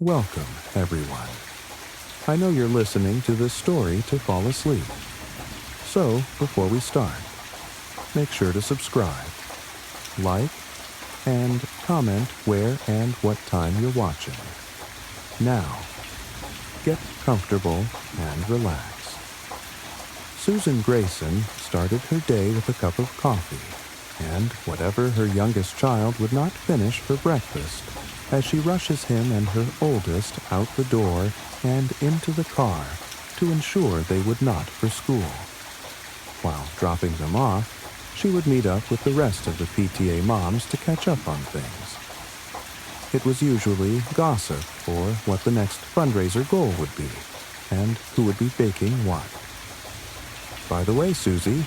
Welcome, everyone. I know you're listening to this story to fall asleep. So, before we start, make sure to subscribe, like, and comment where and what time you're watching. Now, get comfortable and relax. Susan Grayson started her day with a cup of coffee and whatever her youngest child would not finish for breakfast, as she rushes him and her oldest out the door and into the car to ensure they would not for school. While dropping them off, she would meet up with the rest of the PTA moms to catch up on things. It was usually gossip or what the next fundraiser goal would be, and who would be baking what. By the way, Susie,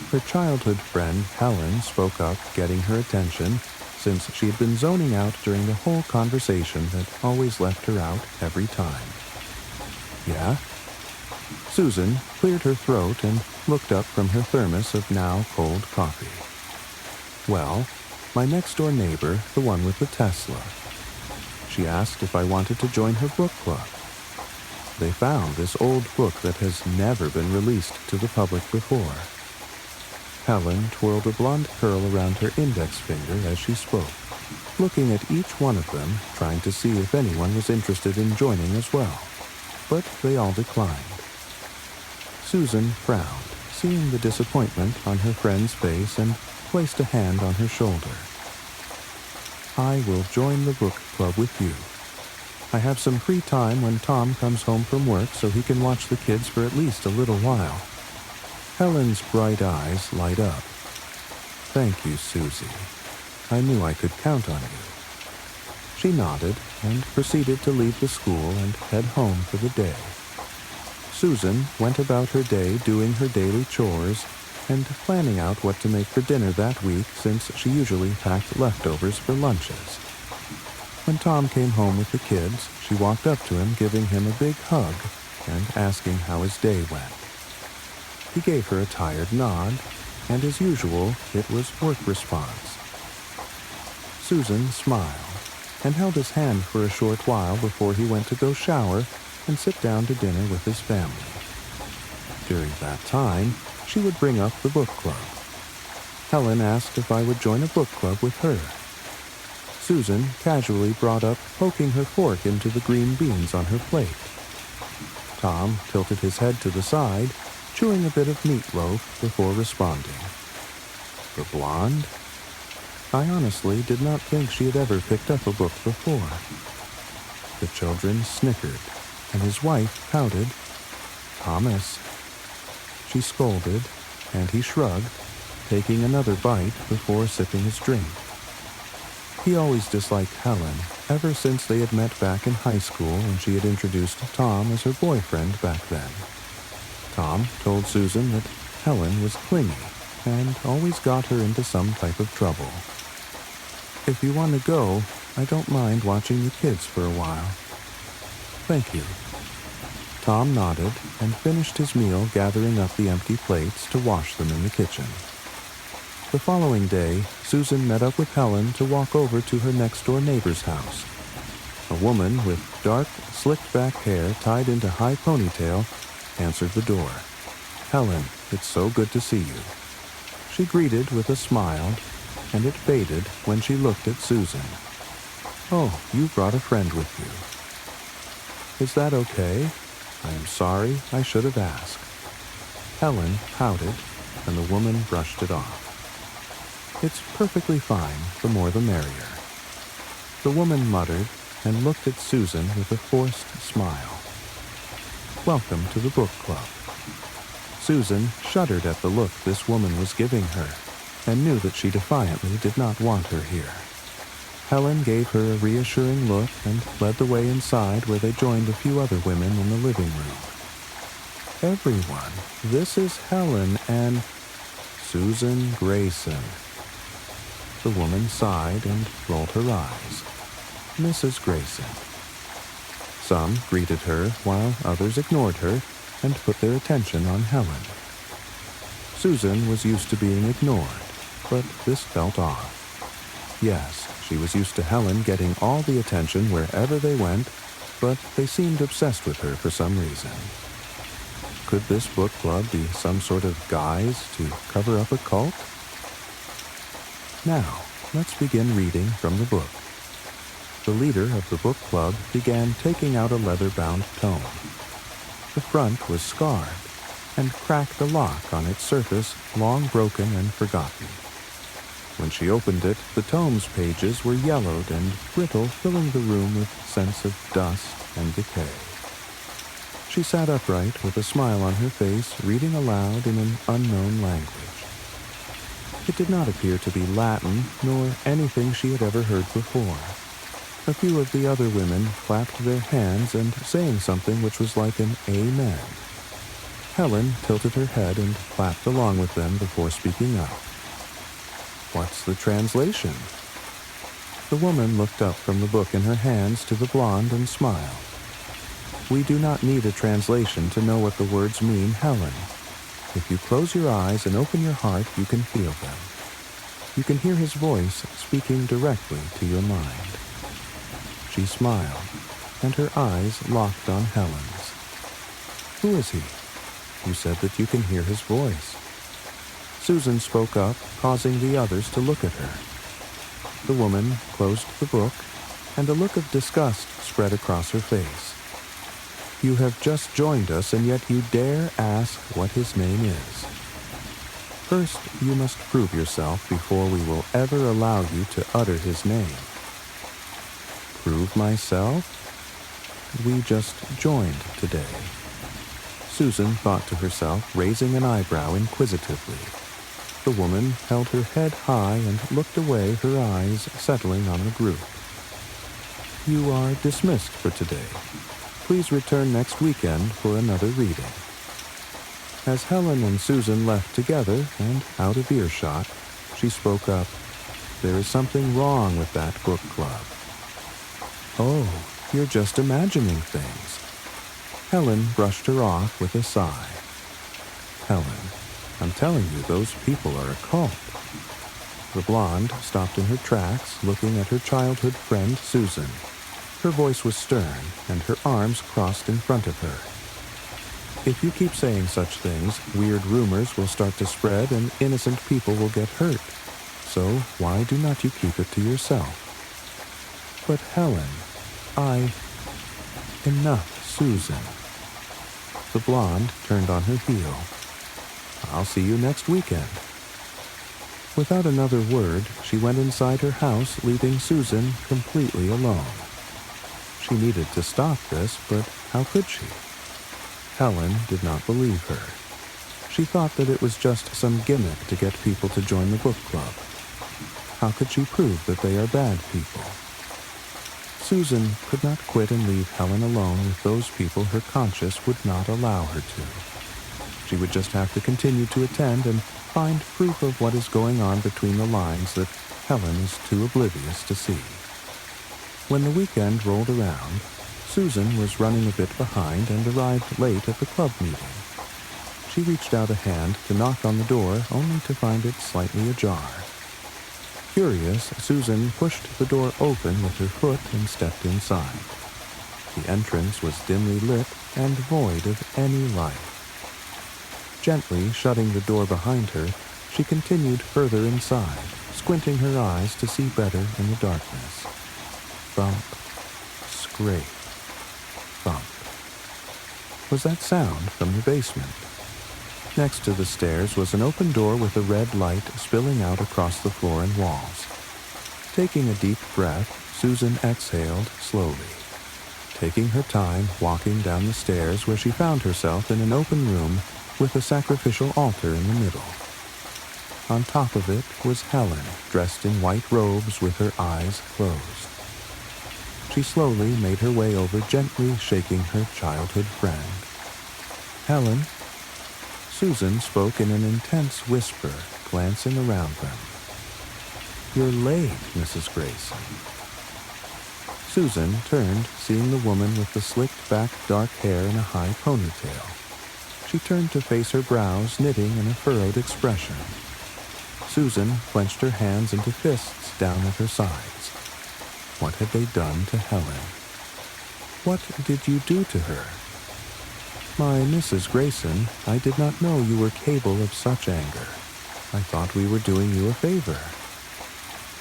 her childhood friend Helen spoke up, getting her attention, since she had been zoning out during the whole conversation that always left her out every time. Yeah? Susan cleared her throat and looked up from her thermos of now cold coffee. Well, my next-door neighbor, the one with the Tesla. She asked if I wanted to join her book club. They found this old book that has never been released to the public before. Helen twirled a blonde curl around her index finger as she spoke, looking at each one of them, trying to see if anyone was interested in joining as well. But they all declined. Susan frowned, seeing the disappointment on her friend's face, and placed a hand on her shoulder. I will join the book club with you. I have some free time when Tom comes home from work so he can watch the kids for at least a little while. Helen's bright eyes light up. Thank you, Susie. I knew I could count on you. She nodded and proceeded to leave the school and head home for the day. Susan went about her day doing her daily chores and planning out what to make for dinner that week, since she usually packed leftovers for lunches. When Tom came home with the kids, she walked up to him, giving him a big hug and asking how his day went. He gave her a tired nod, and as usual, it was work response. Susan smiled and held his hand for a short while before he went to go shower and sit down to dinner with his family. During that time, she would bring up the book club. Helen asked if I would join a book club with her. Susan casually brought up poking her fork into the green beans on her plate. Tom tilted his head to the side, chewing a bit of meatloaf before responding. The blonde? I honestly did not think she had ever picked up a book before. The children snickered, and his wife pouted. Thomas. She scolded, and he shrugged, taking another bite before sipping his drink. He always disliked Helen, ever since they had met back in high school when she had introduced Tom as her boyfriend back then. Tom told Susan that Helen was clingy and always got her into some type of trouble. If you want to go, I don't mind watching the kids for a while. Thank you. Tom nodded and finished his meal, gathering up the empty plates to wash them in the kitchen. The following day, Susan met up with Helen to walk over to her next-door neighbor's house. A woman with dark, slicked-back hair tied into high ponytail answered the door. Helen, it's so good to see you. She greeted with a smile, and it faded when she looked at Susan. Oh, you brought a friend with you. Is that okay? I am sorry, I should have asked. Helen pouted, and the woman brushed it off. It's perfectly fine, the more the merrier. The woman muttered and looked at Susan with a forced smile. Welcome to the book club. Susan shuddered at the look this woman was giving her, and knew that she defiantly did not want her here. Helen gave her a reassuring look and led the way inside, where they joined a few other women in the living room. Everyone, this is Helen and Susan Grayson. The woman sighed and rolled her eyes. Mrs. Grayson. Some greeted her, while others ignored her and put their attention on Helen. Susan was used to being ignored, but this felt off. Yes, She was used to Helen getting all the attention wherever they went, but they seemed obsessed with her for some reason. Could this book club be some sort of guise to cover up a cult? Now, let's begin reading from the book. The leader of the book club began taking out a leather-bound tome. The front was scarred and cracked a lock on its surface, long broken and forgotten. When she opened it, the tome's pages were yellowed and brittle, filling the room with scents of dust and decay. She sat upright with a smile on her face, reading aloud in an unknown language. It did not appear to be Latin, nor anything she had ever heard before. A few of the other women clapped their hands and saying something which was like an amen. Helen tilted her head and clapped along with them before speaking up. "What's the translation?" The woman looked up from the book in her hands to the blonde and smiled. "We do not need a translation to know what the words mean, Helen. If you close your eyes and open your heart, you can feel them. You can hear his voice speaking directly to your mind." She smiled, and her eyes locked on Helen's. "Who is he? You said that you can hear his voice." Susan spoke up, causing the others to look at her. The woman closed the book, and a look of disgust spread across her face. "You have just joined us, and yet you dare ask what his name is. First, you must prove yourself before we will ever allow you to utter his name." "Prove myself? We just joined today." Susan thought to herself, raising an eyebrow inquisitively. The woman held her head high and looked away, her eyes settling on the group. "You are dismissed for today. Please return next weekend for another reading." As Helen and Susan left together and out of earshot, she spoke up. "There is something wrong with that book club." "Oh, you're just imagining things." Helen brushed her off with a sigh. "Helen, I'm telling you, those people are a cult." The blonde stopped in her tracks, looking at her childhood friend Susan. Her voice was stern, and her arms crossed in front of her. "If you keep saying such things, weird rumors will start to spread and innocent people will get hurt. So why do not you keep it to yourself?" "But Helen, Enough, Susan." The blonde turned on her heel. "I'll see you next weekend." Without another word, she went inside her house, leaving Susan completely alone. She needed to stop this, but how could she? Helen did not believe her. She thought that it was just some gimmick to get people to join the book club. How could she prove that they are bad people? Susan could not quit and leave Helen alone with those people her conscience would not allow her to. She would just have to continue to attend and find proof of what is going on between the lines that Helen is too oblivious to see. When the weekend rolled around, Susan was running a bit behind and arrived late at the club meeting. She reached out a hand to knock on the door, only to find it slightly ajar. Curious, Susan pushed the door open with her foot and stepped inside. The entrance was dimly lit and void of any light. Gently shutting the door behind her, she continued further inside, squinting her eyes to see better in the darkness. Thump, scrape, thump. Was that sound from the basement? Next to the stairs was an open door with a red light spilling out across the floor and walls. Taking a deep breath, Susan exhaled slowly, taking her time walking down the stairs where she found herself in an open room with a sacrificial altar in the middle. On top of it was Helen, dressed in white robes with her eyes closed. She slowly made her way over, gently shaking her childhood friend. "Helen?" Susan spoke in an intense whisper, glancing around them. "You're late, Mrs. Grayson." Susan turned, seeing the woman with the slicked-back dark hair and a high ponytail. She turned to face her brows, knitting in a furrowed expression. Susan clenched her hands into fists down at her sides. What had they done to Helen? What did you do to her? My Mrs. Grayson, I did not know you were capable of such anger. I thought we were doing you a favor.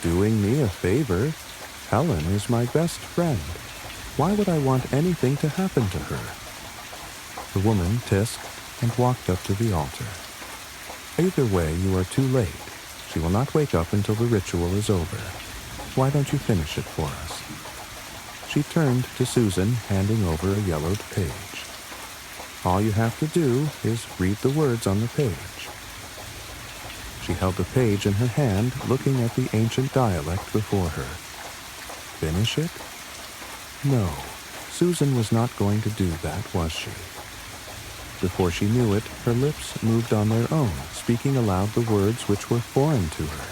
Doing me a favor? Helen is my best friend. Why would I want anything to happen to her? The woman tisked and walked up to the altar. Either way, you are too late. She will not wake up until the ritual is over. Why don't you finish it for us? She turned to Susan, handing over a yellowed page. All you have to do is read the words on the page. She held the page in her hand, looking at the ancient dialect before her. Finish it? No, Susan was not going to do that, was she? Before she knew it, her lips moved on their own, speaking aloud the words which were foreign to her.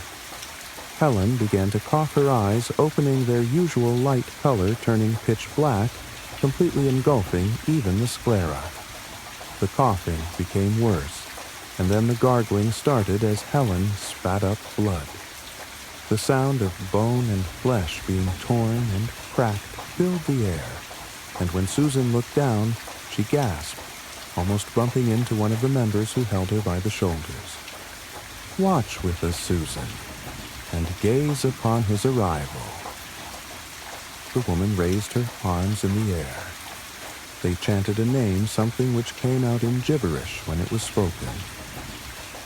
Helen began to cough her eyes, opening their usual light color, turning pitch black, completely engulfing even the sclera. The coughing became worse, and then the gargling started as Helen spat up blood. The sound of bone and flesh being torn and cracked filled the air, and when Susan looked down, she gasped, almost bumping into one of the members who held her by the shoulders. Watch with us, Susan, and gaze upon his arrival. The woman raised her arms in the air. They chanted a name, something which came out in gibberish when it was spoken.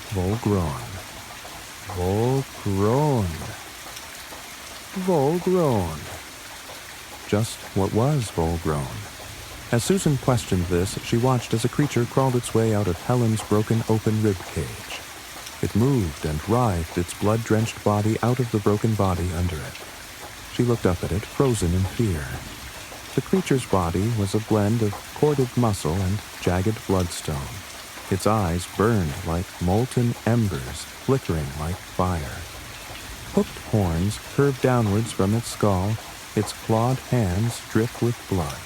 Volgron. Volgron. Volgron. Just what was Volgron? As Susan questioned this, she watched as a creature crawled its way out of Helen's broken open rib cage. It moved and writhed its blood-drenched body out of the broken body under it. She looked up at it, frozen in fear. The creature's body was a blend of corded muscle and jagged bloodstone. Its eyes burned like molten embers, flickering like fire. Hooked horns curved downwards from its skull, its clawed hands dripped with blood.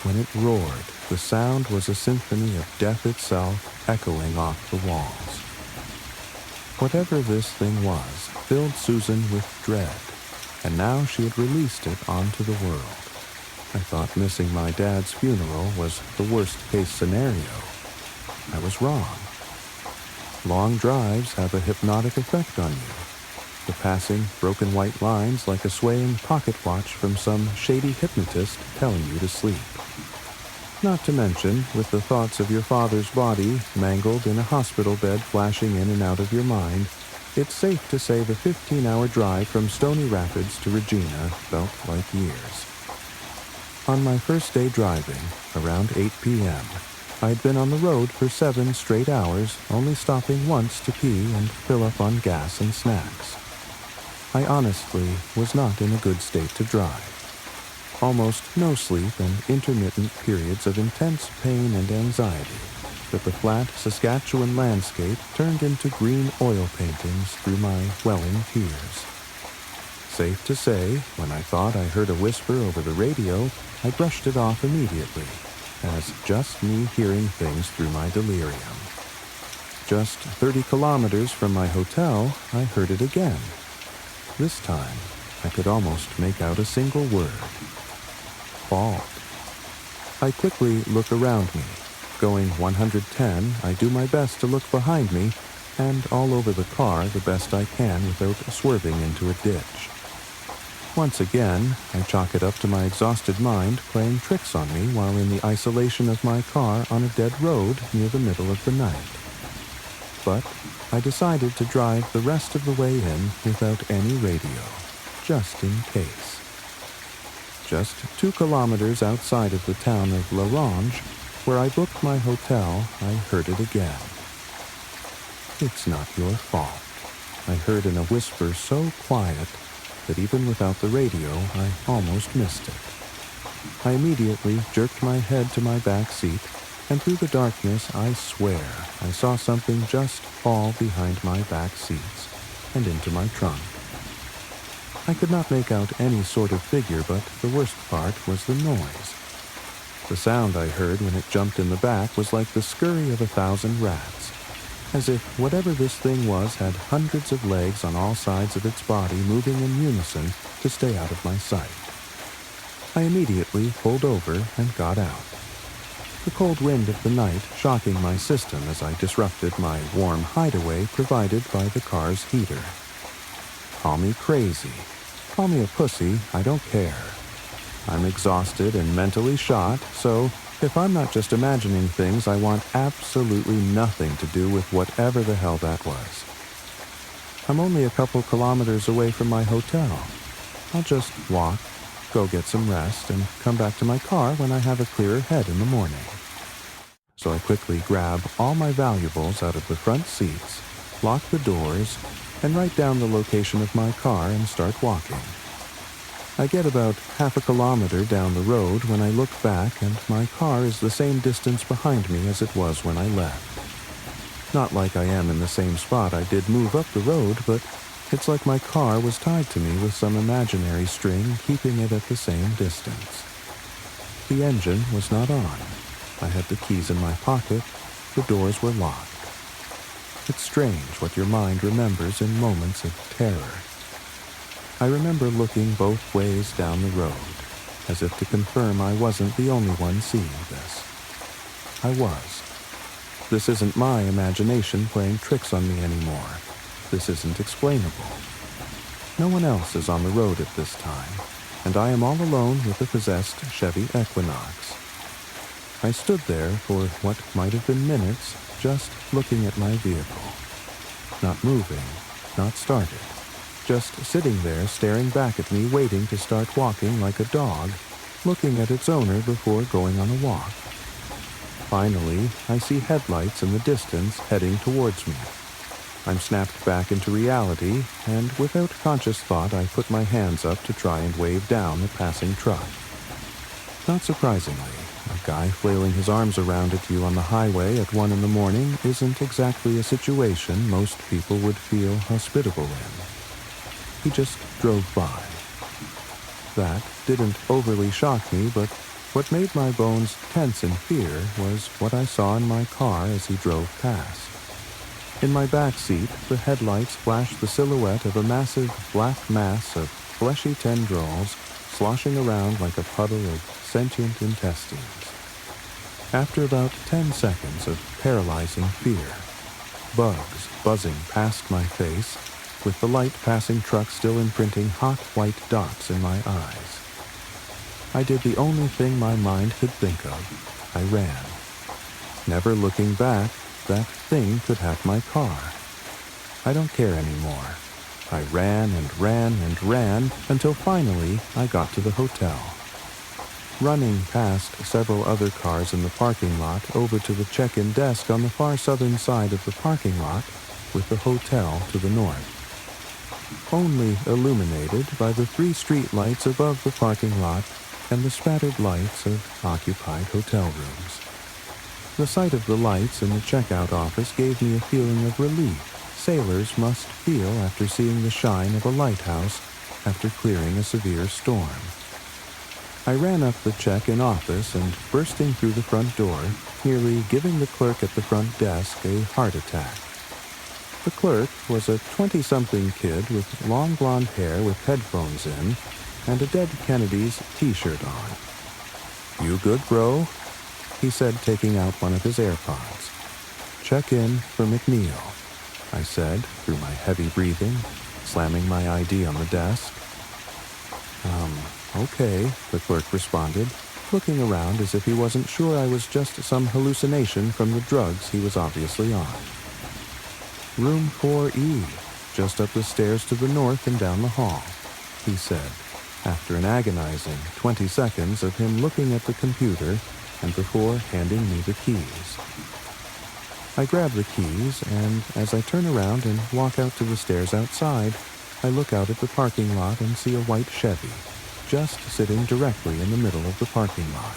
When it roared, the sound was a symphony of death itself echoing off the walls. Whatever this thing was filled Susan with dread, and now she had released it onto the world. I thought missing my dad's funeral was the worst-case scenario. I was wrong. Long drives have a hypnotic effect on you, the passing broken white lines like a swaying pocket watch from some shady hypnotist telling you to sleep. Not to mention, with the thoughts of your father's body mangled in a hospital bed flashing in and out of your mind, it's safe to say the 15-hour drive from Stony Rapids to Regina felt like years. On my first day driving, around 8 p.m., I'd been on the road for 7 straight hours, only stopping once to pee and fill up on gas and snacks. I honestly was not in a good state to drive. Almost no sleep and intermittent periods of intense pain and anxiety that the flat Saskatchewan landscape turned into green oil paintings through my welling tears. Safe to say, when I thought I heard a whisper over the radio, I brushed it off immediately, as just me hearing things through my delirium. Just 30 kilometers from my hotel, I heard it again. This time, I could almost make out a single word. Fault. I quickly look around me. Going 110, I do my best to look behind me and all over the car the best I can without swerving into a ditch. Once again, I chalk it up to my exhausted mind playing tricks on me while in the isolation of my car on a dead road near the middle of the night. But I decided to drive the rest of the way in without any radio, just in case. Just 2 kilometers outside of the town of La Ronge, where I booked my hotel, I heard it again. It's not your fault, I heard in a whisper so quiet that even without the radio, I almost missed it. I immediately jerked my head to my back seat, and through the darkness, I swear, I saw something just fall behind my back seats and into my trunk. I could not make out any sort of figure, but the worst part was the noise. The sound I heard when it jumped in the back was like the scurry of 1,000 rats. as if whatever this thing was had hundreds of legs on all sides of its body moving in unison to stay out of my sight. I immediately pulled over and got out, the cold wind of the night shocking my system as I disrupted my warm hideaway provided by the car's heater. Call me crazy. Call me a pussy, I don't care. I'm exhausted and mentally shot, so if I'm not just imagining things, I want absolutely nothing to do with whatever the hell that was. I'm only a couple kilometers away from my hotel. I'll just walk, go get some rest, and come back to my car when I have a clearer head in the morning. So I quickly grab all my valuables out of the front seats, lock the doors, and write down the location of my car and start walking. I get about half a kilometer down the road when I look back and my car is the same distance behind me as it was when I left. Not like I am in the same spot I did move up the road, but it's like my car was tied to me with some imaginary string keeping it at the same distance. The engine was not on. I had the keys in my pocket. The doors were locked. It's strange what your mind remembers in moments of terror. I remember looking both ways down the road, as if to confirm I wasn't the only one seeing this. I was. This isn't my imagination playing tricks on me anymore. This isn't explainable. No one else is on the road at this time, and I am all alone with a possessed Chevy Equinox. I stood there for what might have been minutes, just looking at my vehicle. Not moving, not started. Just sitting there staring back at me waiting to start walking like a dog, looking at its owner before going on a walk. Finally, I see headlights in the distance heading towards me. I'm snapped back into reality, and without conscious thought I put my hands up to try and wave down a passing truck. Not surprisingly, a guy flailing his arms around at you on the highway at 1 a.m. isn't exactly a situation most people would feel hospitable in. He just drove by. That didn't overly shock me, but what made my bones tense in fear was what I saw in my car as he drove past. In my back seat, the headlights flashed the silhouette of a massive black mass of fleshy tendrils sloshing around like a puddle of sentient intestines. After about 10 seconds of paralyzing fear, bugs buzzing past my face, with the light-passing truck still imprinting hot white dots in my eyes. I did the only thing my mind could think of. I ran. Never looking back, that thing could have my car. I don't care anymore. I ran and ran and ran until finally I got to the hotel. Running past several other cars in the parking lot over to the check-in desk on the far southern side of the parking lot with the hotel to the north. Only illuminated by the 3 street lights above the parking lot and the spattered lights of occupied hotel rooms. The sight of the lights in the checkout office gave me a feeling of relief sailors must feel after seeing the shine of a lighthouse after clearing a severe storm. I ran up the check-in office and, bursting through the front door, nearly giving the clerk at the front desk a heart attack. The clerk was a 20-something kid with long blonde hair with headphones in and a Dead Kennedys t-shirt on. "You good, bro?" he said, taking out one of his AirPods. "Check in for McNeil," I said through my heavy breathing, slamming my ID on the desk. Okay, the clerk responded, looking around as if he wasn't sure I was just some hallucination from the drugs he was obviously on. "Room 4E, just up the stairs to the north and down the hall," he said, after an agonizing 20 seconds of him looking at the computer and before handing me the keys. I grab the keys, and as I turn around and walk out to the stairs outside, I look out at the parking lot and see a white Chevy, just sitting directly in the middle of the parking lot.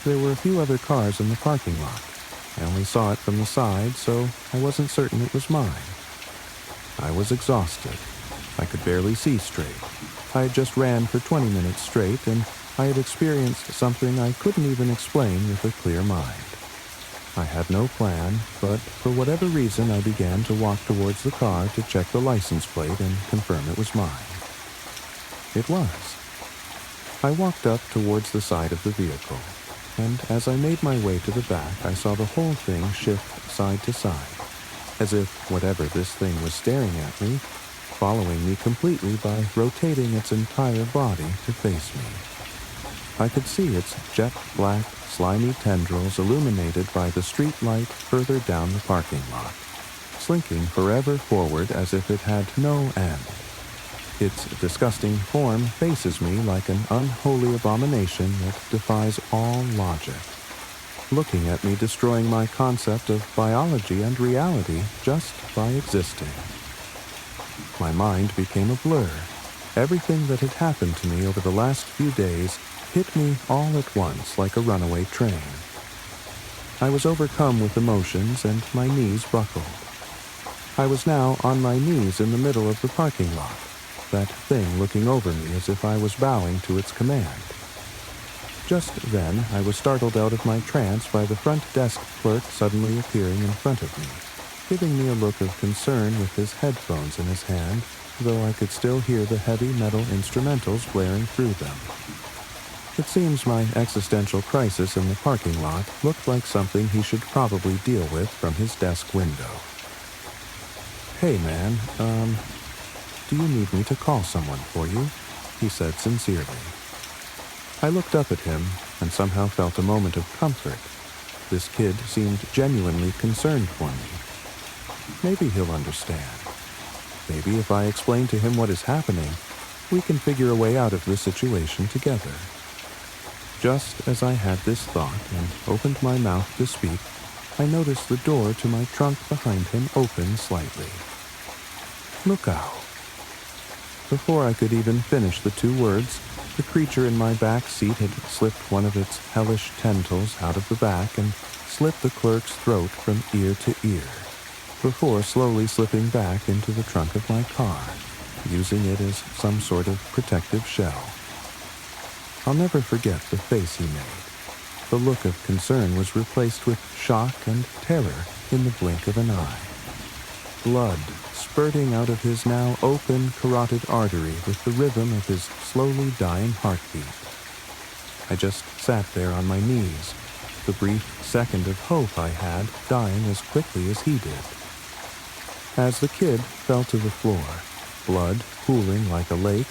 There were a few other cars in the parking lot. I only saw it from the side, so I wasn't certain it was mine. I was exhausted. I could barely see straight. I had just ran for 20 minutes straight, and I had experienced something I couldn't even explain with a clear mind. I had no plan, but for whatever reason I began to walk towards the car to check the license plate and confirm it was mine. It was. I walked up towards the side of the vehicle, and as I made my way to the back, I saw the whole thing shift side to side, as if whatever this thing was staring at me, following me completely by rotating its entire body to face me. I could see its jet black, slimy tendrils illuminated by the street light further down the parking lot, slinking forever forward as if it had no end. Its disgusting form faces me like an unholy abomination that defies all logic, looking at me destroying my concept of biology and reality just by existing. My mind became a blur. Everything that had happened to me over the last few days hit me all at once like a runaway train. I was overcome with emotions and my knees buckled. I was now on my knees in the middle of the parking lot, that thing looking over me as if I was bowing to its command. Just then, I was startled out of my trance by the front desk clerk suddenly appearing in front of me, giving me a look of concern with his headphones in his hand, though I could still hear the heavy metal instrumentals blaring through them. It seems my existential crisis in the parking lot looked like something he should probably deal with from his desk window. "Hey man, do you need me to call someone for you?" he said sincerely. I looked up at him and somehow felt a moment of comfort. This kid seemed genuinely concerned for me. Maybe he'll understand. Maybe if I explain to him what is happening, we can figure a way out of this situation together. Just as I had this thought and opened my mouth to speak, I noticed the door to my trunk behind him open slightly. "Look out." Before I could even finish the two words, the creature in my back seat had slipped one of its hellish tentacles out of the back and slit the clerk's throat from ear to ear, before slowly slipping back into the trunk of my car, using it as some sort of protective shell. I'll never forget the face he made. The look of concern was replaced with shock and terror in the blink of an eye. Blood spurting out of his now open carotid artery with the rhythm of his slowly dying heartbeat. I just sat there on my knees, the brief second of hope I had dying as quickly as he did. As the kid fell to the floor, blood pooling like a lake,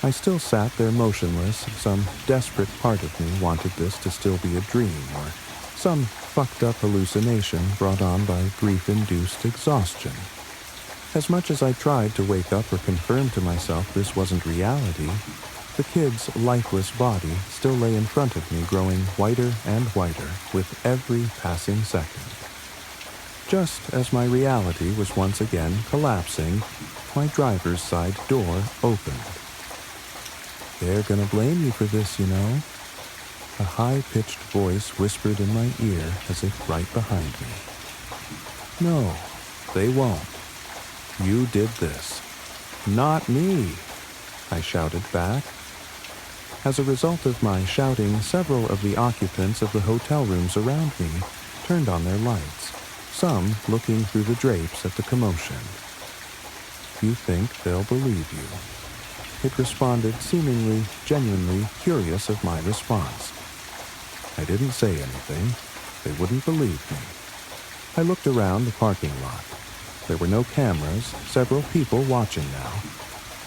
I still sat there motionless. Some desperate part of me wanted this to still be a dream or some fucked up hallucination brought on by grief-induced exhaustion. As much as I tried to wake up or confirm to myself this wasn't reality, the kid's lifeless body still lay in front of me, growing whiter and whiter with every passing second. Just as my reality was once again collapsing, my driver's side door opened. "They're gonna blame you for this, you know," a high-pitched voice whispered in my ear as if right behind me. "No, they won't. You did this." "Not me," I shouted back. As a result of my shouting, several of the occupants of the hotel rooms around me turned on their lights, some looking through the drapes at the commotion. "You think they'll believe you?" It responded, seemingly genuinely curious of my response. I didn't say anything. They wouldn't believe me. I looked around the parking lot. There were no cameras, several people watching now.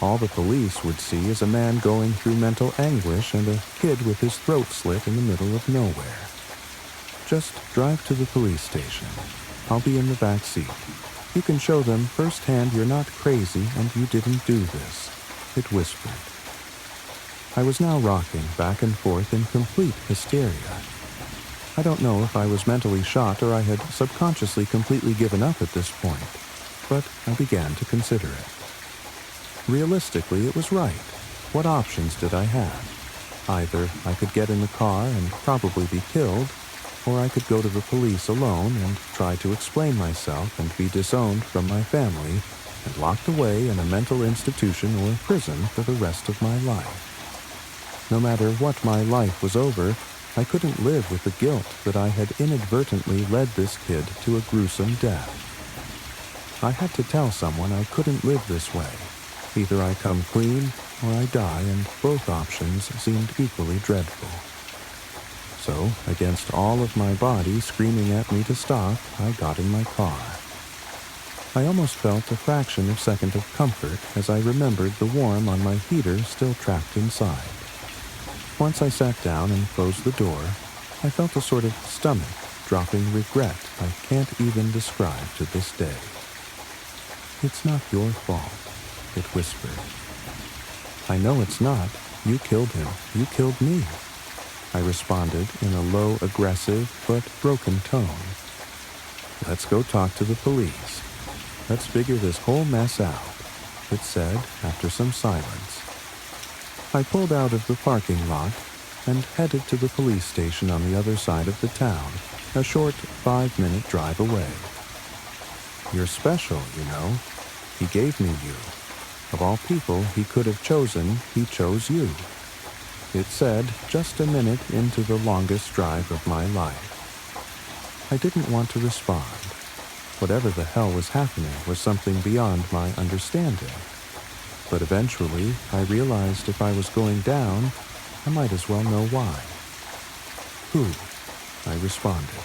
All the police would see is a man going through mental anguish and a kid with his throat slit in the middle of nowhere. "Just drive to the police station. I'll be in the back seat. You can show them firsthand you're not crazy and you didn't do this," it whispered. I was now rocking back and forth in complete hysteria. I don't know if I was mentally shot or I had subconsciously completely given up at this point, but I began to consider it. Realistically, it was right. What options did I have? Either I could get in the car and probably be killed, or I could go to the police alone and try to explain myself and be disowned from my family and locked away in a mental institution or prison for the rest of my life. No matter what my life was over, I couldn't live with the guilt that I had inadvertently led this kid to a gruesome death. I had to tell someone I couldn't live this way. Either I come clean or I die, and both options seemed equally dreadful. So, against all of my body screaming at me to stop, I got in my car. I almost felt a fraction of a second of comfort as I remembered the warmth on my heater still trapped inside. Once I sat down and closed the door, I felt a sort of stomach-dropping regret I can't even describe to this day. "It's not your fault," it whispered. "I know it's not. You killed him. You killed me," I responded in a low, aggressive, but broken tone. "Let's go talk to the police. Let's figure this whole mess out," it said after some silence. I pulled out of the parking lot and headed to the police station on the other side of the town, a short 5-minute drive away. "You're special, you know. He gave me you. Of all people he could have chosen, he chose you," it said just a minute into the longest drive of my life. I didn't want to respond. Whatever the hell was happening was something beyond my understanding. But eventually, I realized if I was going down, I might as well know why. "Who?" I responded.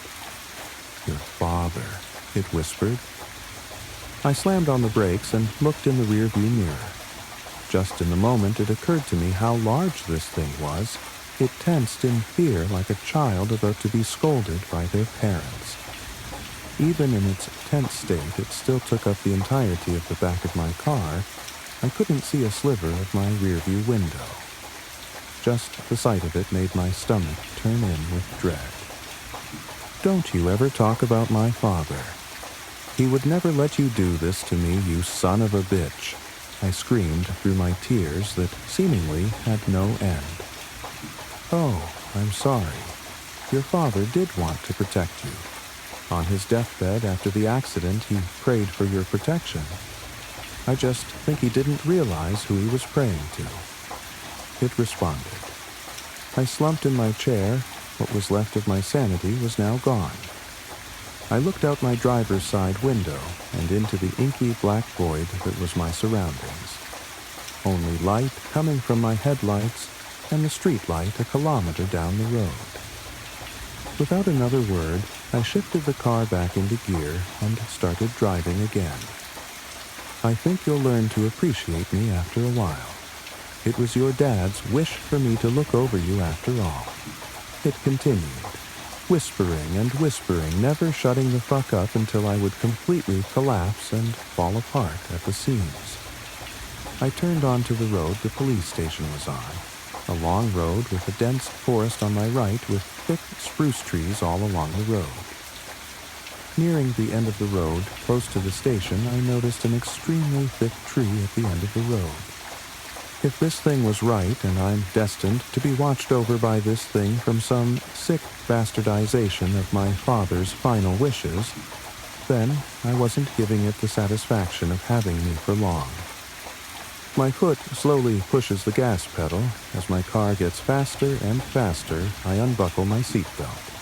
"Your father," it whispered. I slammed on the brakes and looked in the rearview mirror. Just in the moment it occurred to me how large this thing was. It tensed in fear like a child about to be scolded by their parents. Even in its tense state, it still took up the entirety of the back of my car. I couldn't see a sliver of my rearview window. Just the sight of it made my stomach turn in with dread. "Don't you ever talk about my father. He would never let you do this to me, you son of a bitch," I screamed through my tears that seemingly had no end. "Oh, I'm sorry. Your father did want to protect you. On his deathbed after the accident, he prayed for your protection. I just think he didn't realize who he was praying to," it responded. I slumped in my chair. What was left of my sanity was now gone. I looked out my driver's side window and into the inky black void that was my surroundings. Only light coming from my headlights and the street light a kilometer down the road. Without another word, I shifted the car back into gear and started driving again. "I think you'll learn to appreciate me after a while. It was your dad's wish for me to look over you after all," it continued, whispering and whispering, never shutting the fuck up until I would completely collapse and fall apart at the seams. I turned onto the road the police station was on, a long road with a dense forest on my right with thick spruce trees all along the road. Nearing the end of the road, close to the station, I noticed an extremely thick tree at the end of the road. If this thing was right, and I'm destined to be watched over by this thing from some sick bastardization of my father's final wishes, then I wasn't giving it the satisfaction of having me for long. My foot slowly pushes the gas pedal. As my car gets faster and faster, I unbuckle my seatbelt.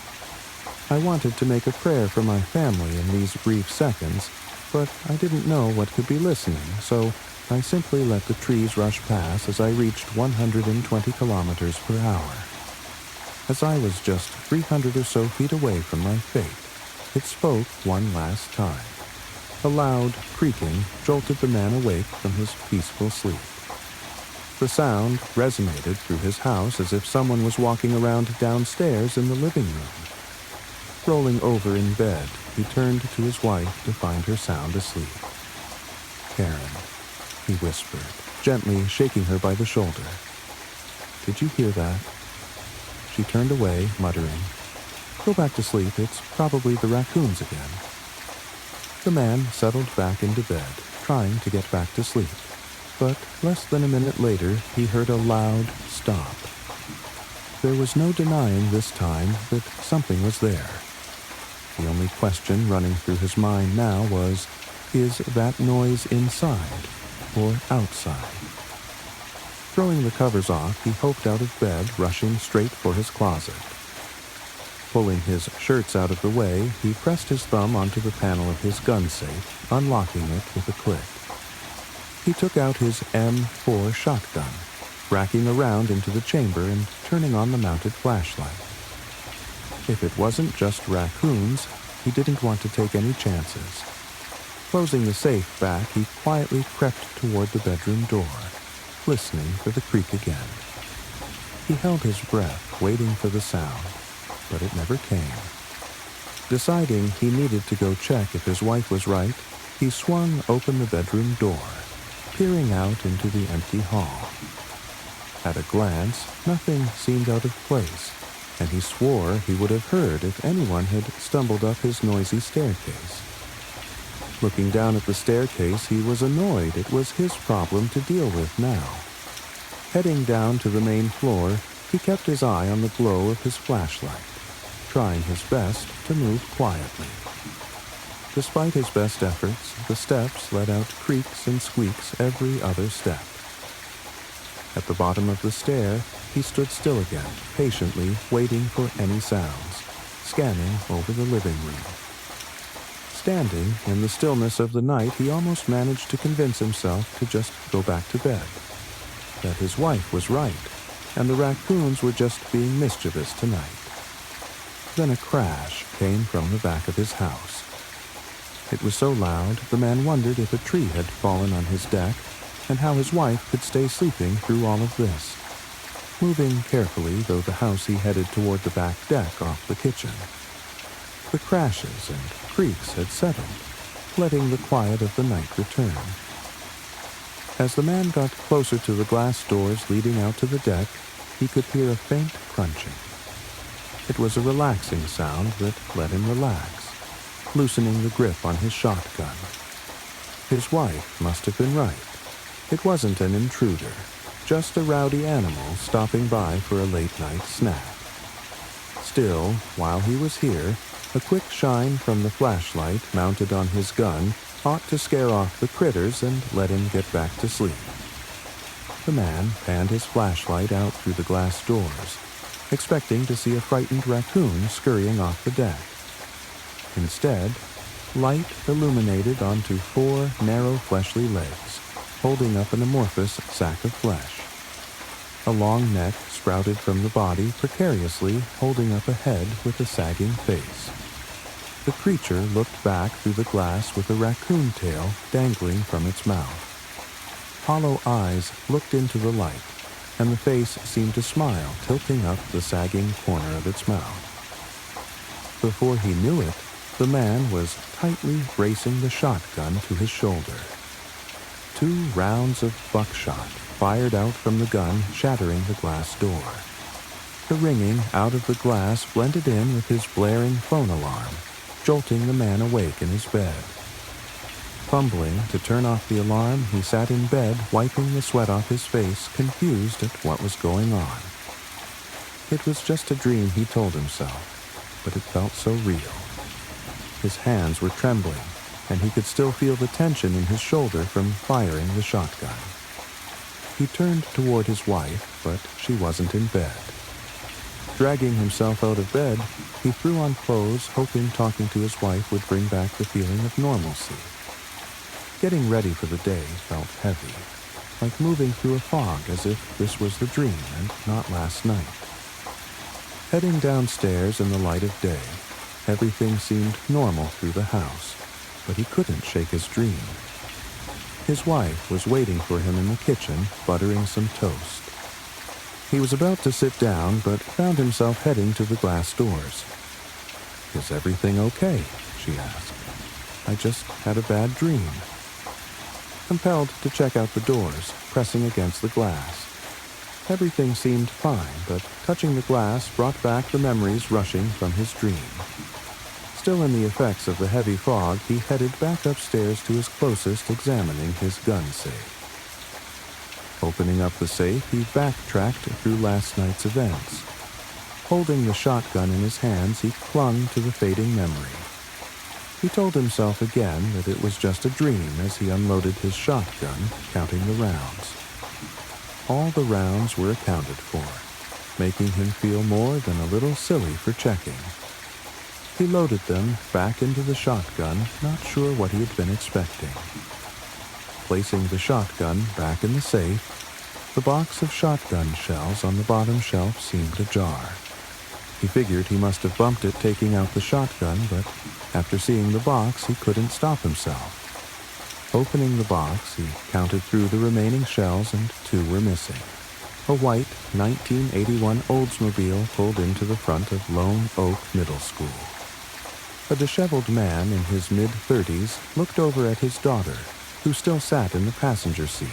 I wanted to make a prayer for my family in these brief seconds, but I didn't know what could be listening, so I simply let the trees rush past as I reached 120 kilometers per hour. As I was just 300 or so feet away from my fate, it spoke one last time. A loud creaking jolted the man awake from his peaceful sleep. The sound resonated through his house as if someone was walking around downstairs in the living room. Rolling over in bed, he turned to his wife to find her sound asleep. "Karen," he whispered, gently shaking her by the shoulder. "Did you hear that?" She turned away, muttering, "Go back to sleep. It's probably the raccoons again." The man settled back into bed, trying to get back to sleep. But less than a minute later, he heard a loud stop. There was no denying this time that something was there. The only question running through his mind now was, is that noise inside or outside? Throwing the covers off, he hoped out of bed, rushing straight for his closet. Pulling his shirts out of the way, he pressed his thumb onto the panel of his gun safe, unlocking it with a click. He took out his M4 shotgun, racking around into the chamber and turning on the mounted flashlight. If it wasn't just raccoons, he didn't want to take any chances. Closing the safe back, he quietly crept toward the bedroom door, listening for the creak again. He held his breath, waiting for the sound, but it never came. Deciding he needed to go check if his wife was right, he swung open the bedroom door, peering out into the empty hall. At a glance, nothing seemed out of place, and he swore he would have heard if anyone had stumbled up his noisy staircase. Looking down at the staircase, he was annoyed it was his problem to deal with now. Heading down to the main floor, he kept his eye on the glow of his flashlight, trying his best to move quietly. Despite his best efforts, the steps let out creaks and squeaks every other step. At the bottom of the stair, he stood still again, patiently waiting for any sounds, scanning over the living room. Standing in the stillness of the night, he almost managed to convince himself to just go back to bed, that his wife was right, and the raccoons were just being mischievous tonight. Then a crash came from the back of his house. It was so loud, the man wondered if a tree had fallen on his deck and how his wife could stay sleeping through all of this. Moving carefully, though the house, he headed toward the back deck off the kitchen. The crashes and creaks had settled, letting the quiet of the night return. As the man got closer to the glass doors leading out to the deck, he could hear a faint crunching. It was a relaxing sound that let him relax, loosening the grip on his shotgun. His wife must have been right. It wasn't an intruder, just a rowdy animal stopping by for a late-night snack. Still, while he was here, a quick shine from the flashlight mounted on his gun ought to scare off the critters and let him get back to sleep. The man panned his flashlight out through the glass doors, expecting to see a frightened raccoon scurrying off the deck. Instead, light illuminated onto 4 narrow fleshly legs, holding up an amorphous sack of flesh. A long neck sprouted from the body, precariously holding up a head with a sagging face. The creature looked back through the glass with a raccoon tail dangling from its mouth. Hollow eyes looked into the light, and the face seemed to smile, tilting up the sagging corner of its mouth. Before he knew it, the man was tightly bracing the shotgun to his shoulder. 2 rounds of buckshot fired out from the gun, shattering the glass door. The ringing out of the glass blended in with his blaring phone alarm, jolting the man awake in his bed. Fumbling to turn off the alarm, he sat in bed, wiping the sweat off his face, confused at what was going on. It was just a dream, he told himself, but it felt so real. His hands were trembling, and he could still feel the tension in his shoulder from firing the shotgun. He turned toward his wife, but she wasn't in bed. Dragging himself out of bed, he threw on clothes, hoping talking to his wife would bring back the feeling of normalcy. Getting ready for the day felt heavy, like moving through a fog, as if this was the dream and not last night. Heading downstairs in the light of day, everything seemed normal through the house, but he couldn't shake his dream. His wife was waiting for him in the kitchen, buttering some toast. He was about to sit down, but found himself heading to the glass doors. "Is everything okay?" she asked. "I just had a bad dream." Compelled to check out the doors, pressing against the glass. Everything seemed fine, but touching the glass brought back the memories rushing from his dream. Still in the effects of the heavy fog, he headed back upstairs to his closest, examining his gun safe. Opening up the safe, he backtracked through last night's events. Holding the shotgun in his hands, he clung to the fading memory. He told himself again that it was just a dream as he unloaded his shotgun, counting the rounds. All the rounds were accounted for. making him feel more than a little silly for checking. He loaded them back into the shotgun, not sure what he had been expecting. Placing the shotgun back in the safe, the box of shotgun shells on the bottom shelf seemed ajar. He figured he must have bumped it taking out the shotgun, but after seeing the box, he couldn't stop himself. Opening the box, he counted through the remaining shells, and 2 were missing. A white 1981 Oldsmobile pulled into the front of Lone Oak Middle School. A disheveled man in his mid-30s looked over at his daughter, who still sat in the passenger seat,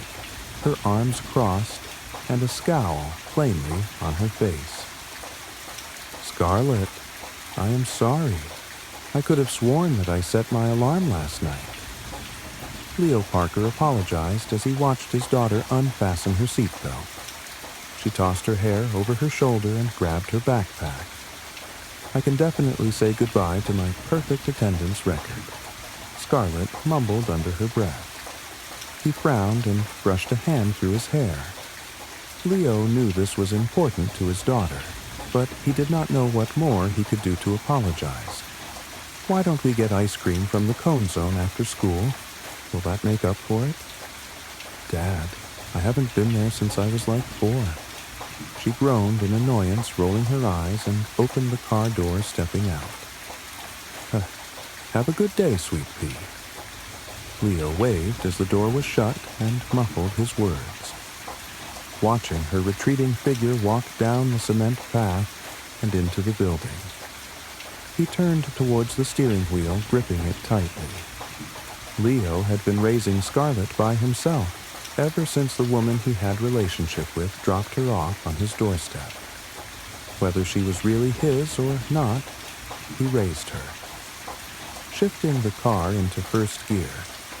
her arms crossed and a scowl plainly on her face. "Scarlett, I am sorry. I could have sworn that I set my alarm last night." Leo Parker apologized as he watched his daughter unfasten her seatbelt. She tossed her hair over her shoulder and grabbed her backpack. "I can definitely say goodbye to my perfect attendance record," Scarlett mumbled under her breath. He frowned and brushed a hand through his hair. Leo knew this was important to his daughter, but he did not know what more he could do to apologize. "Why don't we get ice cream from the Cone Zone after school? Will that make up for it?" "Dad, I haven't been there since I was like 4. She groaned in annoyance, rolling her eyes, and opened the car door, stepping out. "Have a good day, sweet pea." Leo waved as the door was shut and muffled his words. Watching her retreating figure walk down the cement path and into the building, he turned towards the steering wheel, gripping it tightly. Leo had been raising Scarlett by himself ever since the woman he had relationship with dropped her off on his doorstep. Whether she was really his or not, he raised her. Shifting the car into first gear,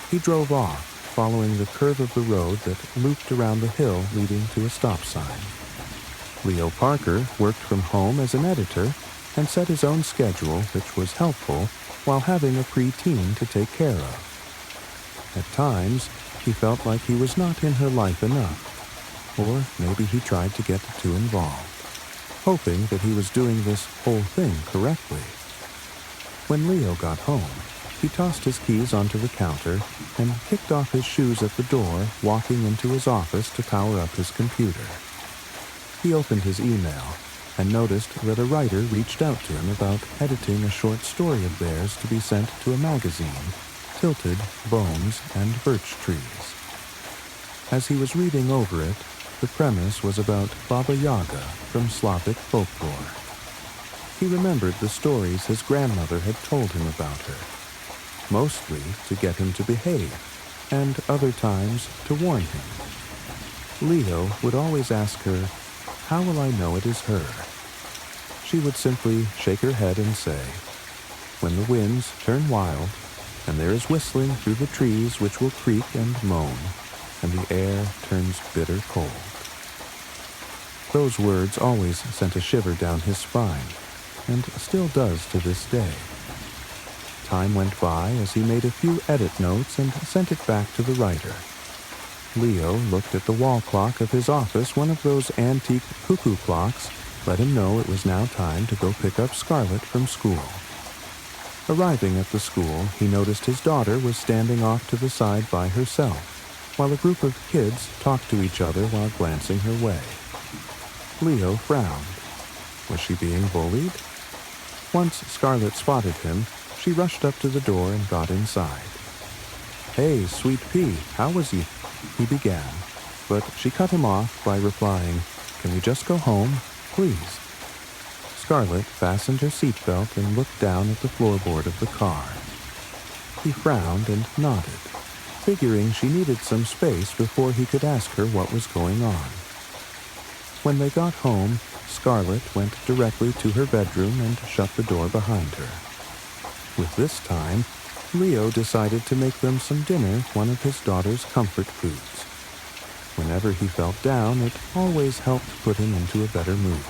he drove off, following the curve of the road that looped around the hill leading to a stop sign. Leo Parker worked from home as an editor and set his own schedule, which was helpful while having a preteen to take care of. At times, he felt like he was not in her life enough, or maybe he tried to get too involved, hoping that he was doing this whole thing correctly. When Leo got home, he tossed his keys onto the counter and kicked off his shoes at the door, walking into his office to power up his computer. He opened his email and noticed that a writer reached out to him about editing a short story of theirs to be sent to a magazine, Tilted, Bones, and Birch Trees. As he was reading over it, the premise was about Baba Yaga from Slavic folklore. He remembered the stories his grandmother had told him about her, mostly to get him to behave, and other times to warn him. Leo would always ask her, "How will I know it is her?" She would simply shake her head and say, "When the winds turn wild, and there is whistling through the trees which will creak and moan, and the air turns bitter cold." Those words always sent a shiver down his spine, and still does to this day. Time went by as he made a few edit notes and sent it back to the writer. Leo looked at the wall clock of his office. One of those antique cuckoo clocks let him know it was now time to go pick up Scarlett from school. Arriving at the school, he noticed his daughter was standing off to the side by herself, while a group of kids talked to each other while glancing her way. Leo frowned. Was she being bullied? Once Scarlett spotted him, she rushed up to the door and got inside. "Hey, sweet pea, how was you?" he began, but she cut him off by replying, "Can we just go home, please?" Scarlett fastened her seatbelt and looked down at the floorboard of the car. He frowned and nodded, figuring she needed some space before he could ask her what was going on. When they got home, Scarlett went directly to her bedroom and shut the door behind her. With this time, Leo decided to make them some dinner, one of his daughter's comfort foods. Whenever he felt down, it always helped put him into a better mood.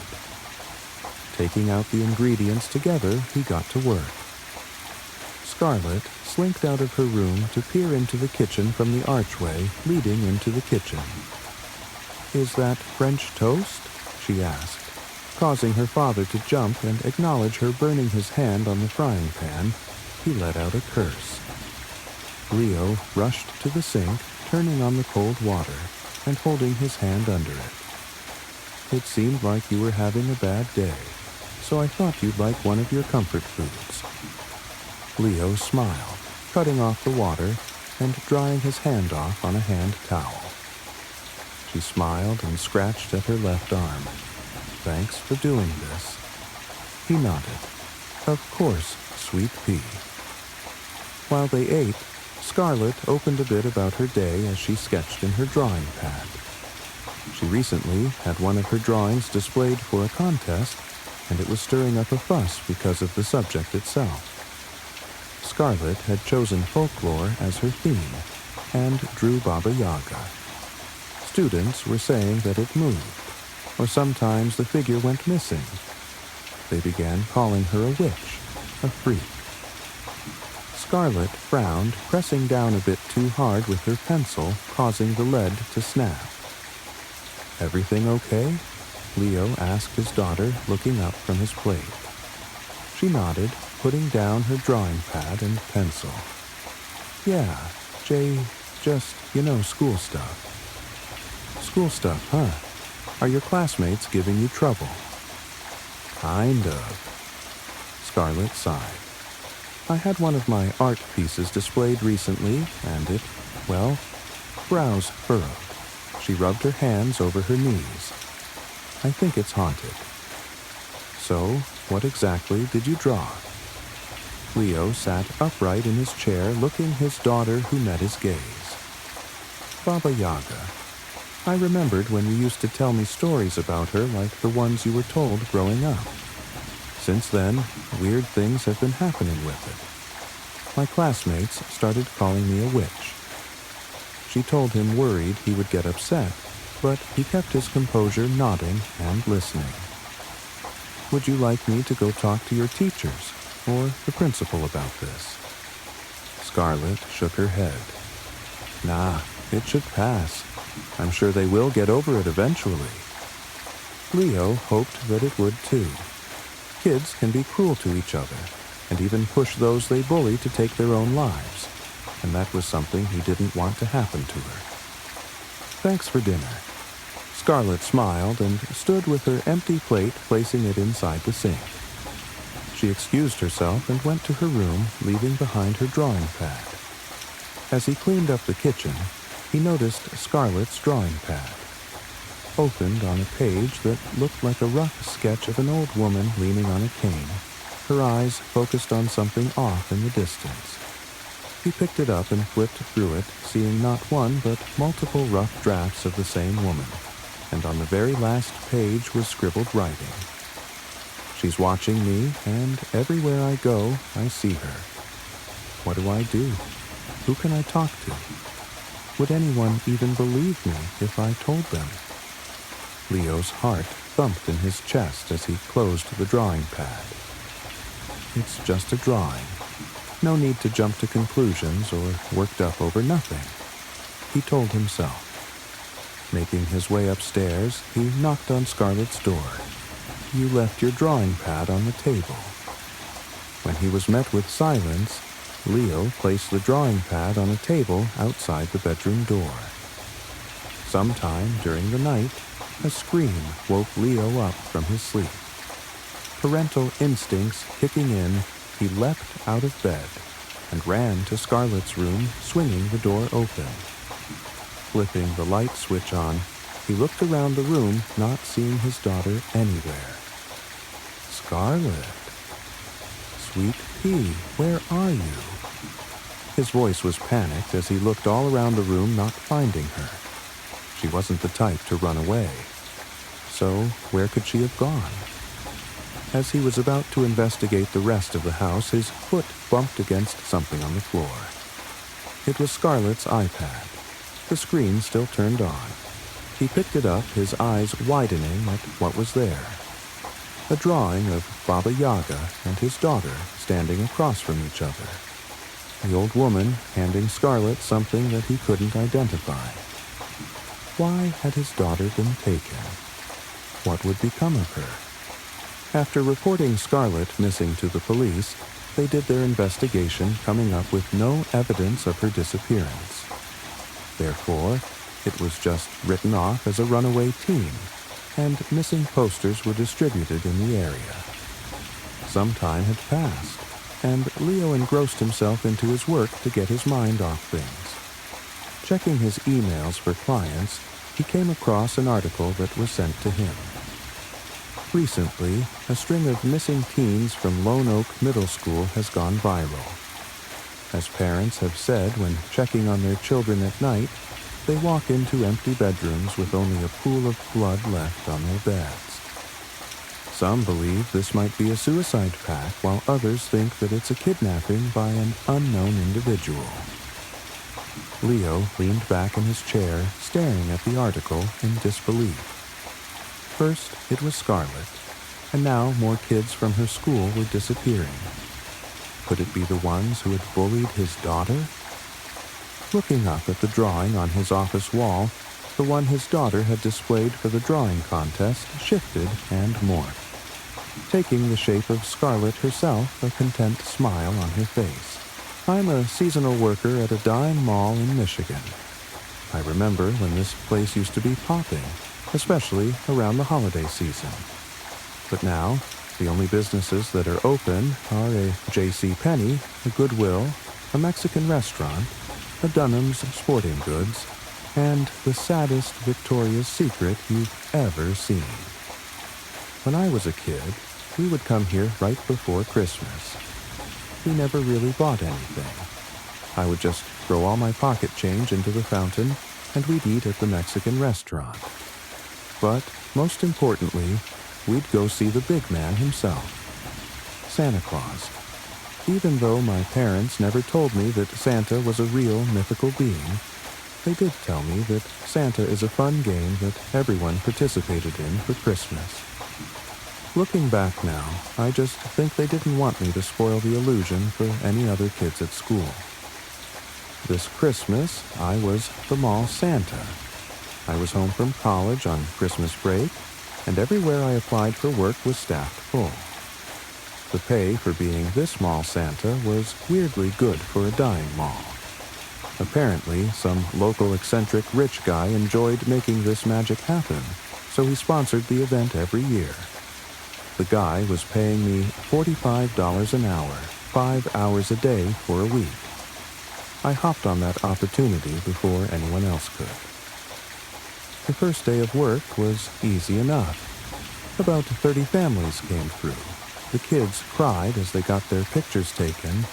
Taking out the ingredients together, he got to work. Scarlett slinked out of her room to peer into the kitchen from the archway leading into the kitchen. "Is that French toast?" she asked, causing her father to jump and acknowledge her burning his hand on the frying pan, he let out a curse. Leo rushed to the sink, turning on the cold water and holding his hand under it. It seemed like you were having a bad day, so I thought you'd like one of your comfort foods. Leo smiled, cutting off the water and drying his hand off on a hand towel. She smiled and scratched at her left arm. Thanks for doing this. He nodded. Of course, sweet pea. While they ate, Scarlett opened a bit about her day as she sketched in her drawing pad. She recently had one of her drawings displayed for a contest, and it was stirring up a fuss because of the subject itself. Scarlett had chosen folklore as her theme, and drew Baba Yaga. Students were saying that it moved, or sometimes the figure went missing. They began calling her a witch, a freak. Scarlett frowned, pressing down a bit too hard with her pencil, causing the lead to snap. Everything okay? Leo asked his daughter, looking up from his plate. She nodded, putting down her drawing pad and pencil. Yeah, Jay, just, school stuff. School stuff, huh? Are your classmates giving you trouble? Kind of. Scarlett sighed. I had one of my art pieces displayed recently, and it, brows furrowed. She rubbed her hands over her knees. I think it's haunted. So, what exactly did you draw? Leo sat upright in his chair, looking his daughter who met his gaze. Baba Yaga. I remembered when you used to tell me stories about her like the ones you were told growing up. Since then, weird things have been happening with it. My classmates started calling me a witch. She told him worried he would get upset, but he kept his composure, nodding and listening. Would you like me to go talk to your teachers or the principal about this? Scarlett shook her head. Nah, it should pass. I'm sure they will get over it eventually. Leo hoped that it would too. Kids can be cruel to each other, and even push those they bully to take their own lives, and that was something he didn't want to happen to her. Thanks for dinner. Scarlett smiled and stood with her empty plate, placing it inside the sink. She excused herself and went to her room, leaving behind her drawing pad. As he cleaned up the kitchen, he noticed Scarlett's drawing pad, opened on a page that looked like a rough sketch of an old woman leaning on a cane, her eyes focused on something off in the distance. He picked it up and flipped through it, seeing not one but multiple rough drafts of the same woman, and on the very last page was scribbled writing. She's watching me, and everywhere I go, I see her. What do I do? Who can I talk to? Would anyone even believe me if I told them? Leo's heart thumped in his chest as he closed the drawing pad. It's just a drawing. No need to jump to conclusions or worked up over nothing, he told himself. Making his way upstairs, he knocked on Scarlett's door. You left your drawing pad on the table. When he was met with silence, Leo placed the drawing pad on a table outside the bedroom door. Sometime during the night, a scream woke Leo up from his sleep. Parental instincts kicking in, he leapt out of bed and ran to Scarlett's room, swinging the door open. Flipping the light switch on, he looked around the room, not seeing his daughter anywhere. Scarlett. Sweet pea, where are you? His voice was panicked as he looked all around the room, not finding her. She wasn't the type to run away. So, where could she have gone? As he was about to investigate the rest of the house, his foot bumped against something on the floor. It was Scarlett's iPad. The screen still turned on. He picked it up, his eyes widening at what was there. A drawing of Baba Yaga and his daughter standing across from each other. The old woman handing Scarlett something that he couldn't identify. Why had his daughter been taken? What would become of her? After reporting Scarlett missing to the police, they did their investigation, coming up with no evidence of her disappearance. Therefore, it was just written off as a runaway teen, and missing posters were distributed in the area. Some time had passed, and Leo engrossed himself into his work to get his mind off things. Checking his emails for clients, he came across an article that was sent to him. Recently, a string of missing teens from Lone Oak Middle School has gone viral. As parents have said when checking on their children at night, they walk into empty bedrooms with only a pool of blood left on their beds. Some believe this might be a suicide pact, while others think that it's a kidnapping by an unknown individual. Leo leaned back in his chair, staring at the article in disbelief. First, it was Scarlett, and now more kids from her school were disappearing. Could it be the ones who had bullied his daughter? Looking up at the drawing on his office wall, the one his daughter had displayed for the drawing contest shifted and morphed, taking the shape of Scarlett herself, a content smile on her face. I'm a seasonal worker at a dime mall in Michigan. I remember when this place used to be popping, especially around the holiday season. But now, the only businesses that are open are a J.C. Penney, a Goodwill, a Mexican restaurant, a Dunham's Sporting Goods, and the saddest Victoria's Secret you've ever seen. When I was a kid, we would come here right before Christmas. We never really bought anything. I would just throw all my pocket change into the fountain, and we'd eat at the Mexican restaurant. But, most importantly, we'd go see the big man himself, Santa Claus. Even though my parents never told me that Santa was a real mythical being, they did tell me that Santa is a fun game that everyone participated in for Christmas. Looking back now, I just think they didn't want me to spoil the illusion for any other kids at school. This Christmas, I was the mall Santa. I was home from college on Christmas break, and everywhere I applied for work was staffed full. The pay for being this mall Santa was weirdly good for a dying mall. Apparently, some local eccentric rich guy enjoyed making this magic happen, so he sponsored the event every year. The guy was paying me $45 an hour, 5 hours a day for a week. I hopped on that opportunity before anyone else could. The first day of work was easy enough. About 30 families came through. The kids cried as they got their pictures taken,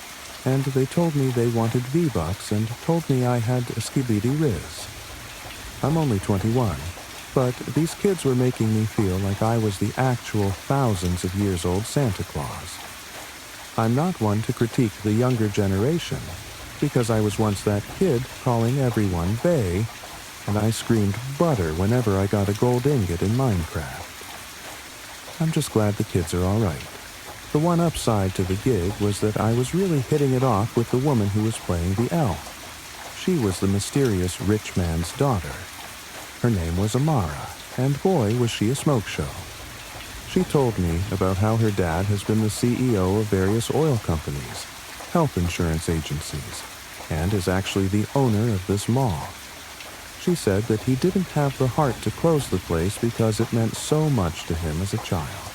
and they told me they wanted V-Bucks and told me I had a skibidi riz. I'm only 21, but these kids were making me feel like I was the actual thousands of years old Santa Claus. I'm not one to critique the younger generation, because I was once that kid calling everyone they, and I screamed butter whenever I got a gold ingot in Minecraft. I'm just glad the kids are all right. The one upside to the gig was that I was really hitting it off with the woman who was playing the elf. She was the mysterious rich man's daughter. Her name was Amara, and boy was she a smoke show. She told me about how her dad has been the CEO of various oil companies, health insurance agencies, and is actually the owner of this mall. She said that he didn't have the heart to close the place because it meant so much to him as a child.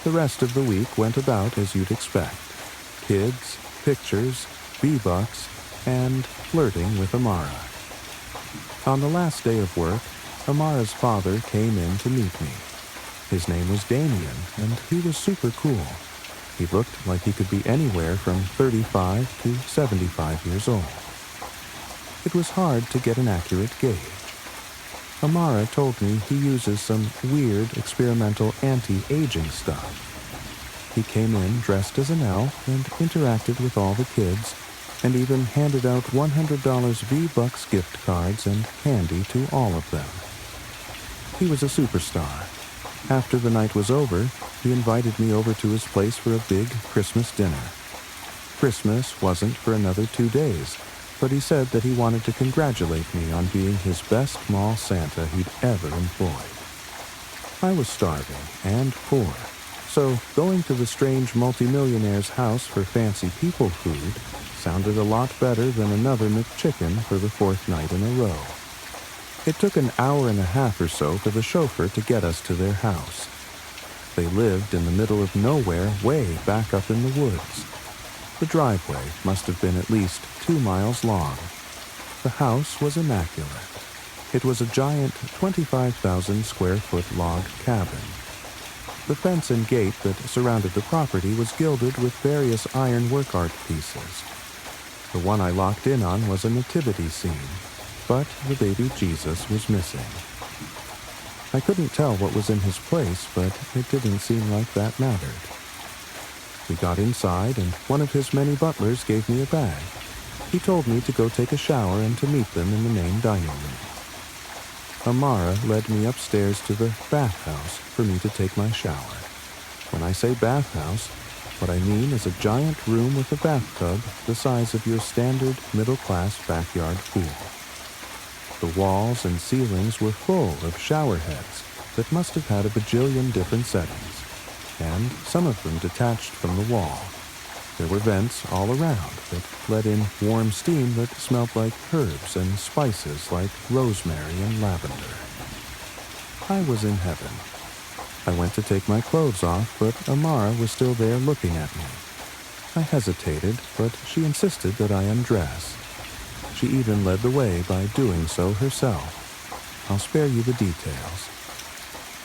The rest of the week went about as you'd expect. Kids, pictures, V-Bucks, and flirting with Amara. On the last day of work, Amara's father came in to meet me. His name was Damien, and he was super cool. He looked like he could be anywhere from 35 to 75 years old. It was hard to get an accurate gauge. Amara told me he uses some weird experimental anti-aging stuff. He came in dressed as an elf and interacted with all the kids, and even handed out $100 V-Bucks gift cards and candy to all of them. He was a superstar. After the night was over, he invited me over to his place for a big Christmas dinner. Christmas wasn't for another 2 days, but he said that he wanted to congratulate me on being his best mall Santa he'd ever employed. I was starving and poor, So going to the strange multimillionaire's house for fancy people food sounded a lot better than another McChicken for the fourth night in a row. It took an hour and a half or so for the chauffeur to get us to their house. They lived in the middle of nowhere, way back up in the woods. The driveway must have been at least 2 miles long. The house was immaculate. It was a giant 25,000 square foot log cabin. The fence and gate that surrounded the property was gilded with various ironwork art pieces. The one I locked in on was a nativity scene, but the baby Jesus was missing. I couldn't tell what was in his place, but it didn't seem like that mattered. We got inside, and one of his many butlers gave me a bag. He told me to go take a shower and to meet them in the main dining room. Amara led me upstairs to the bathhouse for me to take my shower. When I say bathhouse, what I mean is a giant room with a bathtub the size of your standard middle-class backyard pool. The walls and ceilings were full of shower heads that must have had a bajillion different settings, and some of them detached from the wall. There were vents all around that let in warm steam that smelled like herbs and spices like rosemary and lavender. I was in heaven. I went to take my clothes off, but Amara was still there looking at me. I hesitated, but she insisted that I undress. She even led the way by doing so herself. I'll spare you the details.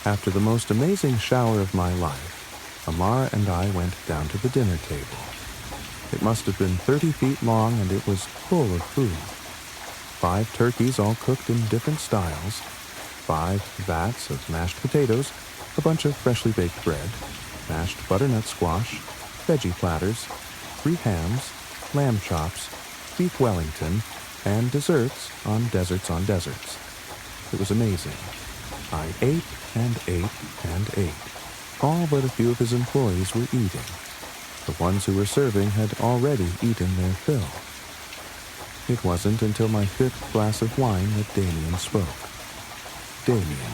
After the most amazing shower of my life, Amara and I went down to the dinner table. It must have been 30 feet long, and it was full of food. 5 turkeys all cooked in different styles, 5 vats of mashed potatoes, a bunch of freshly baked bread, mashed butternut squash, veggie platters, 3 hams, lamb chops, beef Wellington, and desserts on desserts on desserts. It was amazing. I ate and ate and ate. All but a few of his employees were eating. The ones who were serving had already eaten their fill. It wasn't until my 5th glass of wine that Damien spoke. Damien,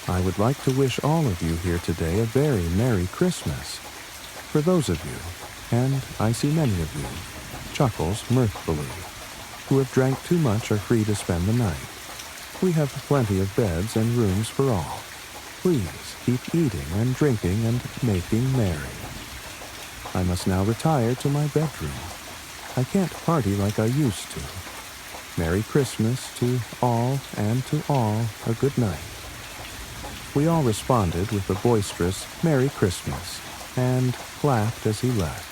I would like to wish all of you here today a very Merry Christmas. For those of you, and I see many of you, chuckles mirthfully, who have drank too much are free to spend the night. We have plenty of beds and rooms for all. Please keep eating and drinking and making merry. I must now retire to my bedroom. I can't party like I used to. Merry Christmas to all, and to all a good night. We all responded with a boisterous Merry Christmas, and laughed as he left.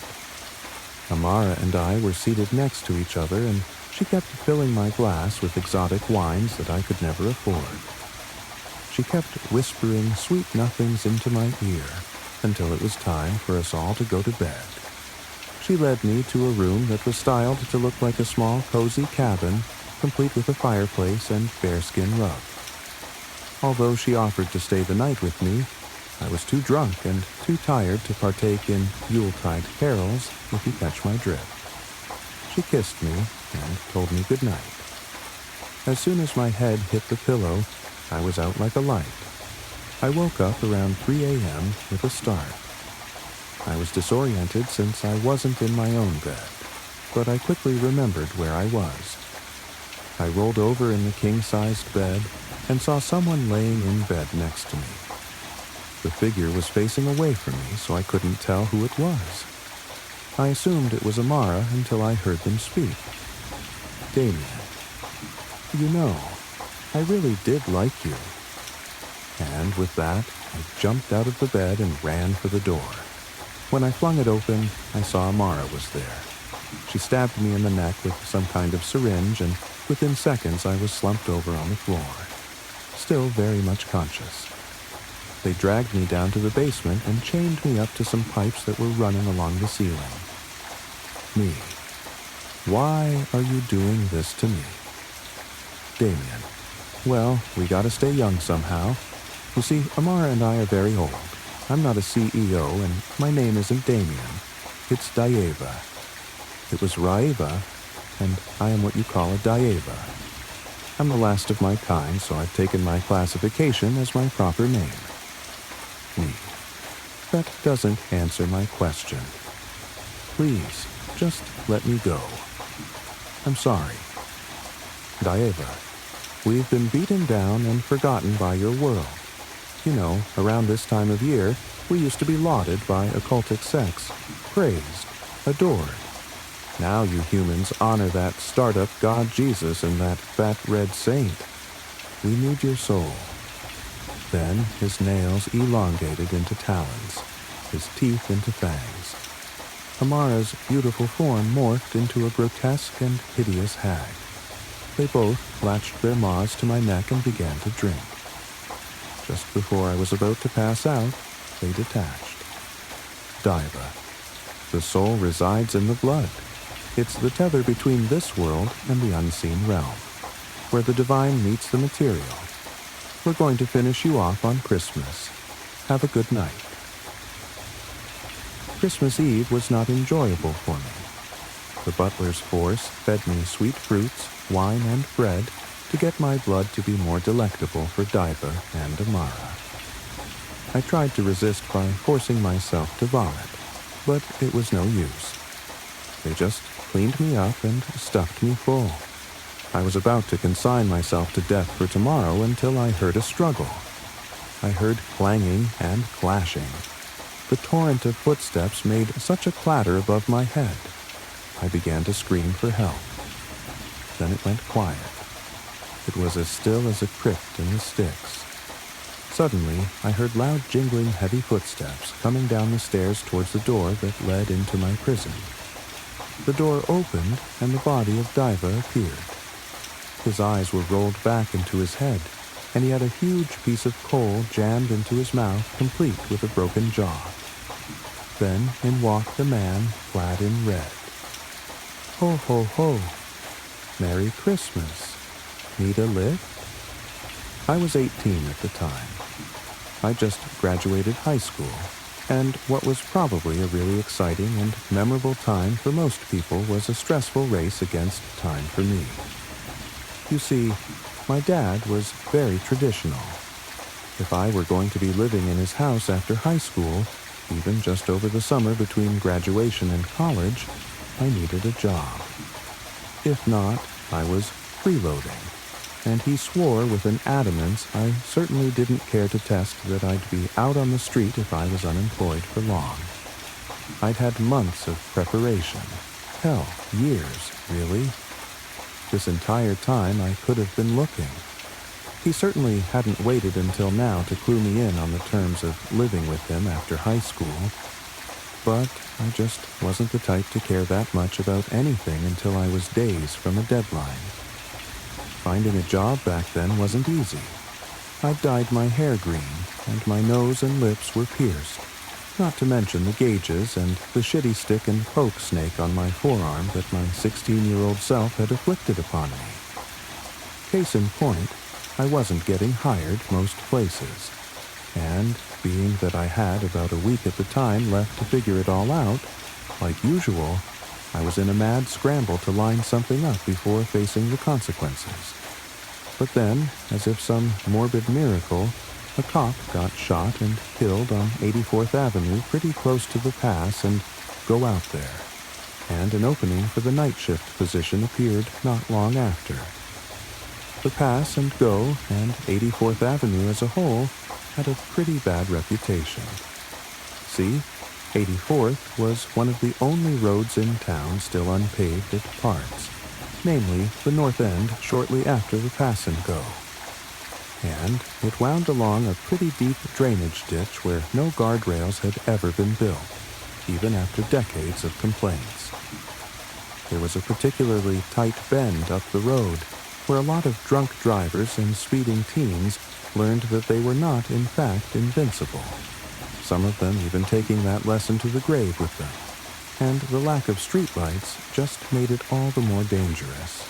Amara and I were seated next to each other, and she kept filling my glass with exotic wines that I could never afford. She kept whispering sweet nothings into my ear until it was time for us all to go to bed. She led me to a room that was styled to look like a small, cozy cabin, complete with a fireplace and bearskin rug. Although she offered to stay the night with me, I was too drunk and too tired to partake in Yuletide carols, if you catch my drift. She kissed me and told me good night. As soon as my head hit the pillow, I was out like a light. I woke up around 3 a.m. with a start. I was disoriented since I wasn't in my own bed, but I quickly remembered where I was. I rolled over in the king-sized bed and saw someone laying in bed next to me. The figure was facing away from me, so I couldn't tell who it was. I assumed it was Amara until I heard them speak. Damien, you know, I really did like you. And with that, I jumped out of the bed and ran for the door. When I flung it open, I saw Amara was there. She stabbed me in the neck with some kind of syringe, and within seconds I was slumped over on the floor, still very much conscious. They dragged me down to the basement and chained me up to some pipes that were running along the ceiling. Me. Why are you doing this to me? Damien. Well, we gotta stay young somehow. You see, Amara and I are very old. I'm not a CEO, and my name isn't Damien. It's Daeva. It was Raeva, and I am what you call a Daeva. I'm the last of my kind, so I've taken my classification as my proper name. Me. That doesn't answer my question. Please, just let me go. I'm sorry. Dieva, we've been beaten down and forgotten by your world. You know, around this time of year, we used to be lauded by occultic sects, praised, adored. Now you humans honor that startup god Jesus and that fat red saint. We need your soul. Then his nails elongated into talons, his teeth into fangs. Amara's beautiful form morphed into a grotesque and hideous hag. They both latched their maws to my neck and began to drink. Just before I was about to pass out, they detached. Diva. The soul resides in the blood. It's the tether between this world and the unseen realm, where the divine meets the material. We're going to finish you off on Christmas. Have a good night. Christmas Eve was not enjoyable for me. The butler's force fed me sweet fruits, wine, and bread to get my blood to be more delectable for Diva and Amara. I tried to resist by forcing myself to vomit, but it was no use. They just cleaned me up and stuffed me full. I was about to consign myself to death for tomorrow until I heard a struggle. I heard clanging and clashing. The torrent of footsteps made such a clatter above my head. I began to scream for help. Then it went quiet. It was as still as a crypt in the sticks. Suddenly, I heard loud jingling heavy footsteps coming down the stairs towards the door that led into my prison. The door opened, and the body of Diva appeared. His eyes were rolled back into his head, and he had a huge piece of coal jammed into his mouth, complete with a broken jaw. Then in walked a man clad in red. Ho, ho, ho! Merry Christmas! Need a lift? I was 18 at the time. I just graduated high school, and what was probably a really exciting and memorable time for most people was a stressful race against time for me. You see, my dad was very traditional. If I were going to be living in his house after high school, even just over the summer between graduation and college, I needed a job. If not, I was freeloading, and he swore with an adamance I certainly didn't care to test that I'd be out on the street if I was unemployed for long. I'd had months of preparation. Hell, years, really. This entire time I could have been looking. He certainly hadn't waited until now to clue me in on the terms of living with him after high school, but I just wasn't the type to care that much about anything until I was days from a deadline. Finding a job back then wasn't easy. I'd dyed my hair green, and my nose and lips were pierced, not to mention the gauges and the shitty stick and poke snake on my forearm that my 16-year-old self had afflicted upon me. Case in point, I wasn't getting hired most places, and being that I had about a week at the time left to figure it all out, like usual, I was in a mad scramble to line something up before facing the consequences. But then, as if some morbid miracle, a cop got shot and killed on 84th Avenue pretty close to the pass and go out there, and an opening for the night shift position appeared not long after. The pass and go and 84th Avenue as a whole had a pretty bad reputation. See, 84th was one of the only roads in town still unpaved at parts, namely the north end shortly after the pass and go. And it wound along a pretty deep drainage ditch where no guardrails had ever been built, even after decades of complaints. There was a particularly tight bend up the road where a lot of drunk drivers and speeding teens learned that they were not, in fact, invincible. Some of them even taking that lesson to the grave with them. And the lack of streetlights just made it all the more dangerous.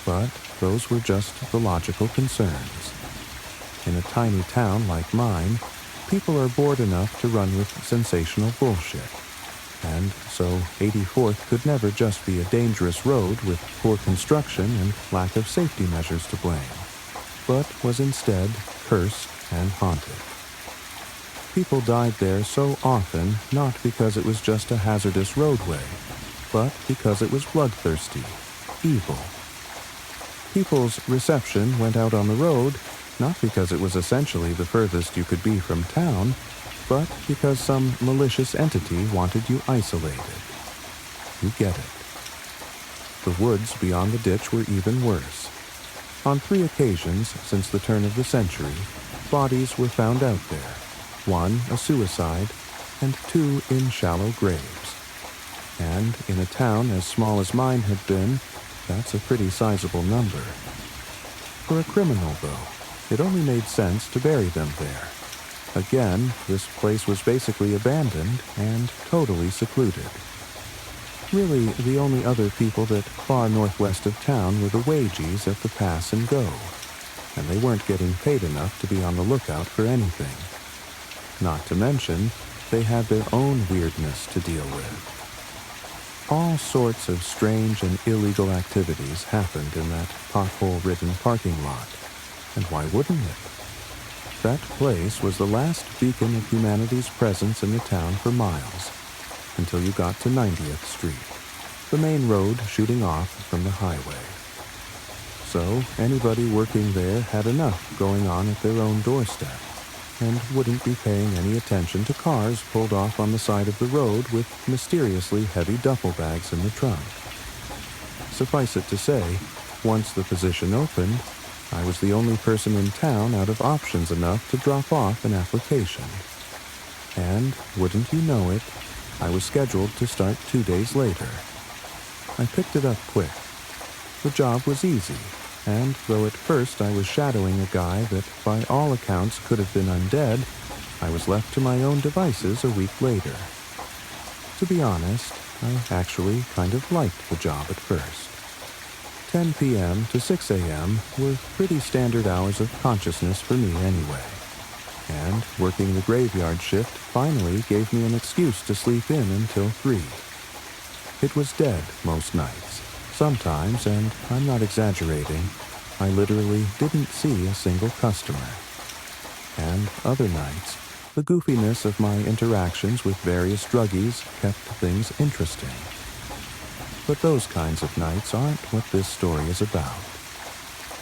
But those were just the logical concerns. In a tiny town like mine, people are bored enough to run with sensational bullshit. And so 84th could never just be a dangerous road with poor construction and lack of safety measures to blame, but was instead cursed and haunted. People died there so often not because it was just a hazardous roadway, but because it was bloodthirsty, evil. People's reception went out on the road not because it was essentially the furthest you could be from town, but because some malicious entity wanted you isolated. You get it. The woods beyond the ditch were even worse. On 3 occasions since the turn of the century, bodies were found out there, 1 a suicide, and 2 in shallow graves. And in a town as small as mine had been, that's a pretty sizable number. For a criminal, though, it only made sense to bury them there. Again, this place was basically abandoned and totally secluded. Really, the only other people that far northwest of town were the wagies at the pass and go, and they weren't getting paid enough to be on the lookout for anything. Not to mention, they had their own weirdness to deal with. All sorts of strange and illegal activities happened in that pothole-ridden parking lot, and why wouldn't it? That place was the last beacon of humanity's presence in the town for miles, until you got to 90th Street, the main road shooting off from the highway. So anybody working there had enough going on at their own doorstep, and wouldn't be paying any attention to cars pulled off on the side of the road with mysteriously heavy duffel bags in the trunk. Suffice it to say, once the position opened, I was the only person in town out of options enough to drop off an application. And, wouldn't you know it, I was scheduled to start 2 days later. I picked it up quick. The job was easy, and though at first I was shadowing a guy that by all accounts could have been undead, I was left to my own devices a week later. To be honest, I actually kind of liked the job at first. 10 p.m. to 6 a.m. were pretty standard hours of consciousness for me anyway, and working the graveyard shift finally gave me an excuse to sleep in until 3. It was dead most nights. Sometimes, and I'm not exaggerating, I literally didn't see a single customer. And other nights, the goofiness of my interactions with various druggies kept things interesting. But those kinds of nights aren't what this story is about.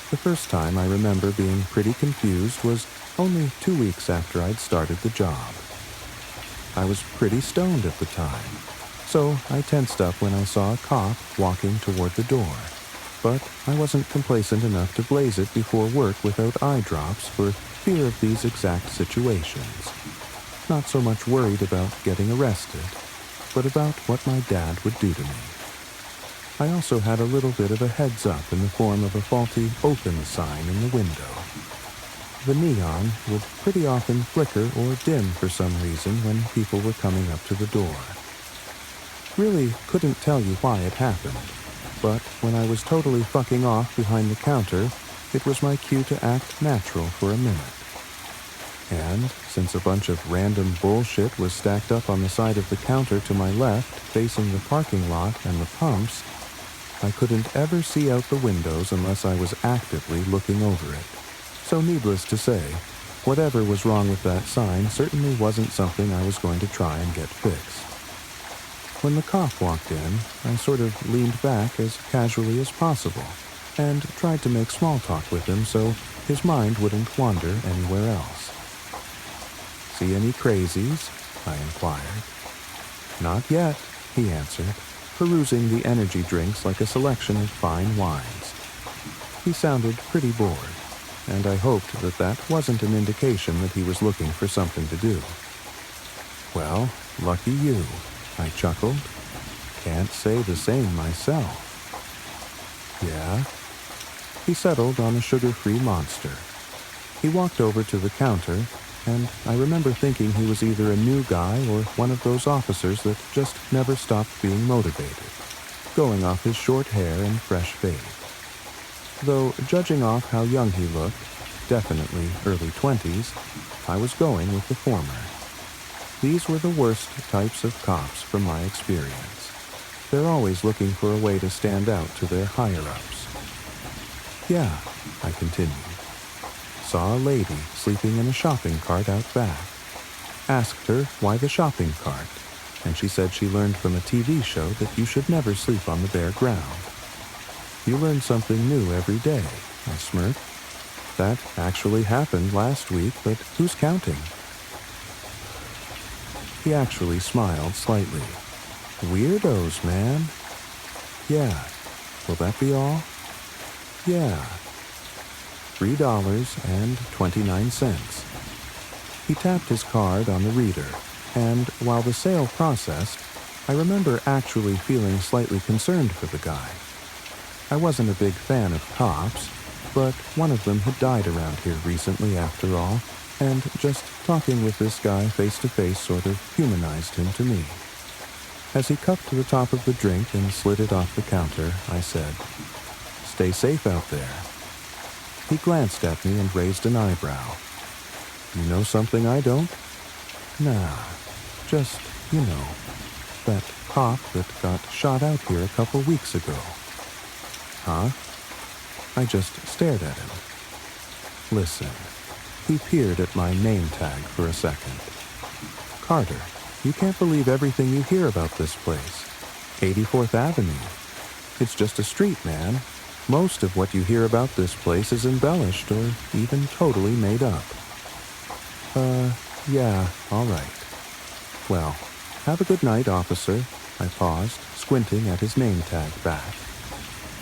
The first time I remember being pretty confused was only 2 weeks after I'd started the job. I was pretty stoned at the time, so I tensed up when I saw a cop walking toward the door. But I wasn't complacent enough to blaze it before work without eye drops for fear of these exact situations. Not so much worried about getting arrested, but about what my dad would do to me. I also had a little bit of a heads up in the form of a faulty open sign in the window. The neon would pretty often flicker or dim for some reason when people were coming up to the door. Really couldn't tell you why it happened, but when I was totally fucking off behind the counter, it was my cue to act natural for a minute. And since a bunch of random bullshit was stacked up on the side of the counter to my left, facing the parking lot and the pumps, I couldn't ever see out the windows unless I was actively looking over it. So needless to say, whatever was wrong with that sign certainly wasn't something I was going to try and get fixed. When the cop walked in, I sort of leaned back as casually as possible and tried to make small talk with him so his mind wouldn't wander anywhere else. "See any crazies?" I inquired. "Not yet," he answered, perusing the energy drinks like a selection of fine wines. He sounded pretty bored, and I hoped that that wasn't an indication that he was looking for something to do. "Well, lucky you," I chuckled. "Can't say the same myself." "Yeah?" He settled on a sugar-free monster. He walked over to the counter, and I remember thinking he was either a new guy or one of those officers that just never stopped being motivated, going off his short hair and fresh fade. Though, judging off how young he looked, definitely early 20s, I was going with the former. These were the worst types of cops from my experience. They're always looking for a way to stand out to their higher-ups. "Yeah," I continued. "Saw a lady sleeping in a shopping cart out back." asked her why the shopping cart, and she said she learned from a TV show that you should never sleep on the bare ground. You learn something new every day, I smirked. That actually happened last week, but who's counting? He actually smiled slightly. Weirdos, man. Yeah. Will that be all? Yeah. $3.29. He tapped his card on the reader, and while the sale processed, I remember actually feeling slightly concerned for the guy. I wasn't a big fan of cops, but one of them had died around here recently after all, and just talking with this guy face-to-face sort of humanized him to me. As he cupped the top of the drink and slid it off the counter, I said, "Stay safe out there." He glanced at me and raised an eyebrow. "You know something I don't?" "Nah, just, that cop that got shot out here a couple weeks ago." "Huh?" I just stared at him. "Listen." He peered at my name tag for a second. "Carter, you can't believe everything you hear about this place. 84th Avenue. It's just a street, man. Most of what you hear about this place is embellished or even totally made up." Yeah, all right. "Well, have a good night, officer." I paused, squinting at his name tag back.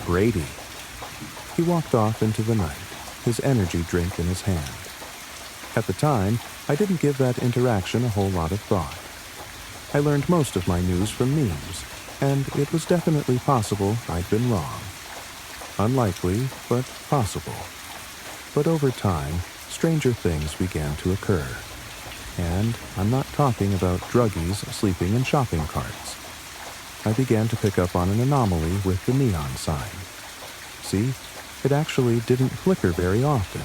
"Brady." He walked off into the night, his energy drink in his hand. At the time, I didn't give that interaction a whole lot of thought. I learned most of my news from memes, and it was definitely possible I'd been wrong. Unlikely, but possible. But over time, stranger things began to occur. And I'm not talking about druggies sleeping in shopping carts. I began to pick up on an anomaly with the neon sign. See, it actually didn't flicker very often.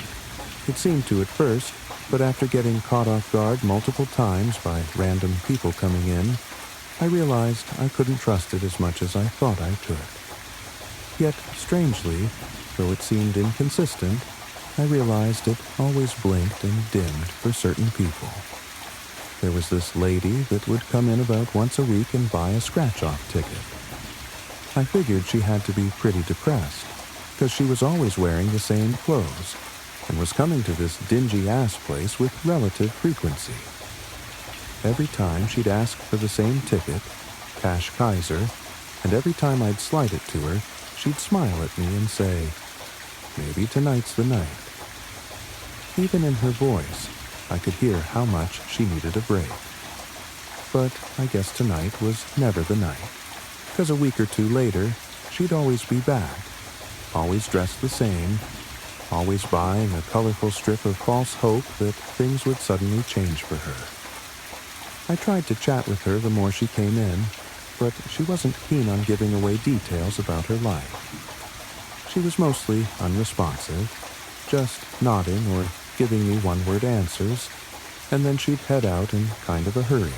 It seemed to at first, but after getting caught off guard multiple times by random people coming in, I realized I couldn't trust it as much as I thought I could. Yet, strangely, though it seemed inconsistent, I realized it always blinked and dimmed for certain people. There was this lady that would come in about once a week and buy a scratch-off ticket. I figured she had to be pretty depressed, because she was always wearing the same clothes, and was coming to this dingy-ass place with relative frequency. Every time she'd ask for the same ticket, Cash Kaiser, and every time I'd slide it to her, she'd smile at me and say, "Maybe tonight's the night." Even in her voice, I could hear how much she needed a break. But I guess tonight was never the night, because a week or two later, she'd always be back, always dressed the same, always buying a colorful strip of false hope that things would suddenly change for her. I tried to chat with her the more she came in, but she wasn't keen on giving away details about her life. She was mostly unresponsive, just nodding or giving me one-word answers, and then she'd head out in kind of a hurry.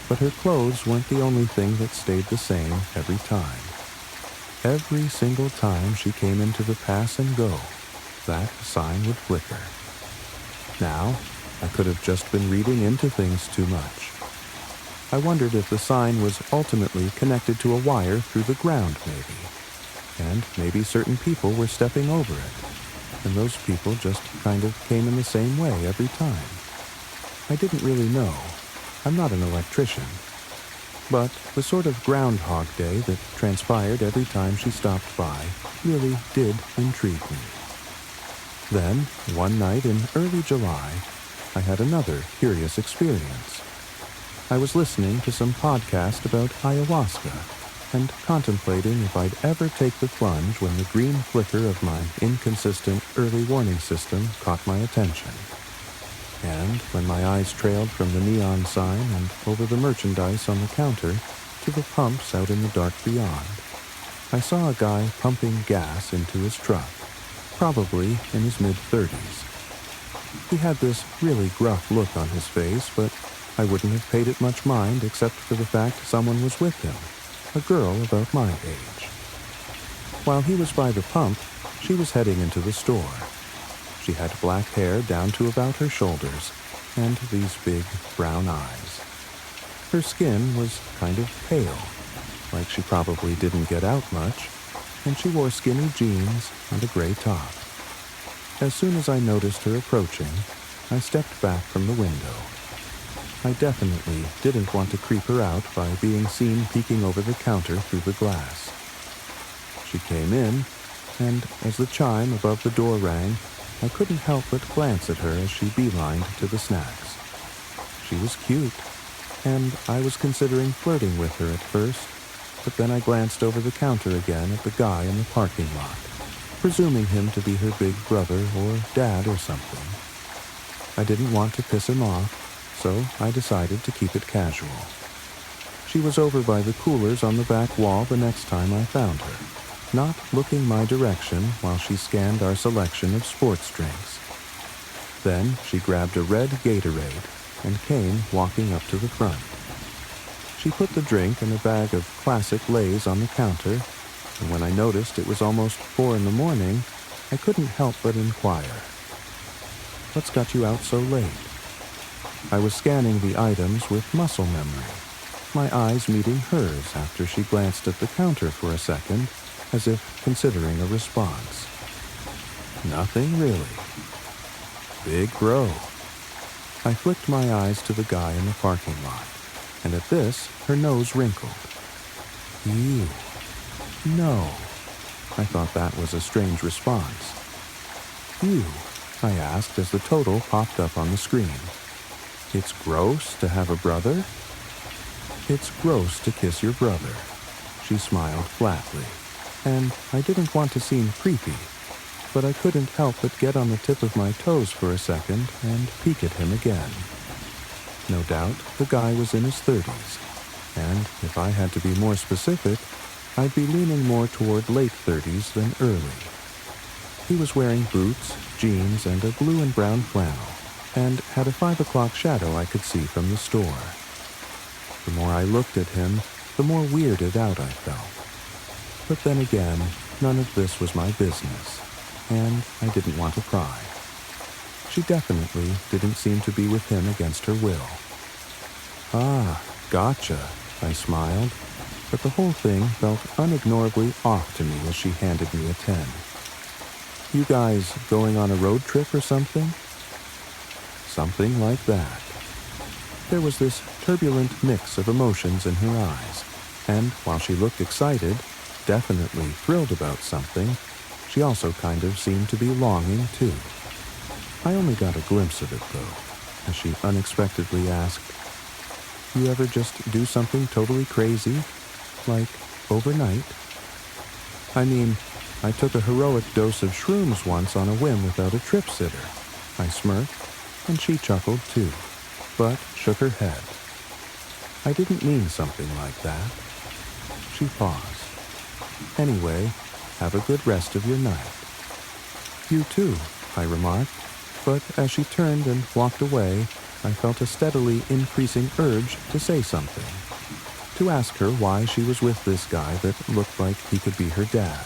But her clothes weren't the only thing that stayed the same every time. Every single time she came into the pass and go, that sign would flicker. Now, I could have just been reading into things too much. I wondered if the sign was ultimately connected to a wire through the ground, maybe. And maybe certain people were stepping over it, and those people just kind of came in the same way every time. I didn't really know. I'm not an electrician. But the sort of Groundhog Day that transpired every time she stopped by really did intrigue me. Then, one night in early July, I had another curious experience. I was listening to some podcast about ayahuasca and contemplating if I'd ever take the plunge when the green flicker of my inconsistent early warning system caught my attention. And when my eyes trailed from the neon sign and over the merchandise on the counter to the pumps out in the dark beyond, I saw a guy pumping gas into his truck, probably in his mid-30s. He had this really gruff look on his face, but I wouldn't have paid it much mind except for the fact someone was with him, a girl about my age. While he was by the pump, she was heading into the store. She had black hair down to about her shoulders, and these big brown eyes. Her skin was kind of pale, like she probably didn't get out much, and she wore skinny jeans and a gray top. As soon as I noticed her approaching, I stepped back from the window. I definitely didn't want to creep her out by being seen peeking over the counter through the glass. She came in, and as the chime above the door rang, I couldn't help but glance at her as she beelined to the snacks. She was cute, and I was considering flirting with her at first, but then I glanced over the counter again at the guy in the parking lot, presuming him to be her big brother or dad or something. I didn't want to piss him off, so I decided to keep it casual. She was over by the coolers on the back wall the next time I found her, not looking my direction while she scanned our selection of sports drinks. Then she grabbed a red Gatorade and came walking up to the front. She put the drink and a bag of classic Lay's on the counter, and when I noticed it was almost 4 a.m, I couldn't help but inquire, "What's got you out so late?" I was scanning the items with muscle memory, my eyes meeting hers after she glanced at the counter for a second, as if considering a response. "Nothing really." "Big bro." I flicked my eyes to the guy in the parking lot, and at this, her nose wrinkled. "Ew. No." I thought that was a strange response. "Ew," I asked as the total popped up on the screen. "It's gross to have a brother?" "It's gross to kiss your brother." She smiled flatly, and I didn't want to seem creepy, but I couldn't help but get on the tip of my toes for a second and peek at him again. No doubt, the guy was in his 30s, and if I had to be more specific, I'd be leaning more toward late 30s than early. He was wearing boots, jeans, and a blue and brown flannel, and had a 5 o'clock shadow I could see from the store. The more I looked at him, the more weirded out I felt. But then again, none of this was my business, and I didn't want to pry. She definitely didn't seem to be with him against her will. "Ah, gotcha," I smiled, but the whole thing felt unignorably off to me as she handed me a 10. "You guys going on a road trip or something?" Something like that. There was this turbulent mix of emotions in her eyes, and while she looked excited, definitely thrilled about something, she also kind of seemed to be longing too. I only got a glimpse of it though, as she unexpectedly asked, "You ever just do something totally crazy? Like, overnight?" "I mean, I took a heroic dose of shrooms once on a whim without a trip sitter." I smirked, and she chuckled too, but shook her head. "I didn't mean something like that." She paused. "Anyway, have a good rest of your night." "You too," I remarked, but as she turned and walked away, I felt a steadily increasing urge to say something, to ask her why she was with this guy that looked like he could be her dad,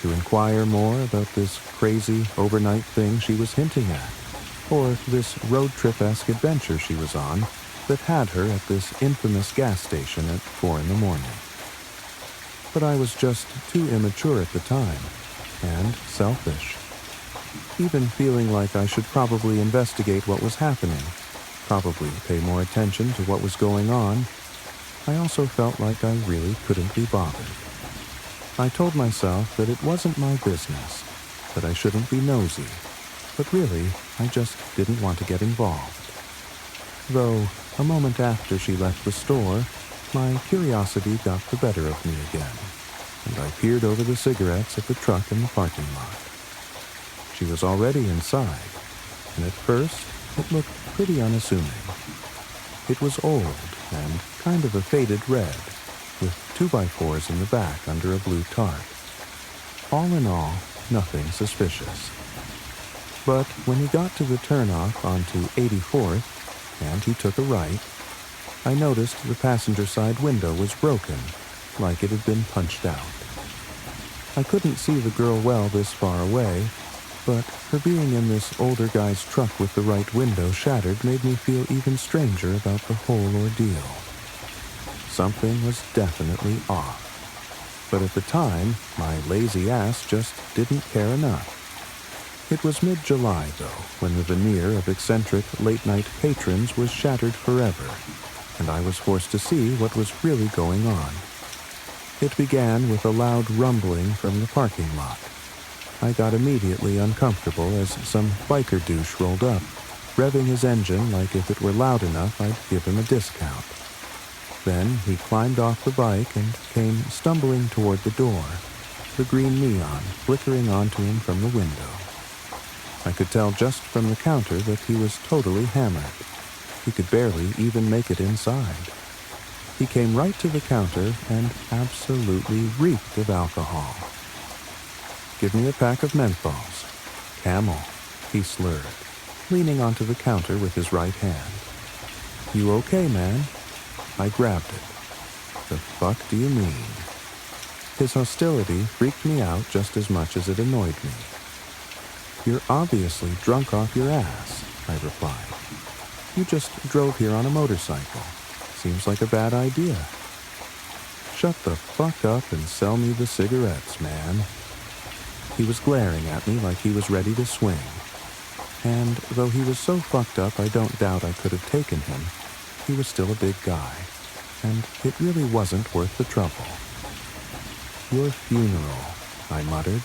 to inquire more about this crazy overnight thing she was hinting at, or this road trip-esque adventure she was on that had her at this infamous gas station at 4 a.m. But I was just too immature at the time, and selfish. Even feeling like I should probably investigate what was happening, probably pay more attention to what was going on, I also felt like I really couldn't be bothered. I told myself that it wasn't my business, that I shouldn't be nosy, but really, I just didn't want to get involved. Though, a moment after she left the store, my curiosity got the better of me again, and I peered over the cigarettes at the truck in the parking lot. She was already inside, and at first, it looked pretty unassuming. It was old and kind of a faded red, with 2x4s in the back under a blue tarp. All in all, nothing suspicious. But when he got to the turnoff onto 84th, and he took a right, I noticed the passenger side window was broken, like it had been punched out. I couldn't see the girl well this far away, but her being in this older guy's truck with the right window shattered made me feel even stranger about the whole ordeal. Something was definitely off. But at the time, my lazy ass just didn't care enough. It was mid-July, though, when the veneer of eccentric late-night patrons was shattered forever, and I was forced to see what was really going on. It began with a loud rumbling from the parking lot. I got immediately uncomfortable as some biker douche rolled up, revving his engine like if it were loud enough I'd give him a discount. Then he climbed off the bike and came stumbling toward the door, the green neon flickering onto him from the window. I could tell just from the counter that he was totally hammered. He could barely even make it inside. He came right to the counter and absolutely reeked of alcohol. "Give me a pack of menthols. Camel," he slurred, leaning onto the counter with his right hand. "You okay, man?" I grabbed it. "The fuck do you mean?" His hostility freaked me out just as much as it annoyed me. "You're obviously drunk off your ass," I replied. "You just drove here on a motorcycle. Seems like a bad idea." "Shut the fuck up and sell me the cigarettes, man." He was glaring at me like he was ready to swing. And though he was so fucked up I don't doubt I could have taken him, he was still a big guy, and it really wasn't worth the trouble. "Your funeral," I muttered,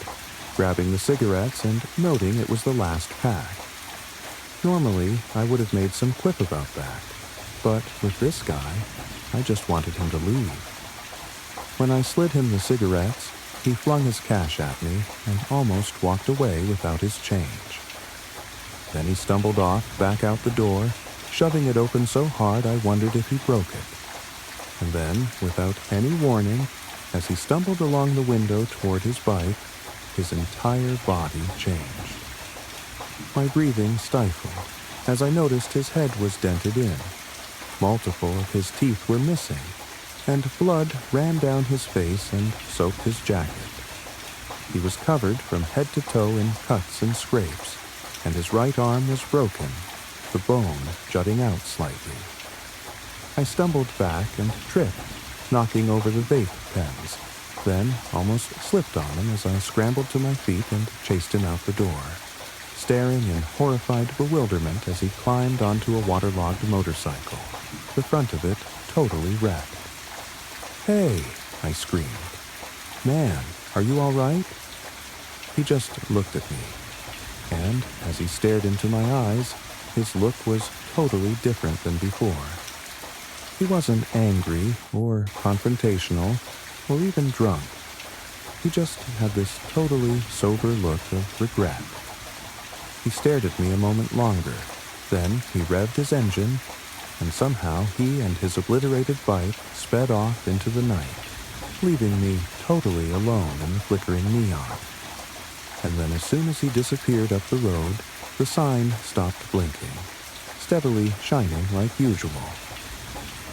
grabbing the cigarettes and noting it was the last pack. Normally, I would have made some quip about that, but with this guy, I just wanted him to leave. When I slid him the cigarettes, he flung his cash at me and almost walked away without his change. Then he stumbled off back out the door, shoving it open so hard I wondered if he broke it. And then, without any warning, as he stumbled along the window toward his bike, his entire body changed. My breathing stifled as I noticed his head was dented in. Multiple of his teeth were missing, and blood ran down his face and soaked his jacket. He was covered from head to toe in cuts and scrapes, and his right arm was broken, the bone jutting out slightly. I stumbled back and tripped, knocking over the vape pens, then almost slipped on him as I scrambled to my feet and chased him out the door, staring in horrified bewilderment as he climbed onto a waterlogged motorcycle, the front of it totally wrecked. "Hey!" I screamed. "Man, are you all right?" He just looked at me, and as he stared into my eyes, his look was totally different than before. He wasn't angry or confrontational or even drunk. He just had this totally sober look of regret. He stared at me a moment longer, then he revved his engine, and somehow he and his obliterated bike sped off into the night, leaving me totally alone in the flickering neon. And then as soon as he disappeared up the road, the sign stopped blinking, steadily shining like usual.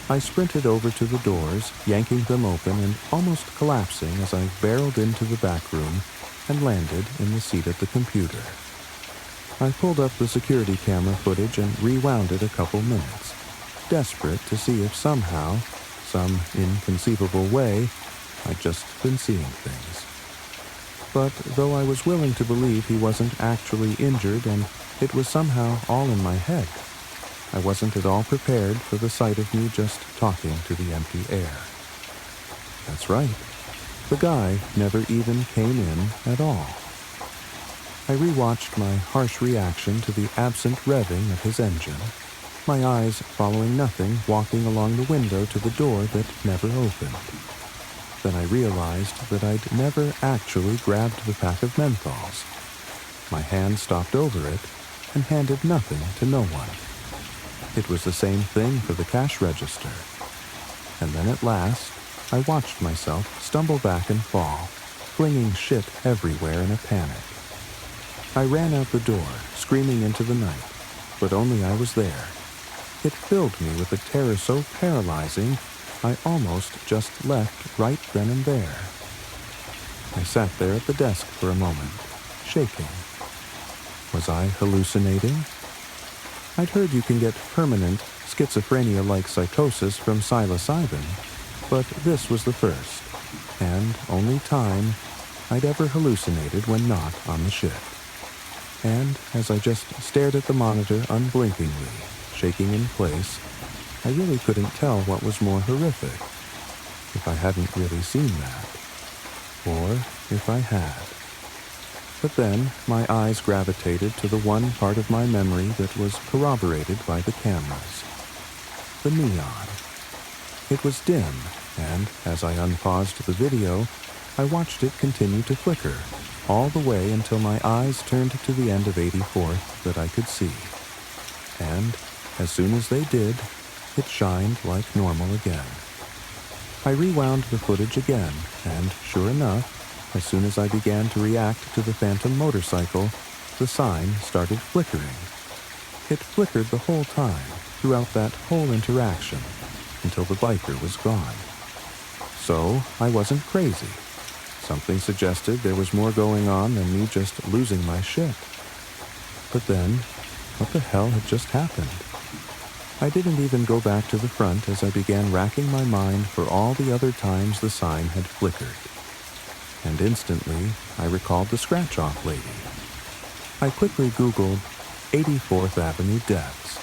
I sprinted over to the doors, yanking them open and almost collapsing as I barreled into the back room and landed in the seat at the computer. I pulled up the security camera footage and rewound it a couple minutes, desperate to see if somehow, some inconceivable way, I'd just been seeing things. But though I was willing to believe he wasn't actually injured and it was somehow all in my head, I wasn't at all prepared for the sight of me just talking to the empty air. That's right. The guy never even came in at all. I rewatched my harsh reaction to the absent revving of his engine, my eyes following nothing walking along the window to the door that never opened. Then I realized that I'd never actually grabbed the pack of menthols. My hand stopped over it and handed nothing to no one. It was the same thing for the cash register. And then at last, I watched myself stumble back and fall, flinging shit everywhere in a panic. I ran out the door, screaming into the night, but only I was there. It filled me with a terror so paralyzing, I almost just left right then and there. I sat there at the desk for a moment, shaking, Was I hallucinating? I'd heard you can get permanent schizophrenia-like psychosis from psilocybin, but this was the first, and only time, I'd ever hallucinated when not on the ship. And as I just stared at the monitor unblinkingly, shaking in place, I really couldn't tell what was more horrific, if I hadn't really seen that, or if I had. But then my eyes gravitated to the one part of my memory that was corroborated by the cameras. The neon. It was dim, and as I unpaused the video, I watched it continue to flicker, all the way until my eyes turned to the end of 84th that I could see. And as soon as they did, it shined like normal again. I rewound the footage again, and sure enough, as soon as I began to react to the phantom motorcycle, the sign started flickering. It flickered the whole time, throughout that whole interaction, until the biker was gone. So, I wasn't crazy. Something suggested there was more going on than me just losing my shit. But then, what the hell had just happened? I didn't even go back to the front as I began racking my mind for all the other times the sign had flickered. And instantly, I recalled the scratch-off lady. I quickly Googled 84th Avenue deaths,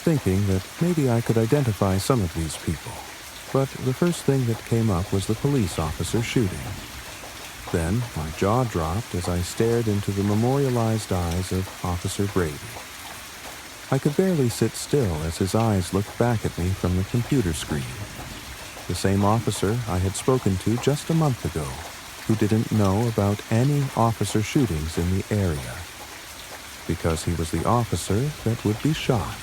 thinking that maybe I could identify some of these people. But the first thing that came up was the police officer shooting. Then my jaw dropped as I stared into the memorialized eyes of Officer Brady. I could barely sit still as his eyes looked back at me from the computer screen. The same officer I had spoken to just a month ago, who didn't know about any officer shootings in the area, because he was the officer that would be shot.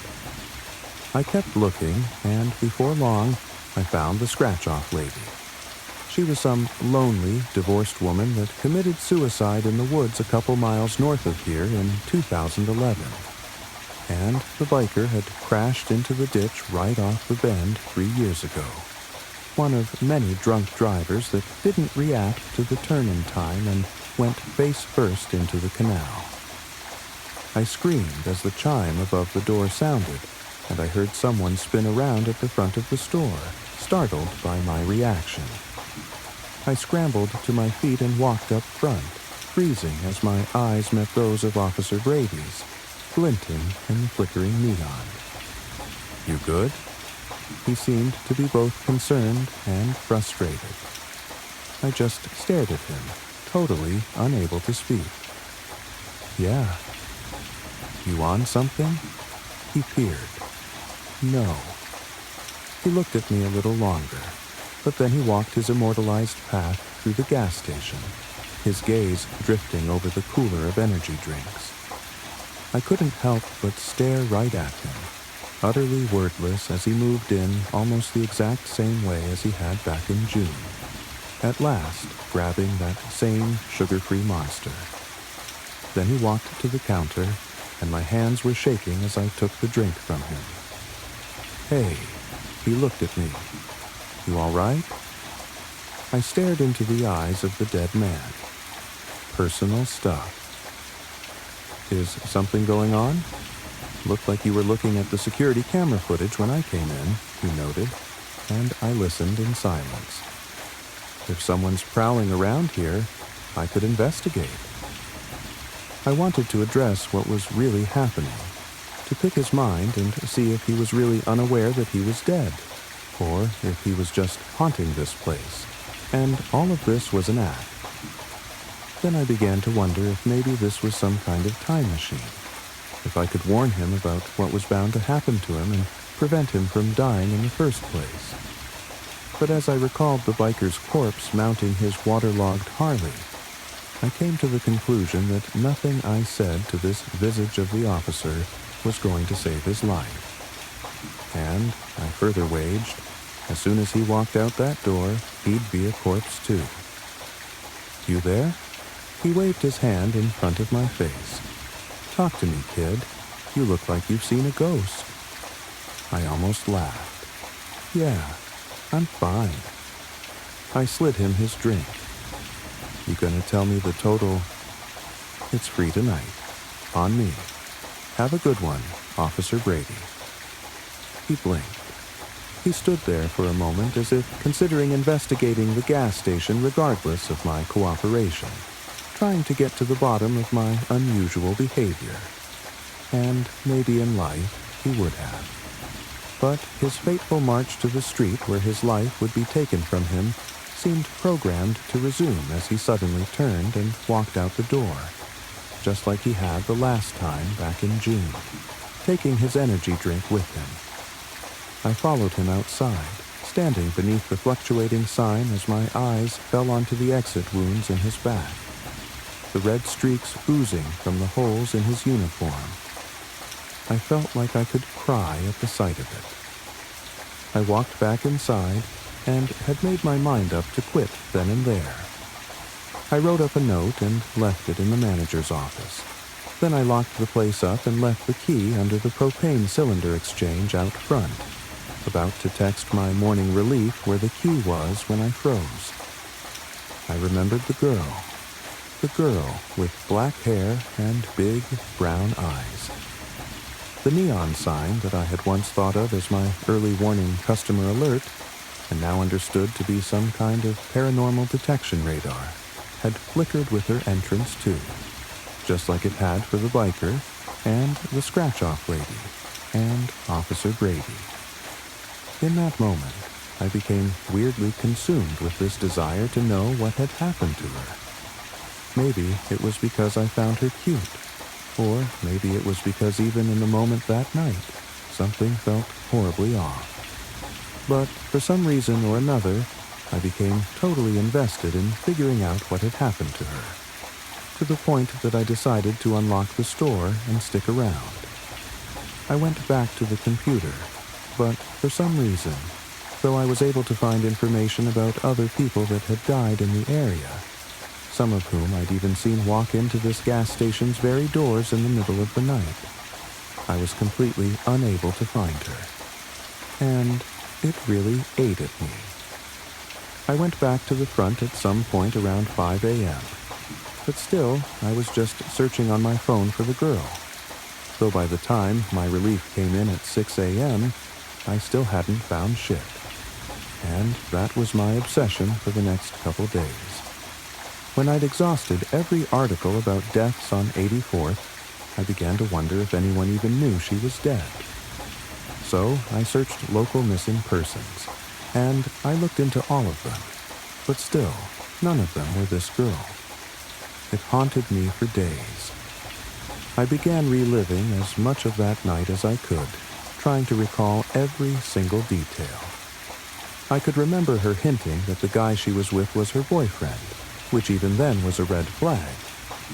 I kept looking, and before long, I found the scratch-off lady. She was some lonely, divorced woman that committed suicide in the woods a couple miles north of here in 2011. And the biker had crashed into the ditch right off the bend 3 years ago. One of many drunk drivers that didn't react to the turn in time and went face first into the canal. I screamed as the chime above the door sounded, and I heard someone spin around at the front of the store, startled by my reaction. I scrambled to my feet and walked up front, freezing as my eyes met those of Officer Brady's, glinting in the flickering neon. "You good?" He seemed to be both concerned and frustrated. I just stared at him, totally unable to speak. "Yeah." "You on something?" He peered. "No." He looked at me a little longer, but then he walked his immortalized path through the gas station, his gaze drifting over the cooler of energy drinks. I couldn't help but stare right at him, utterly wordless as he moved in almost the exact same way as he had back in June, at last grabbing that same sugar-free monster. Then he walked to the counter, and my hands were shaking as I took the drink from him. "Hey," he looked at me. "You all right?" I stared into the eyes of the dead man. "Personal stuff." "Is something going on?" "Looked like you were looking at the security camera footage when I came in," he noted, and I listened in silence. "If someone's prowling around here, I could investigate." I wanted to address what was really happening, to pick his mind and see if he was really unaware that he was dead, or if he was just haunting this place, and all of this was an act. Then I began to wonder if maybe this was some kind of time machine, if I could warn him about what was bound to happen to him and prevent him from dying in the first place. But as I recalled the biker's corpse mounting his waterlogged Harley, I came to the conclusion that nothing I said to this visage of the officer was going to save his life. And, I further waged, as soon as he walked out that door, he'd be a corpse too. "You there?" He waved his hand in front of my face. "Talk to me, kid. You look like you've seen a ghost." I almost laughed. "Yeah, I'm fine." I slid him his drink. "You gonna tell me the total?" "It's free tonight. on me. Have a good one, Officer Brady." He blinked. He stood there for a moment as if considering investigating the gas station regardless of my cooperation, trying to get to the bottom of my unusual behavior. And maybe in life he would have. But his fateful march to the street where his life would be taken from him seemed programmed to resume as he suddenly turned and walked out the door, just like he had the last time back in June, taking his energy drink with him. I followed him outside, standing beneath the fluctuating sign as my eyes fell onto the exit wounds in his back, the red streaks oozing from the holes in his uniform. I felt like I could cry at the sight of it. I walked back inside and had made my mind up to quit then and there. I wrote up a note and left it in the manager's office. Then I locked the place up and left the key under the propane cylinder exchange out front, about to text my morning relief where the key was when I froze. I remembered the girl with black hair and big brown eyes. The neon sign that I had once thought of as my early warning customer alert, and now understood to be some kind of paranormal detection radar, had flickered with her entrance too, just like it had for the biker and the scratch-off lady and Officer Brady. In that moment, I became weirdly consumed with this desire to know what had happened to her. Maybe it was because I found her cute, or maybe it was because even in the moment that night, something felt horribly off. But for some reason or another, I became totally invested in figuring out what had happened to her, to the point that I decided to unlock the store and stick around. I went back to the computer, but for some reason, though I was able to find information about other people that had died in the area, some of whom I'd even seen walk into this gas station's very doors in the middle of the night, I was completely unable to find her. And it really ate at me. I went back to the front at some point around 5 a.m., but still, I was just searching on my phone for the girl, though by the time my relief came in at 6 a.m., I still hadn't found shit. And that was my obsession for the next couple days. When I'd exhausted every article about deaths on 84th, I began to wonder if anyone even knew she was dead. So I searched local missing persons, and I looked into all of them, but still, none of them were this girl. It haunted me for days. I began reliving as much of that night as I could, trying to recall every single detail. I could remember her hinting that the guy she was with was her boyfriend, which even then was a red flag.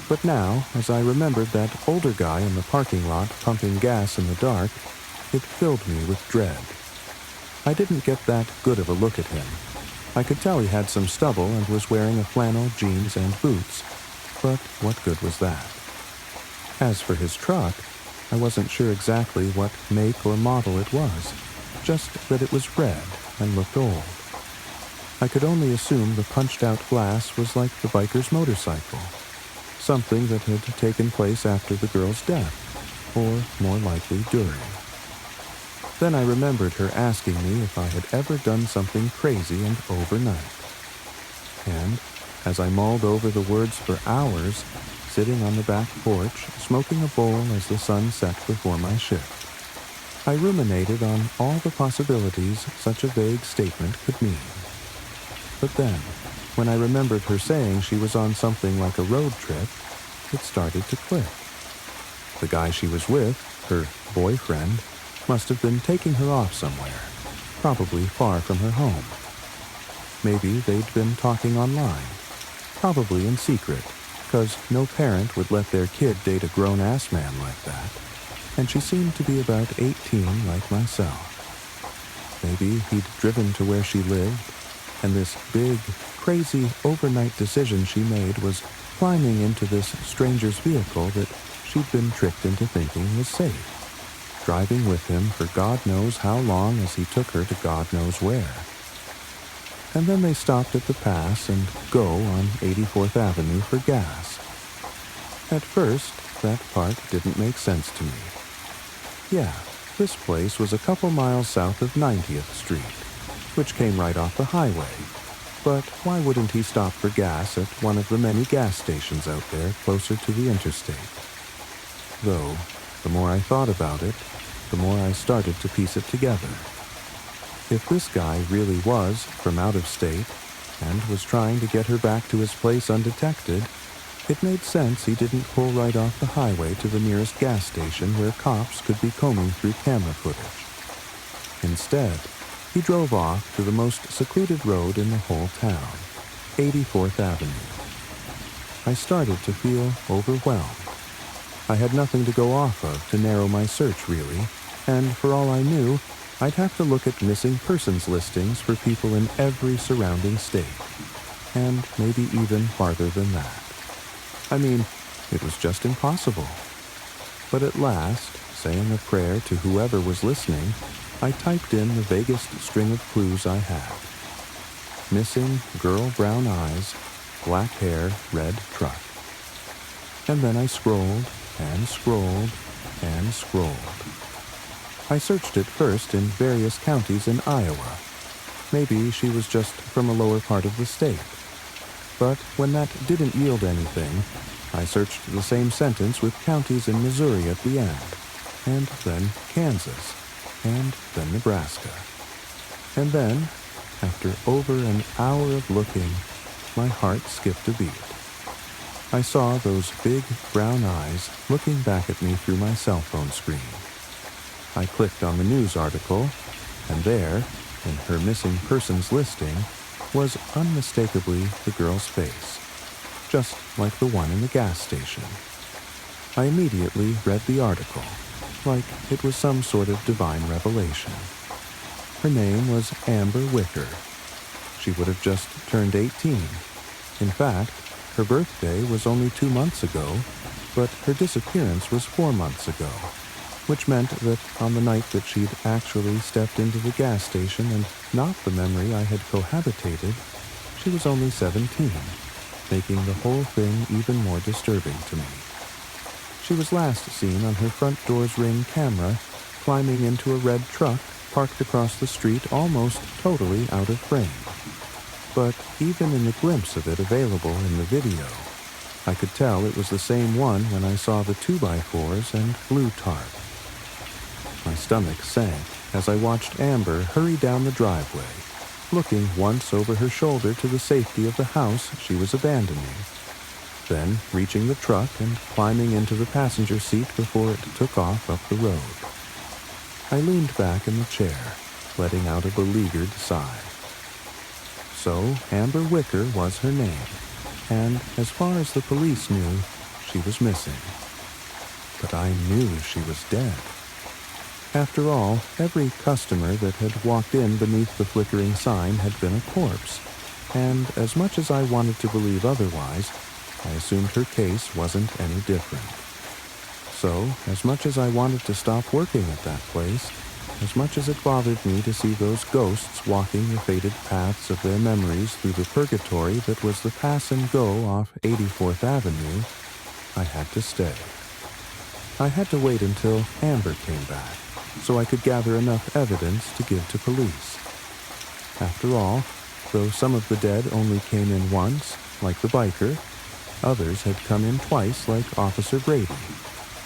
But now, as I remembered that older guy in the parking lot pumping gas in the dark, it filled me with dread. I didn't get that good of a look at him. I could tell he had some stubble and was wearing a flannel, jeans, and boots, but what good was that? As for his truck, I wasn't sure exactly what make or model it was, just that it was red and looked old. I could only assume the punched-out glass was like the biker's motorcycle, something that had taken place after the girl's death, or more likely during. Then I remembered her asking me if I had ever done something crazy and overnight. And, as I mulled over the words for hours, sitting on the back porch, smoking a bowl as the sun set before my shift, I ruminated on all the possibilities such a vague statement could mean. But then, when I remembered her saying she was on something like a road trip, it started to click. The guy she was with, her boyfriend, must have been taking her off somewhere, probably far from her home. Maybe they'd been talking online, probably in secret, because no parent would let their kid date a grown-ass man like that, and she seemed to be about 18 like myself. Maybe he'd driven to where she lived, and this big, crazy overnight decision she made was climbing into this stranger's vehicle that she'd been tricked into thinking was safe, driving with him for God knows how long as he took her to God knows where. And then they stopped at the pass and go on 84th Avenue for gas. At first, that part didn't make sense to me. Yeah, this place was a couple miles south of 90th Street, which came right off the highway. But why wouldn't he stop for gas at one of the many gas stations out there closer to the interstate? Though, the more I thought about it, the more I started to piece it together. If this guy really was from out of state and was trying to get her back to his place undetected, it made sense he didn't pull right off the highway to the nearest gas station where cops could be combing through camera footage. Instead, he drove off to the most secluded road in the whole town, 84th Avenue. I started to feel overwhelmed. I had nothing to go off of to narrow my search, really, and for all I knew, I'd have to look at missing persons listings for people in every surrounding state, and maybe even farther than that. I mean, it was just impossible. But at last, saying a prayer to whoever was listening, I typed in the vaguest string of clues I had. Missing girl brown eyes, black hair, red truck. And then I scrolled and scrolled and scrolled. I searched it first in various counties in Iowa. Maybe she was just from a lower part of the state. But when that didn't yield anything, I searched the same sentence with counties in Missouri at the end, and then Kansas, and then Nebraska. And then, after over an hour of looking, my heart skipped a beat. I saw those big brown eyes looking back at me through my cell phone screen. I clicked on the news article, and there, in her missing persons listing, was unmistakably the girl's face, just like the one in the gas station. I immediately read the article, like it was some sort of divine revelation. Her name was Amber Wicker. She would have just turned 18. In fact, her birthday was only 2 months ago, but her disappearance was 4 months ago, which meant that on the night that she'd actually stepped into the gas station and not the memory I had cohabitated, she was only 17, making the whole thing even more disturbing to me. She was last seen on her front door's Ring camera, climbing into a red truck parked across the street almost totally out of frame. But even in the glimpse of it available in the video, I could tell it was the same one when I saw the 2x4s and blue tarp. My stomach sank as I watched Amber hurry down the driveway, looking once over her shoulder to the safety of the house she was abandoning, then reaching the truck and climbing into the passenger seat before it took off up the road. I leaned back in the chair, letting out a beleaguered sigh. So Amber Wicker was her name, and as far as the police knew, she was missing. But I knew she was dead. After all, every customer that had walked in beneath the flickering sign had been a corpse, and as much as I wanted to believe otherwise, I assumed her case wasn't any different. So, as much as I wanted to stop working at that place, as much as it bothered me to see those ghosts walking the faded paths of their memories through the purgatory that was the pass and go off 84th Avenue, I had to stay. I had to wait until Amber came back, so I could gather enough evidence to give to police. After all, though some of the dead only came in once, like the biker, others had come in twice, like Officer Brady,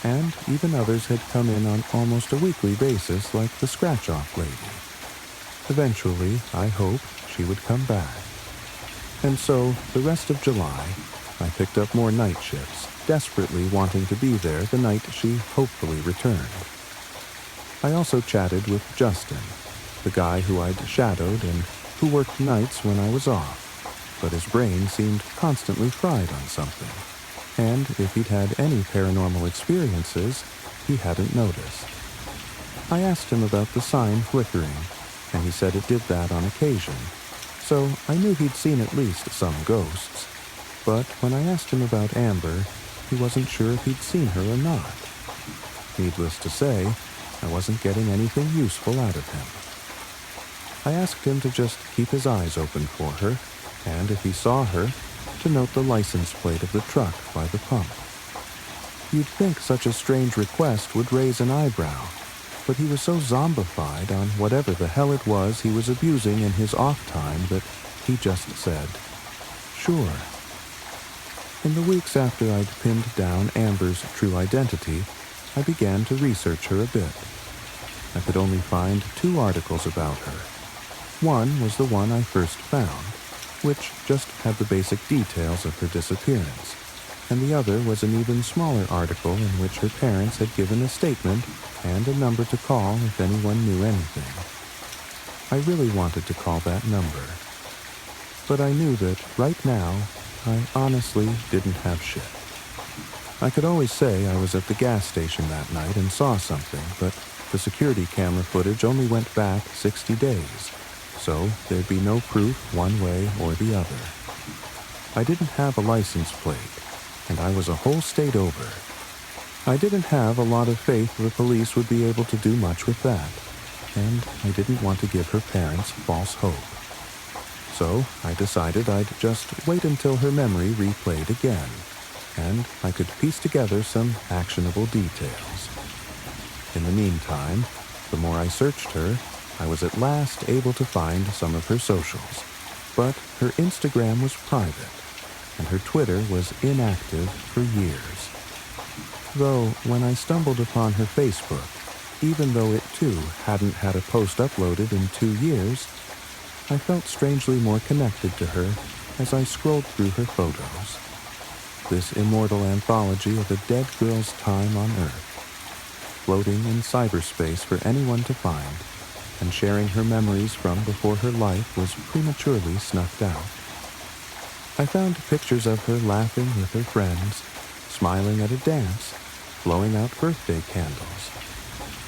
and even others had come in on almost a weekly basis, like the scratch-off lady. Eventually, I hoped she would come back. And so, the rest of July, I picked up more night shifts, desperately wanting to be there the night she hopefully returned. I also chatted with Justin, the guy who I'd shadowed and who worked nights when I was off, but his brain seemed constantly fried on something, and if he'd had any paranormal experiences, he hadn't noticed. I asked him about the sign flickering, and he said it did that on occasion, so I knew he'd seen at least some ghosts, but when I asked him about Amber, he wasn't sure if he'd seen her or not. Needless to say, I wasn't getting anything useful out of him. I asked him to just keep his eyes open for her, and if he saw her, to note the license plate of the truck by the pump. You'd think such a strange request would raise an eyebrow, but he was so zombified on whatever the hell it was he was abusing in his off time that he just said, "Sure." In the weeks after I'd pinned down Amber's true identity, I began to research her a bit. I could only find 2 articles about her. One was the one I first found, which just had the basic details of her disappearance, and the other was an even smaller article in which her parents had given a statement and a number to call if anyone knew anything. I really wanted to call that number, but I knew that right now, I honestly didn't have shit. I could always say I was at the gas station that night and saw something, but the security camera footage only went back 60 days, so there'd be no proof one way or the other. I didn't have a license plate, and I was a whole state over. I didn't have a lot of faith the police would be able to do much with that, and I didn't want to give her parents false hope. So I decided I'd just wait until her memory replayed again, and I could piece together some actionable details. In the meantime, the more I searched her, I was at last able to find some of her socials, but her Instagram was private, and her Twitter was inactive for years. Though, when I stumbled upon her Facebook, even though it too hadn't had a post uploaded in 2 years, I felt strangely more connected to her as I scrolled through her photos. This immortal anthology of a dead girl's time on Earth, floating in cyberspace for anyone to find, and sharing her memories from before her life was prematurely snuffed out. I found pictures of her laughing with her friends, smiling at a dance, blowing out birthday candles.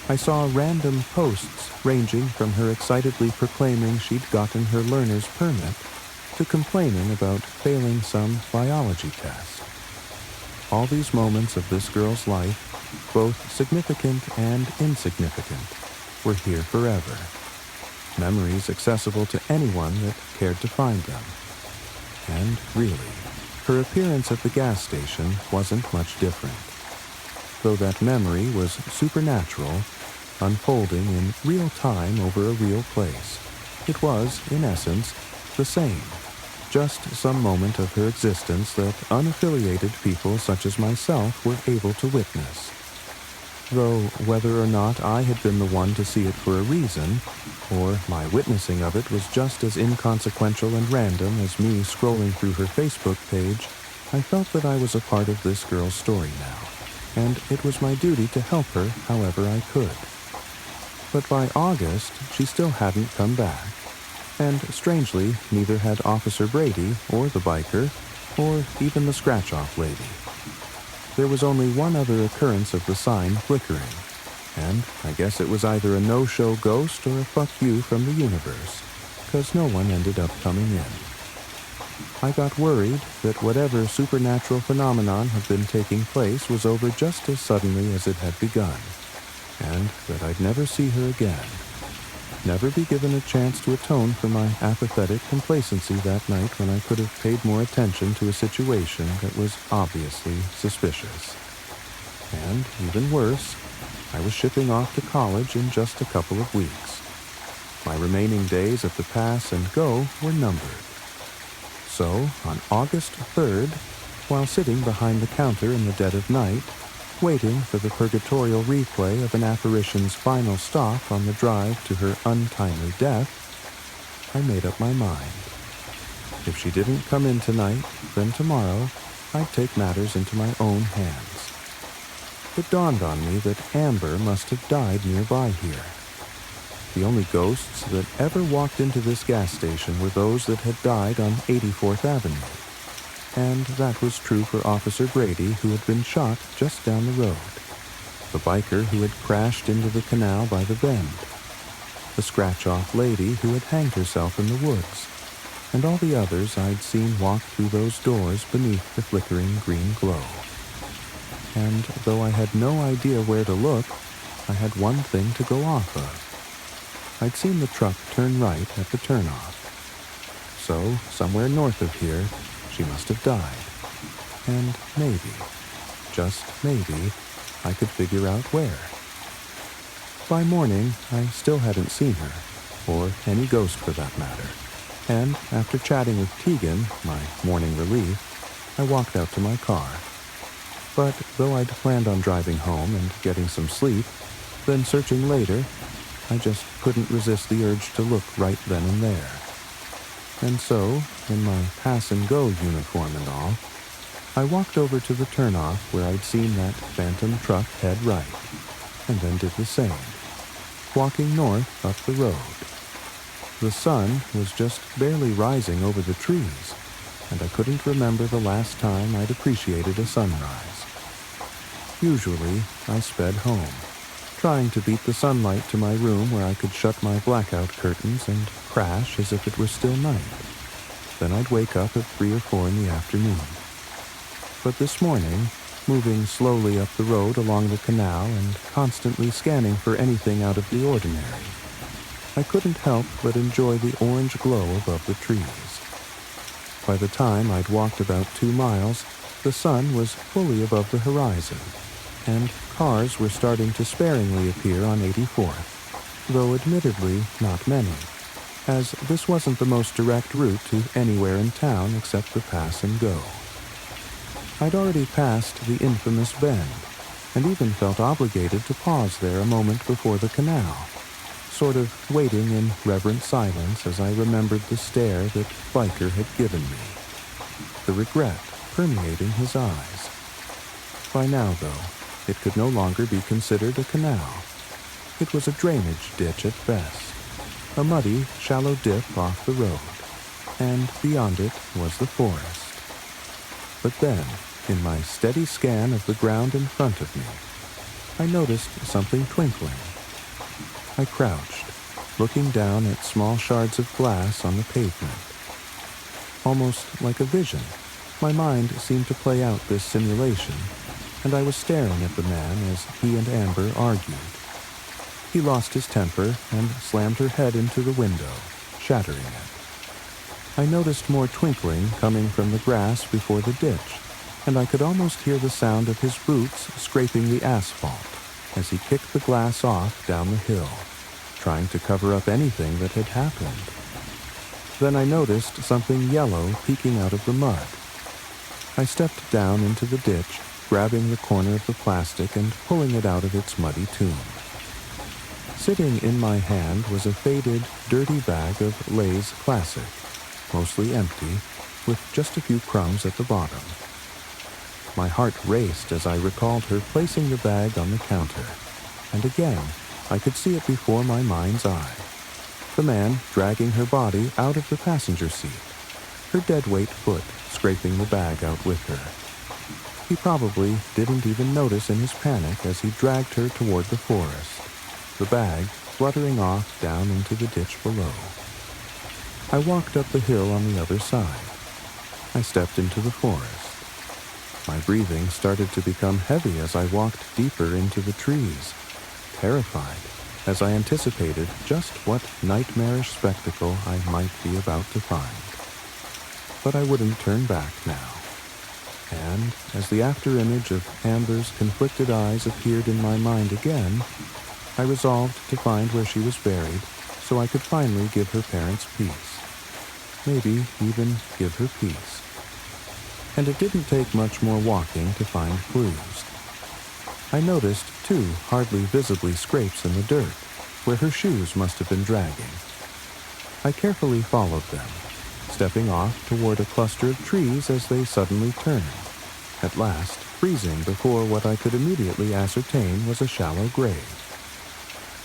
I saw random posts ranging from her excitedly proclaiming she'd gotten her learner's permit to complaining about failing some biology test. All these moments of this girl's life, both significant and insignificant, were here forever. Memories accessible to anyone that cared to find them. And really, her appearance at the gas station wasn't much different. Though that memory was supernatural, unfolding in real time over a real place, it was, in essence, the same. Just some moment of her existence that unaffiliated people such as myself were able to witness. Though whether or not I had been the one to see it for a reason, or my witnessing of it was just as inconsequential and random as me scrolling through her Facebook page, I felt that I was a part of this girl's story now, and it was my duty to help her however I could. But by August, she still hadn't come back, and strangely, neither had Officer Brady or the biker, or even the scratch-off lady. There was only one other occurrence of the sign flickering, and I guess it was either a no-show ghost or a fuck you from the universe, 'cause no one ended up coming in. I got worried that whatever supernatural phenomenon had been taking place was over just as suddenly as it had begun, and that I'd never see her again, never be given a chance to atone for my apathetic complacency that night when I could have paid more attention to a situation that was obviously suspicious. And, even worse, I was shipping off to college in just a couple of weeks. My remaining days at the pass and go were numbered. So, on August 3rd, while sitting behind the counter in the dead of night, waiting for the purgatorial replay of an apparition's final stop on the drive to her untimely death, I made up my mind. If she didn't come in tonight, then tomorrow I'd take matters into my own hands. It dawned on me that Amber must have died nearby here. The only ghosts that ever walked into this gas station were those that had died on 84th Avenue. And that was true for Officer Brady, who had been shot just down the road, the biker who had crashed into the canal by the bend, the scratch-off lady who had hanged herself in the woods, and all the others I'd seen walk through those doors beneath the flickering green glow. And though I had no idea where to look, I had one thing to go off of. I'd seen the truck turn right at the turnoff. So, somewhere north of here, she must have died. And maybe, just maybe, I could figure out where. By morning, I still hadn't seen her, or any ghost for that matter, and after chatting with Tegan, my morning relief, I walked out to my car. But though I'd planned on driving home and getting some sleep, then searching later, I just couldn't resist the urge to look right then and there. And so, in my pass-and-go uniform and all, I walked over to the turnoff where I'd seen that phantom truck head right, and then did the same, walking north up the road. The sun was just barely rising over the trees, and I couldn't remember the last time I'd appreciated a sunrise. Usually, I sped home, trying to beat the sunlight to my room where I could shut my blackout curtains and crash as if it were still night. Then I'd wake up at 3 or 4 in the afternoon. But this morning, moving slowly up the road along the canal and constantly scanning for anything out of the ordinary, I couldn't help but enjoy the orange glow above the trees. By the time I'd walked about 2 miles, the sun was fully above the horizon, and cars were starting to sparingly appear on 84th, though admittedly not many, as this wasn't the most direct route to anywhere in town except the pass and go. I'd already passed the infamous bend, and even felt obligated to pause there a moment before the canal, sort of waiting in reverent silence as I remembered the stare that Biker had given me, the regret permeating his eyes. By now, though, it could no longer be considered a canal. It was a drainage ditch at best, a muddy, shallow dip off the road, and beyond it was the forest. But then, in my steady scan of the ground in front of me, I noticed something twinkling. I crouched, looking down at small shards of glass on the pavement. Almost like a vision, my mind seemed to play out this simulation, and I was staring at the man as he and Amber argued. He lost his temper and slammed her head into the window, shattering it. I noticed more twinkling coming from the grass before the ditch, and I could almost hear the sound of his boots scraping the asphalt as he kicked the glass off down the hill, trying to cover up anything that had happened. Then I noticed something yellow peeking out of the mud. I stepped down into the ditch, grabbing the corner of the plastic and pulling it out of its muddy tomb. Sitting in my hand was a faded, dirty bag of Lay's Classic, mostly empty, with just a few crumbs at the bottom. My heart raced as I recalled her placing the bag on the counter, and again, I could see it before my mind's eye. The man dragging her body out of the passenger seat, her deadweight foot scraping the bag out with her. He probably didn't even notice in his panic as he dragged her toward the forest, the bag fluttering off down into the ditch below. I walked up the hill on the other side. I stepped into the forest. My breathing started to become heavy as I walked deeper into the trees, terrified as I anticipated just what nightmarish spectacle I might be about to find. But I wouldn't turn back now. And as the afterimage of Amber's conflicted eyes appeared in my mind again, I resolved to find where she was buried so I could finally give her parents peace. Maybe even give her peace. And it didn't take much more walking to find clues. I noticed 2 hardly visibly scrapes in the dirt, where her shoes must have been dragging. I carefully followed them, stepping off toward a cluster of trees as they suddenly turned, at last freezing before what I could immediately ascertain was a shallow grave.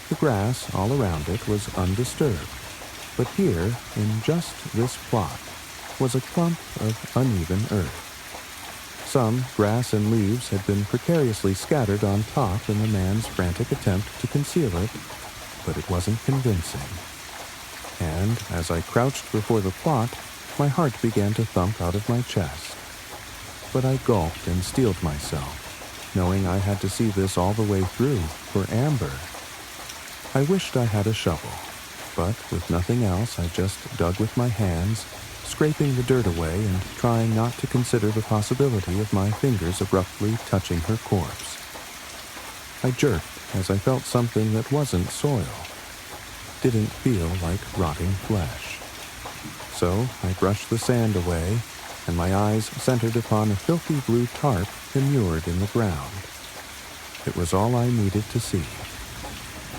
The grass all around it was undisturbed, but here, in just this plot, was a clump of uneven earth. Some grass and leaves had been precariously scattered on top in the man's frantic attempt to conceal it, but it wasn't convincing. And as I crouched before the plot, my heart began to thump out of my chest. But I gulped and steeled myself, knowing I had to see this all the way through for Amber. I wished I had a shovel. but with nothing else, I just dug with my hands, scraping the dirt away and trying not to consider the possibility of my fingers abruptly touching her corpse. I jerked as I felt something that wasn't soil. Didn't feel like rotting flesh. So I brushed the sand away, and my eyes centered upon a filthy blue tarp immured in the ground. It was all I needed to see.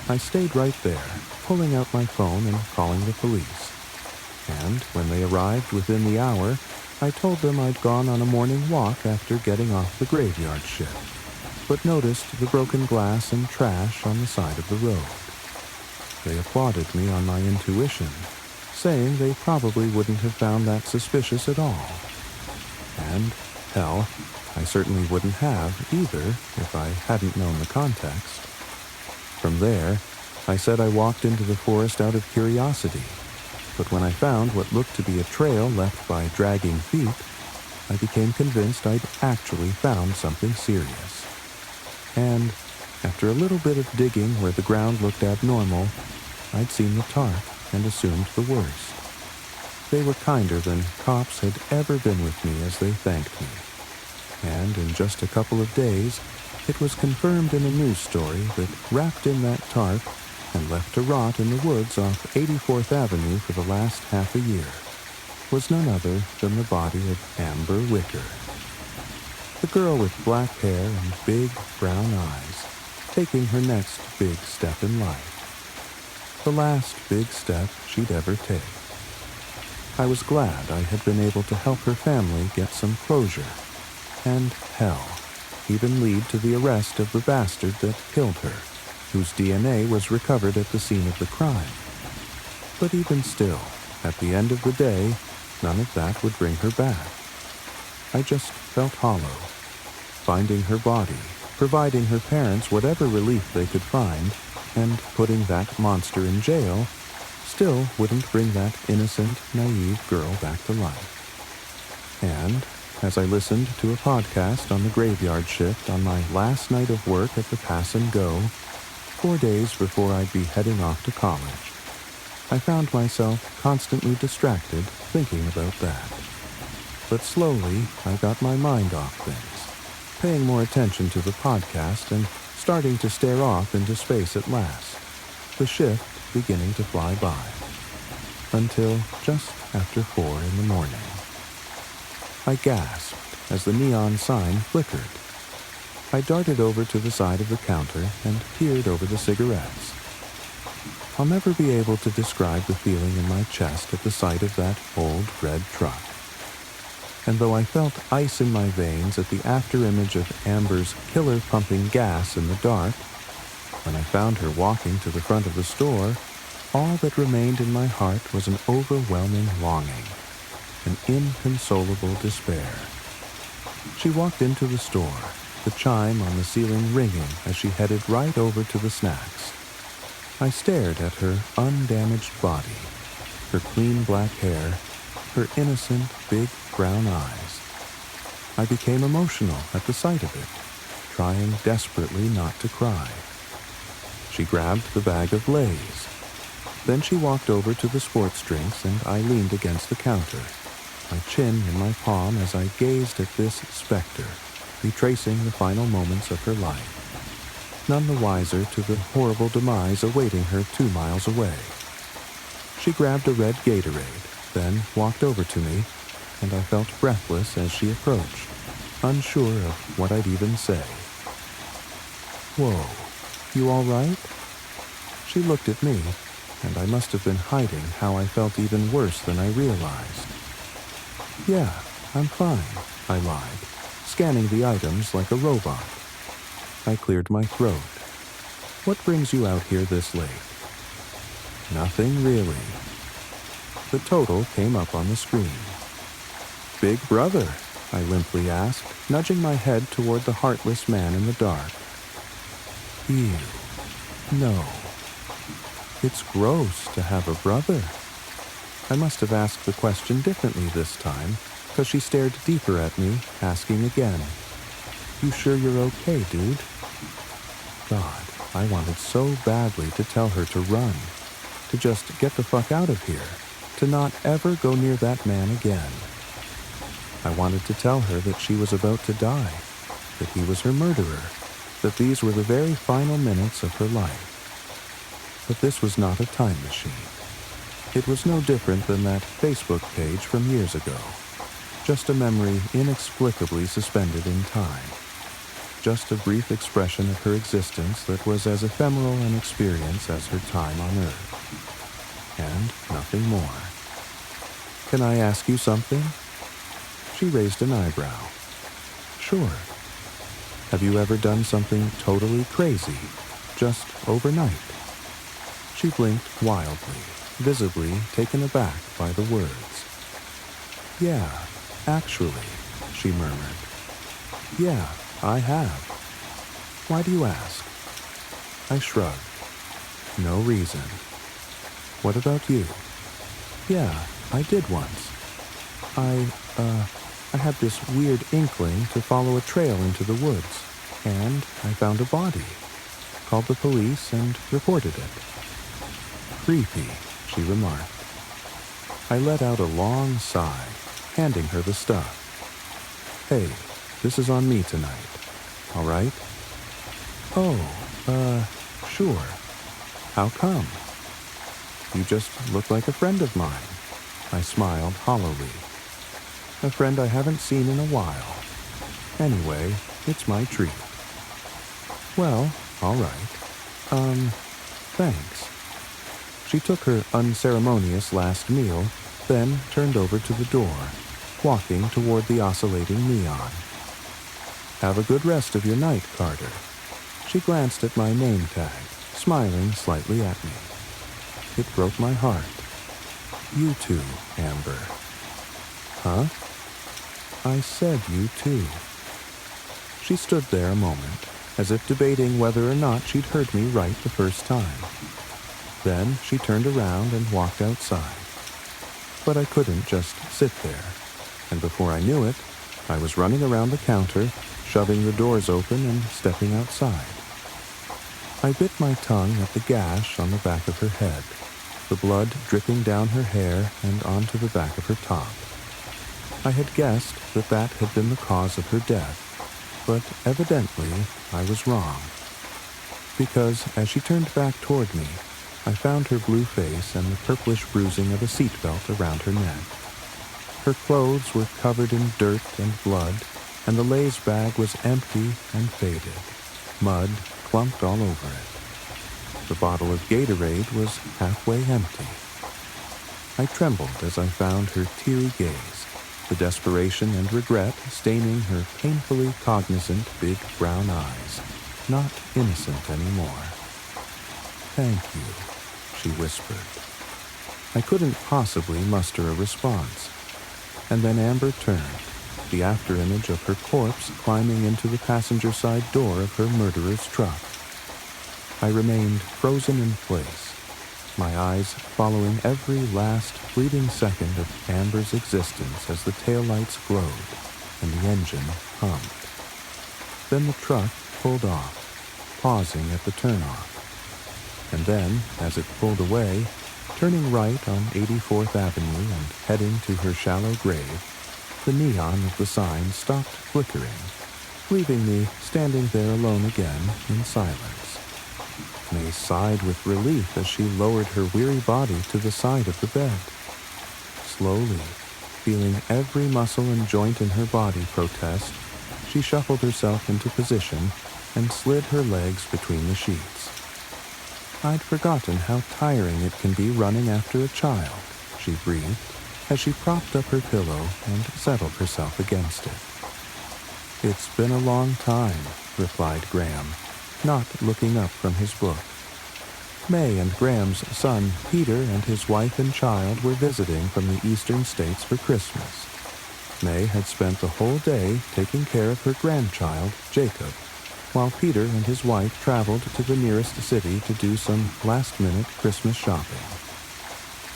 I stayed right there, pulling out my phone and calling the police. And when they arrived within the hour, I told them I'd gone on a morning walk after getting off the graveyard shift, but noticed the broken glass and trash on the side of the road. They applauded me on my intuition, saying they probably wouldn't have found that suspicious at all. And, hell, I certainly wouldn't have either if I hadn't known the context. From there, I said I walked into the forest out of curiosity, but when I found what looked to be a trail left by dragging feet, I became convinced I'd actually found something serious. And, after a little bit of digging where the ground looked abnormal, I'd seen the tarp and assumed the worst. They were kinder than cops had ever been with me as they thanked me. And in just a couple of days, it was confirmed in a news story that wrapped in that tarp and left to rot in the woods off 84th Avenue for the last half a year was none other than the body of Amber Wicker. The girl with black hair and big brown eyes, taking her next big step in life. The last big step she'd ever take. I was glad I had been able to help her family get some closure, and hell, even lead to the arrest of the bastard that killed her, whose DNA was recovered at the scene of the crime. But even still, at the end of the day, none of that would bring her back. I just felt hollow. Finding her body, providing her parents whatever relief they could find, and putting that monster in jail still wouldn't bring that innocent, naive girl back to life. And, as I listened to a podcast on the graveyard shift on my last night of work at the Pass and Go, 4 days before I'd be heading off to college, I found myself constantly distracted thinking about that. But slowly, I got my mind off things, paying more attention to the podcast and starting to stare off into space at last, the shift beginning to fly by, until just after 4 in the morning. I gasped as the neon sign flickered. I darted over to the side of the counter and peered over the cigarettes. I'll never be able to describe the feeling in my chest at the sight of that old red truck. And though I felt ice in my veins at the afterimage of Amber's killer pumping gas in the dark, when I found her walking to the front of the store, all that remained in my heart was an overwhelming longing, an inconsolable despair. She walked into the store, the chime on the ceiling ringing as she headed right over to the snacks. I stared at her undamaged body, her clean black hair, her innocent big brown eyes. I became emotional at the sight of it, trying desperately not to cry. She grabbed the bag of Lay's. Then she walked over to the sports drinks and I leaned against the counter, my chin in my palm as I gazed at this specter, retracing the final moments of her life, none the wiser to the horrible demise awaiting her 2 miles away. She grabbed a red Gatorade, then walked over to me, and I felt breathless as she approached, unsure of what I'd even say. "Whoa, you all right?" She looked at me, and I must have been hiding how I felt even worse than I realized. "Yeah, I'm fine," I lied, scanning the items like a robot. I cleared my throat. "What brings you out here this late?" "Nothing really." The total came up on the screen. "Big brother?" I limply asked, nudging my head toward the heartless man in the dark. "Ew. No. It's gross to have a brother." I must have asked the question differently this time, because she stared deeper at me, asking again, "You sure you're okay, dude?" God, I wanted so badly to tell her to run. to just get the fuck out of here, to not ever go near that man again. I wanted to tell her that she was about to die, that he was her murderer, that these were the very final minutes of her life. But this was not a time machine. It was no different than that Facebook page from years ago. Just a memory inexplicably suspended in time. Just a brief expression of her existence that was as ephemeral an experience as her time on Earth. And nothing more. Can I ask you something? She raised an eyebrow. Sure. Have you ever done something totally crazy, just overnight? She blinked wildly, visibly taken aback by the words. Yeah, actually, she murmured. Yeah, I have. Why do you ask? I shrugged. No reason. What about you? Yeah, I did once. I had this weird inkling to follow a trail into the woods, and I found a body. Called the police and reported it. Creepy, she remarked. I let out a long sigh, handing her the stuff. Hey, this is on me tonight, all right? Oh, sure. How come? You just look like a friend of mine. I smiled hollowly. A friend I haven't seen in a while. Anyway, it's my treat. Well, all right. Thanks. She took her unceremonious last meal, then turned over to the door, walking toward the oscillating neon. Have a good rest of your night, Carter. She glanced at my name tag, smiling slightly at me. It broke my heart. You too, Amber. Huh? I said you too. She stood there a moment, as if debating whether or not she'd heard me right the first time. Then she turned around and walked outside. But I couldn't just sit there, and before I knew it, I was running around the counter, shoving the doors open and stepping outside. I bit my tongue at the gash on the back of her head, the blood dripping down her hair and onto the back of her top. I had guessed that that had been the cause of her death, but evidently I was wrong. Because as she turned back toward me, I found her blue face and the purplish bruising of a seatbelt around her neck. Her clothes were covered in dirt and blood, and the Lay's bag was empty and faded, mud clumped all over it. The bottle of Gatorade was halfway empty. I trembled as I found her teary gaze, the desperation and regret staining her painfully cognizant big brown eyes, not innocent anymore. Thank you, she whispered. I couldn't possibly muster a response. And then Amber turned, the afterimage of her corpse climbing into the passenger side door of her murderer's truck. I remained frozen in place, my eyes following every last fleeting second of Amber's existence as the taillights glowed and the engine hummed. Then the truck pulled off, pausing at the turnoff. And then, as it pulled away, turning right on 84th Avenue and heading to her shallow grave, the neon of the sign stopped flickering, leaving me standing there alone again in silence. May sighed with relief as she lowered her weary body to the side of the bed. Slowly, feeling every muscle and joint in her body protest, she shuffled herself into position and slid her legs between the sheets. I'd forgotten how tiring it can be running after a child, she breathed, as she propped up her pillow and settled herself against it. It's been a long time, replied Graham, not looking up from his book. May and Graham's son, Peter, and his wife and child were visiting from the eastern states for Christmas. May had spent the whole day taking care of her grandchild, Jacob, while Peter and his wife traveled to the nearest city to do some last-minute Christmas shopping.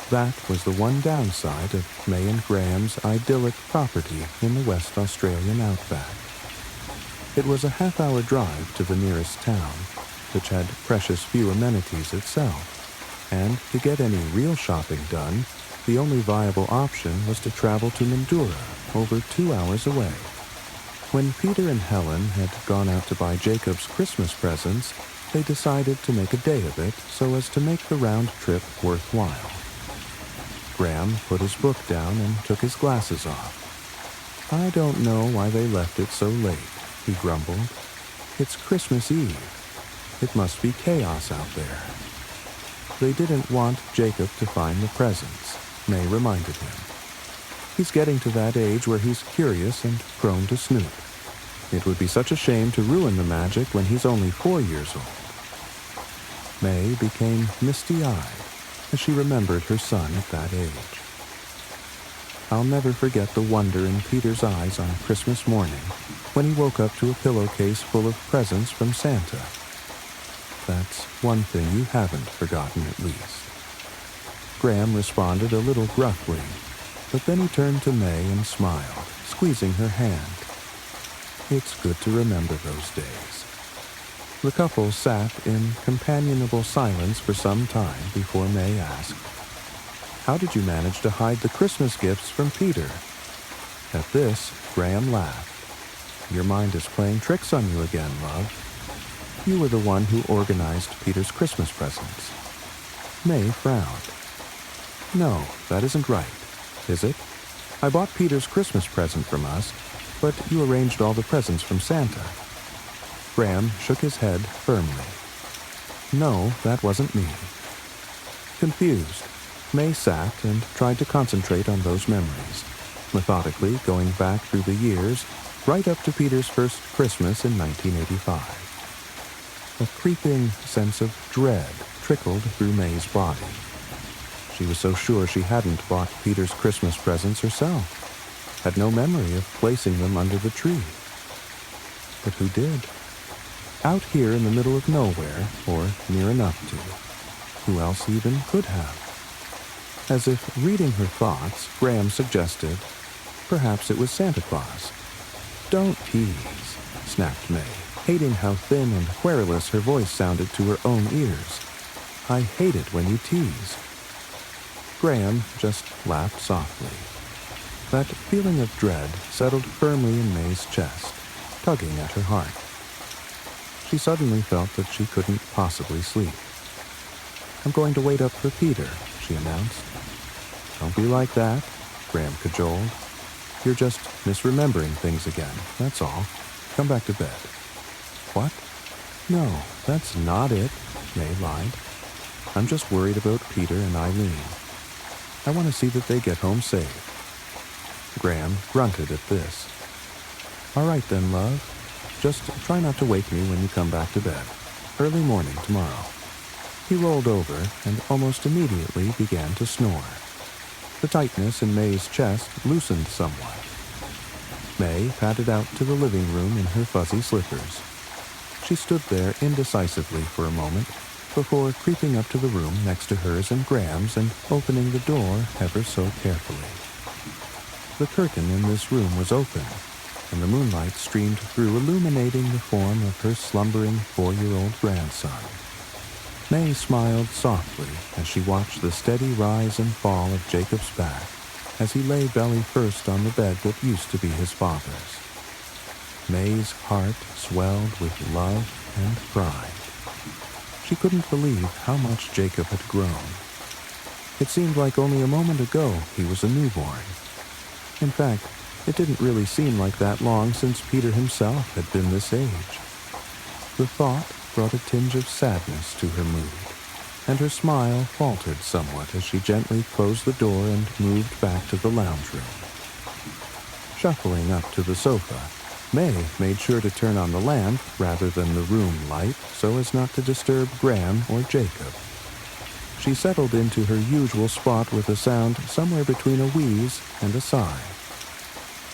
That was the one downside of May and Graham's idyllic property in the West Australian outback. It was a half-hour drive to the nearest town, which had precious few amenities itself, and to get any real shopping done, the only viable option was to travel to Mildura, over 2 hours away. When Peter and Helen had gone out to buy Jacob's Christmas presents, they decided to make a day of it so as to make the round trip worthwhile. Graham put his book down and took his glasses off. "I don't know why they left it so late," he grumbled. "It's Christmas Eve. It must be chaos out there." They didn't want Jacob to find the presents, May reminded him. "He's getting to that age where he's curious and prone to snoop. It would be such a shame to ruin the magic when he's only 4 years old." May became misty-eyed as she remembered her son at that age. I'll never forget the wonder in Peter's eyes on Christmas morning when he woke up to a pillowcase full of presents from Santa. That's one thing you haven't forgotten, at least. Graham responded a little gruffly, but then he turned to May and smiled, squeezing her hand. It's good to remember those days. The couple sat in companionable silence for some time before May asked, "How did you manage to hide the Christmas gifts from Peter?" At this, Graham laughed. "Your mind is playing tricks on you again, love. You were the one who organized Peter's Christmas presents." May frowned. "No, that isn't right, is it? I bought Peter's Christmas present from us, but you arranged all the presents from Santa." Graham shook his head firmly. "No, that wasn't me." Confused, May sat and tried to concentrate on those memories, methodically going back through the years, right up to Peter's first Christmas in 1985. A creeping sense of dread trickled through May's body. She was so sure she hadn't bought Peter's Christmas presents herself, had no memory of placing them under the tree. But who did? Out here in the middle of nowhere, or near enough to. Who else even could have? As if reading her thoughts, Graham suggested, perhaps it was Santa Claus. "Don't tease," snapped May, hating how thin and querulous her voice sounded to her own ears. "I hate it when you tease." Graham just laughed softly. That feeling of dread settled firmly in May's chest, tugging at her heart. She suddenly felt that she couldn't possibly sleep. "I'm going to wait up for Peter," she announced. "Don't be like that," Graham cajoled. "You're just misremembering things again, that's all. Come back to bed." "What? No, that's not it," May lied. "I'm just worried about Peter and Eileen. I want to see that they get home safe." Graham grunted at this. "All right then, love. Just try not to wake me when you come back to bed. Early morning tomorrow." He rolled over and almost immediately began to snore. The tightness in May's chest loosened somewhat. May padded out to the living room in her fuzzy slippers. She stood there indecisively for a moment before creeping up to the room next to hers and Graham's and opening the door ever so carefully. The curtain in this room was open, and the moonlight streamed through, illuminating the form of her slumbering 4-year-old grandson. May smiled softly as she watched the steady rise and fall of Jacob's back as he lay belly first on the bed that used to be his father's. May's heart swelled with love and pride. She couldn't believe how much Jacob had grown. It seemed like only a moment ago he was a newborn. In fact, it didn't really seem like that long since Peter himself had been this age. The thought brought a tinge of sadness to her mood, and her smile faltered somewhat as she gently closed the door and moved back to the lounge room. Shuffling up to the sofa, May made sure to turn on the lamp rather than the room light so as not to disturb Graham or Jacob. She settled into her usual spot with a sound somewhere between a wheeze and a sigh.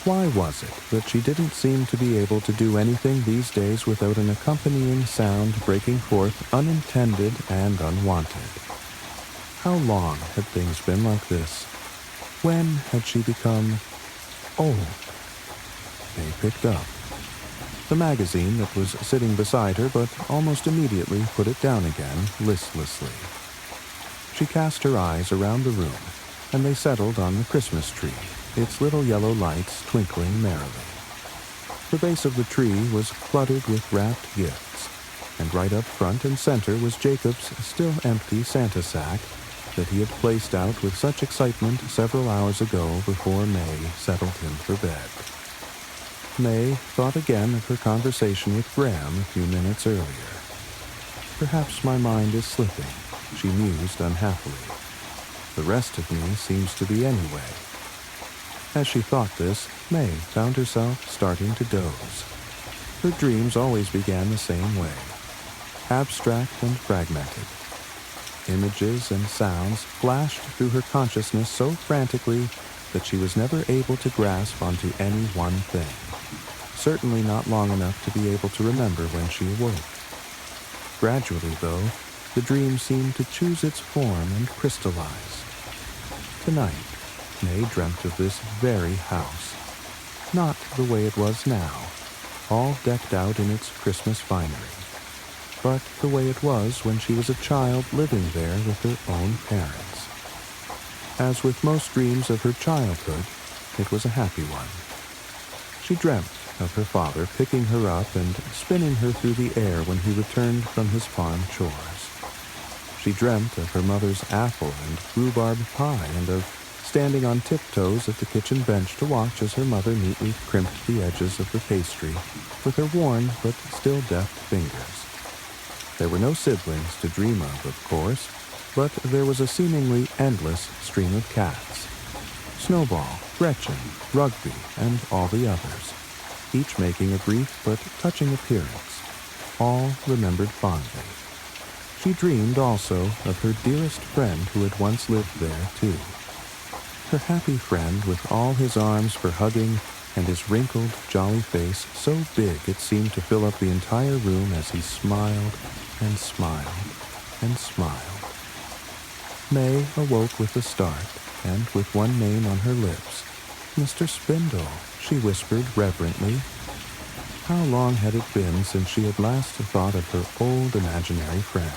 Why was it that she didn't seem to be able to do anything these days without an accompanying sound breaking forth unintended and unwanted? How long had things been like this? When had she become old? May picked up the magazine that was sitting beside her, but almost immediately put it down again, listlessly. She cast her eyes around the room, and they settled on the Christmas tree, its little yellow lights twinkling merrily. The base of the tree was cluttered with wrapped gifts, and right up front and center was Jacob's still empty Santa sack that he had placed out with such excitement several hours ago before May settled him for bed. May thought again of her conversation with Graham a few minutes earlier. "Perhaps my mind is slipping," she mused unhappily. "The rest of me seems to be anyway." As she thought this, May found herself starting to doze. Her dreams always began the same way, abstract and fragmented. Images and sounds flashed through her consciousness so frantically that she was never able to grasp onto any one thing, certainly not long enough to be able to remember when she awoke. Gradually, though, the dream seemed to choose its form and crystallize. Tonight, May dreamt of this very house, not the way it was now, all decked out in its Christmas finery, but the way it was when she was a child living there with her own parents. As with most dreams of her childhood, it was a happy one. She dreamt of her father picking her up and spinning her through the air when he returned from his farm chores. She dreamt of her mother's apple and rhubarb pie and of standing on tiptoes at the kitchen bench to watch as her mother neatly crimped the edges of the pastry with her worn but still deft fingers. There were no siblings to dream of course, but there was a seemingly endless stream of cats. Snowball, Gretchen, Rugby, and all the others, each making a brief but touching appearance, all remembered fondly. She dreamed also of her dearest friend who had once lived there, too. Her happy friend with all his arms for hugging and his wrinkled, jolly face so big it seemed to fill up the entire room as he smiled and smiled and smiled. May awoke with a start, and with one name on her lips. "Mr. Spindle," she whispered reverently. How long had it been since she had last thought of her old imaginary friend?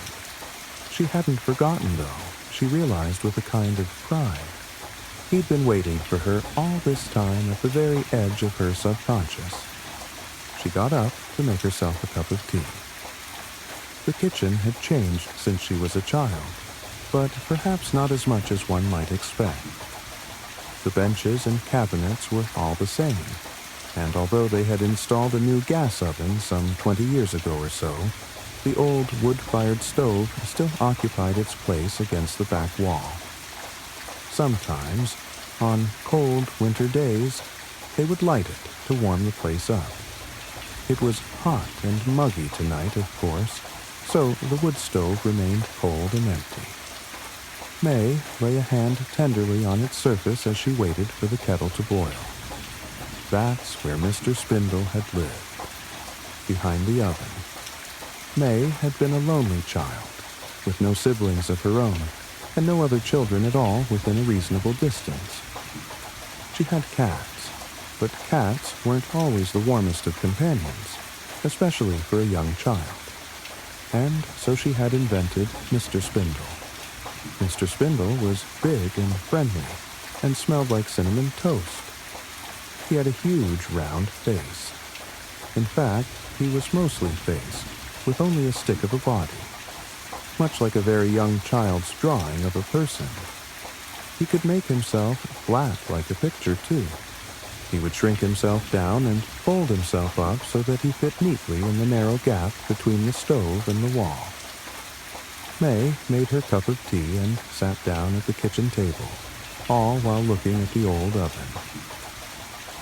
She hadn't forgotten, though, she realized with a kind of pride. He'd been waiting for her all this time at the very edge of her subconscious. She got up to make herself a cup of tea. The kitchen had changed since she was a child, but perhaps not as much as one might expect. The benches and cabinets were all the same, and although they had installed a new gas oven some 20 years ago or so, the old wood-fired stove still occupied its place against the back wall. Sometimes, on cold winter days, they would light it to warm the place up. It was hot and muggy tonight, of course, so the wood stove remained cold and empty. May lay a hand tenderly on its surface as she waited for the kettle to boil. That's where Mr. Spindle had lived, behind the oven. May had been a lonely child, with no siblings of her own, and no other children at all within a reasonable distance. She had cats, but cats weren't always the warmest of companions, especially for a young child. And so she had invented Mr. Spindle. Mr. Spindle was big and friendly, and smelled like cinnamon toast. He had a huge round face. In fact, he was mostly face, with only a stick of a body, much like a very young child's drawing of a person. He could make himself flat like a picture, too. He would shrink himself down and fold himself up so that he fit neatly in the narrow gap between the stove and the wall. May made her cup of tea and sat down at the kitchen table, all while looking at the old oven.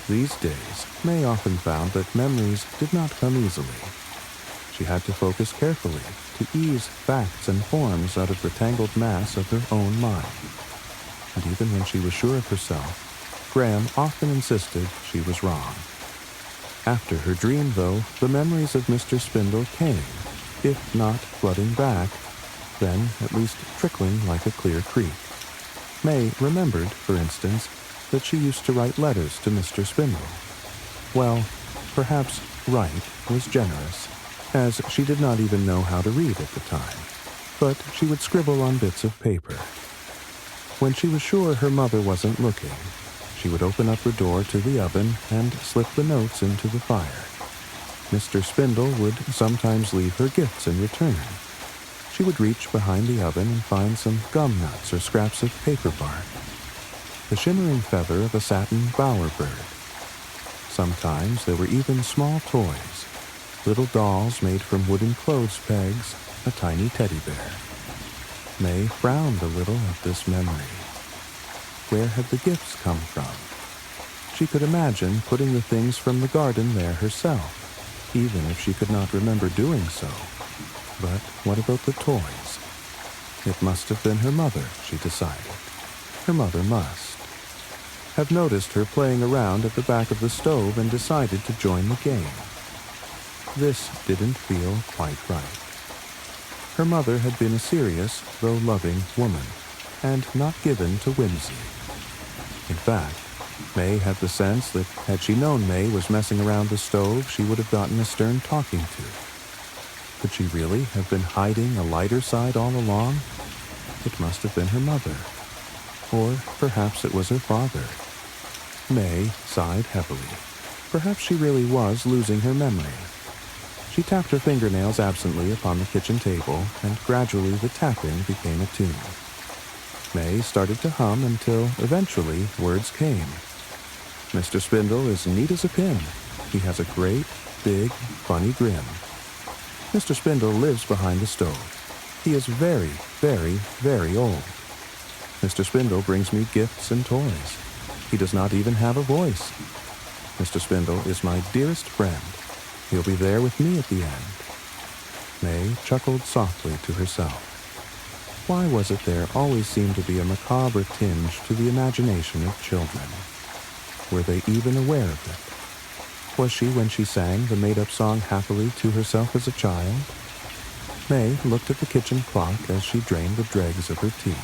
These days, May often found that memories did not come easily. She had to focus carefully to ease facts and forms out of the tangled mass of her own mind. And even when she was sure of herself, Graham often insisted she was wrong. After her dream, though, the memories of Mr. Spindle came, if not flooding back, then at least trickling like a clear creek. May remembered, for instance, that she used to write letters to Mr. Spindle. Well, perhaps write was generous, as she did not even know how to read at the time. but she would scribble on bits of paper. When she was sure her mother wasn't looking, she would open up the door to the oven and slip the notes into the fire. Mr. Spindle would sometimes leave her gifts in return. She would reach behind the oven and find some gum nuts or scraps of paper bark, the shimmering feather of a satin bowerbird. Sometimes there were even small toys, little dolls made from wooden clothes pegs, a tiny teddy bear. May frowned a little at this memory. Where had the gifts come from? She could imagine putting the things from the garden there herself, even if she could not remember doing so. But what about the toys? It must have been her mother, she decided. Her mother must have noticed her playing around at the back of the stove and decided to join the game. This didn't feel quite right. Her mother had been a serious, though loving, woman, and not given to whimsy. In fact, May had the sense that had she known May was messing around the stove, she would have gotten a stern talking to. Could she really have been hiding a lighter side all along? It must have been her mother. Or perhaps it was her father. May sighed heavily. Perhaps she really was losing her memory. She tapped her fingernails absently upon the kitchen table, and gradually the tapping became a tune. May started to hum until eventually words came. Mr. Spindle is neat as a pin. He has a great, big, funny grin. Mr. Spindle lives behind the stove. He is very, very, very old. Mr. Spindle brings me gifts and toys. He does not even have a voice. Mr. Spindle is my dearest friend. He'll be there with me at the end. May chuckled softly to herself. Why was it there always seemed to be a macabre tinge to the imagination of children? Were they even aware of it? Was she when she sang the made-up song happily to herself as a child? May looked at the kitchen clock as she drained the dregs of her tea.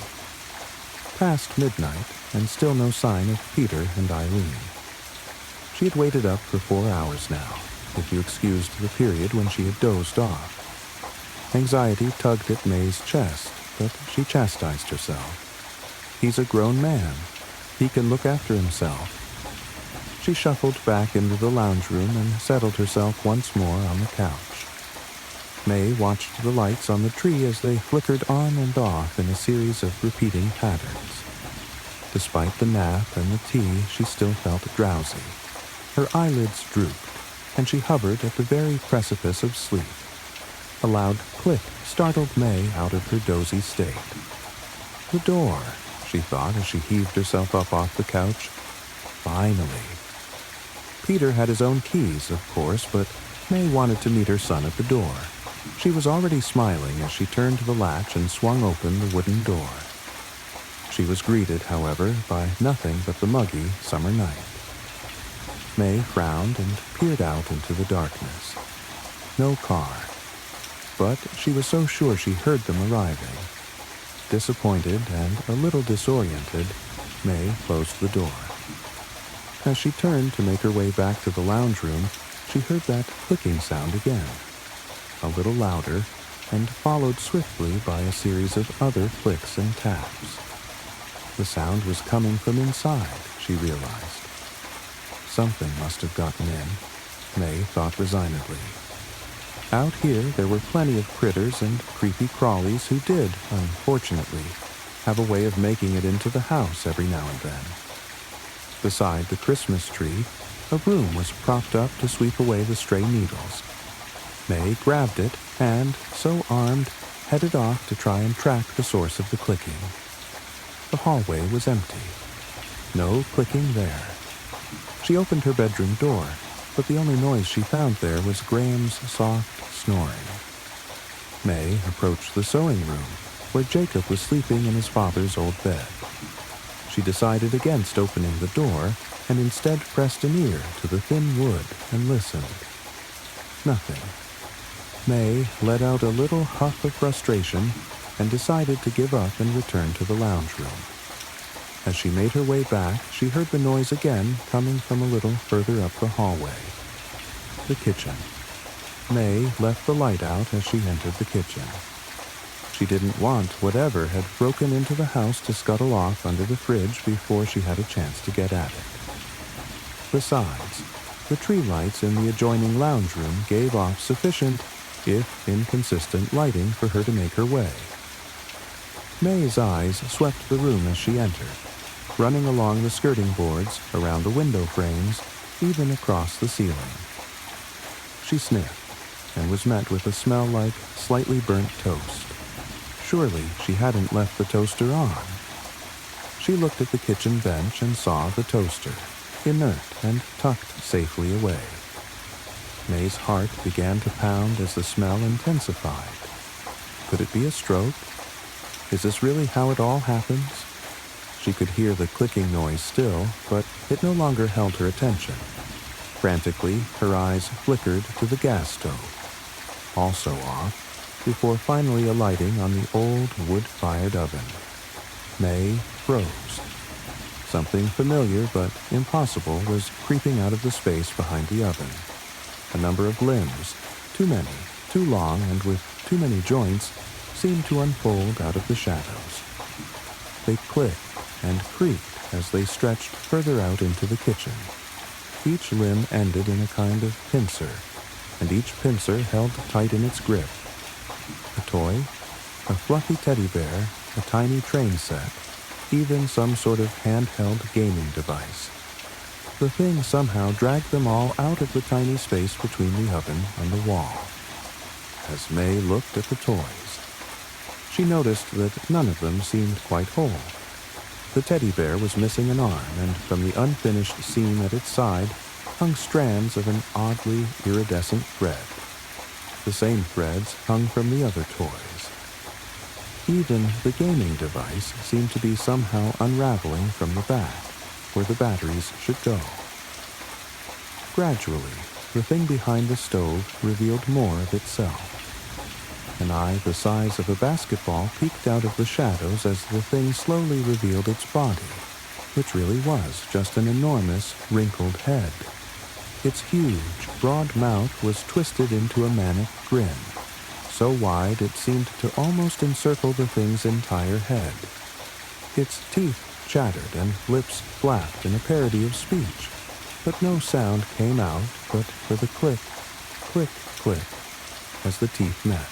Past midnight, and still no sign of Peter and Eileen. She had waited up for 4 hours now, if you excused the period when she had dozed off. Anxiety tugged at May's chest, but she chastised herself. He's a grown man. He can look after himself. She shuffled back into the lounge room and settled herself once more on the couch. May watched the lights on the tree as they flickered on and off in a series of repeating patterns. Despite the nap and the tea, she still felt drowsy. Her eyelids drooped, and she hovered at the very precipice of sleep. A loud click startled May out of her dozy state. The door, she thought as she heaved herself up off the couch. Finally. Peter had his own keys, of course, but May wanted to meet her son at the door. She was already smiling as she turned the latch and swung open the wooden door. She was greeted, however, by nothing but the muggy summer night. May frowned and peered out into the darkness. No car. But she was so sure she heard them arriving. Disappointed and a little disoriented, May closed the door. As she turned to make her way back to the lounge room, she heard that clicking sound again. A little louder, and followed swiftly by a series of other clicks and taps. The sound was coming from inside, she realized. Something must have gotten in, May thought resignedly. Out here, there were plenty of critters and creepy crawlies who did, unfortunately, have a way of making it into the house every now and then. Beside the Christmas tree, a broom was propped up to sweep away the stray needles. May grabbed it and, so armed, headed off to try and track the source of the clicking. The hallway was empty. No clicking there. She opened her bedroom door, but the only noise she found there was Graham's soft snoring. May approached the sewing room, where Jacob was sleeping in his father's old bed. She decided against opening the door, and instead pressed an ear to the thin wood and listened. Nothing. May let out a little huff of frustration and decided to give up and return to the lounge room. As she made her way back, she heard the noise again coming from a little further up the hallway. The kitchen. May left the light out as she entered the kitchen. She didn't want whatever had broken into the house to scuttle off under the fridge before she had a chance to get at it. Besides, the tree lights in the adjoining lounge room gave off sufficient, if inconsistent, lighting for her to make her way. May's eyes swept the room as she entered, running along the skirting boards, around the window frames, even across the ceiling. She sniffed and was met with a smell like slightly burnt toast. Surely she hadn't left the toaster on. She looked at the kitchen bench and saw the toaster, inert and tucked safely away. May's heart began to pound as the smell intensified. Could it be a stroke? Is this really how it all happens? She could hear the clicking noise still, but it no longer held her attention. Frantically, her eyes flickered to the gas stove, also off, before finally alighting on the old wood-fired oven. May froze. Something familiar but impossible was creeping out of the space behind the oven. A number of limbs, too many, too long, and with too many joints, seemed to unfold out of the shadows. They clicked and creaked as they stretched further out into the kitchen. Each limb ended in a kind of pincer, and each pincer held tight in its grip. A toy, a fluffy teddy bear, a tiny train set, even some sort of handheld gaming device. The thing somehow dragged them all out of the tiny space between the oven and the wall. As May looked at the toys, she noticed that none of them seemed quite whole. The teddy bear was missing an arm, and from the unfinished seam at its side hung strands of an oddly iridescent thread. The same threads hung from the other toys. Even the gaming device seemed to be somehow unraveling from the back, where the batteries should go. Gradually, the thing behind the stove revealed more of itself. An eye the size of a basketball peeked out of the shadows as the thing slowly revealed its body, which really was just an enormous, wrinkled head. Its huge, broad mouth was twisted into a manic grin, so wide it seemed to almost encircle the thing's entire head. Its teeth chattered and lips flapped in a parody of speech, but no sound came out but for the click, click, click, as the teeth met.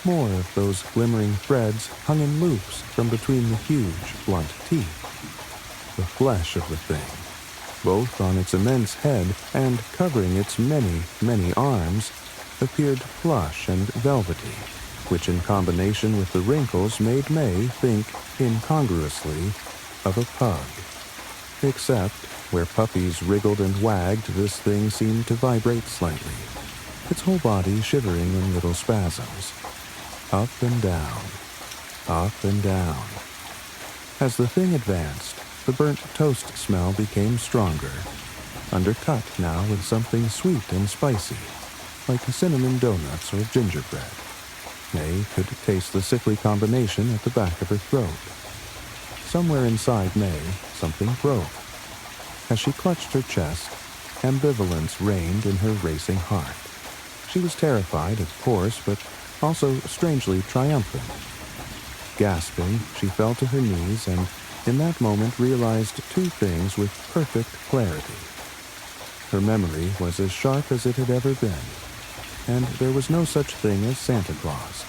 More of those glimmering threads hung in loops from between the huge, blunt teeth. The flesh of the thing, both on its immense head and covering its many, many arms, appeared plush and velvety, which in combination with the wrinkles made May think, incongruously, of a pug. Except, where puppies wriggled and wagged, this thing seemed to vibrate slightly, its whole body shivering in little spasms. Up and down, up and down. As the thing advanced, the burnt toast smell became stronger, undercut now with something sweet and spicy, like cinnamon donuts or gingerbread. May could taste the sickly combination at the back of her throat. Somewhere inside May, something broke. As she clutched her chest, ambivalence reigned in her racing heart. She was terrified, of course, but also strangely triumphant. Gasping, she fell to her knees and, in that moment, realized two things with perfect clarity. Her memory was as sharp as it had ever been, and there was no such thing as Santa Claus.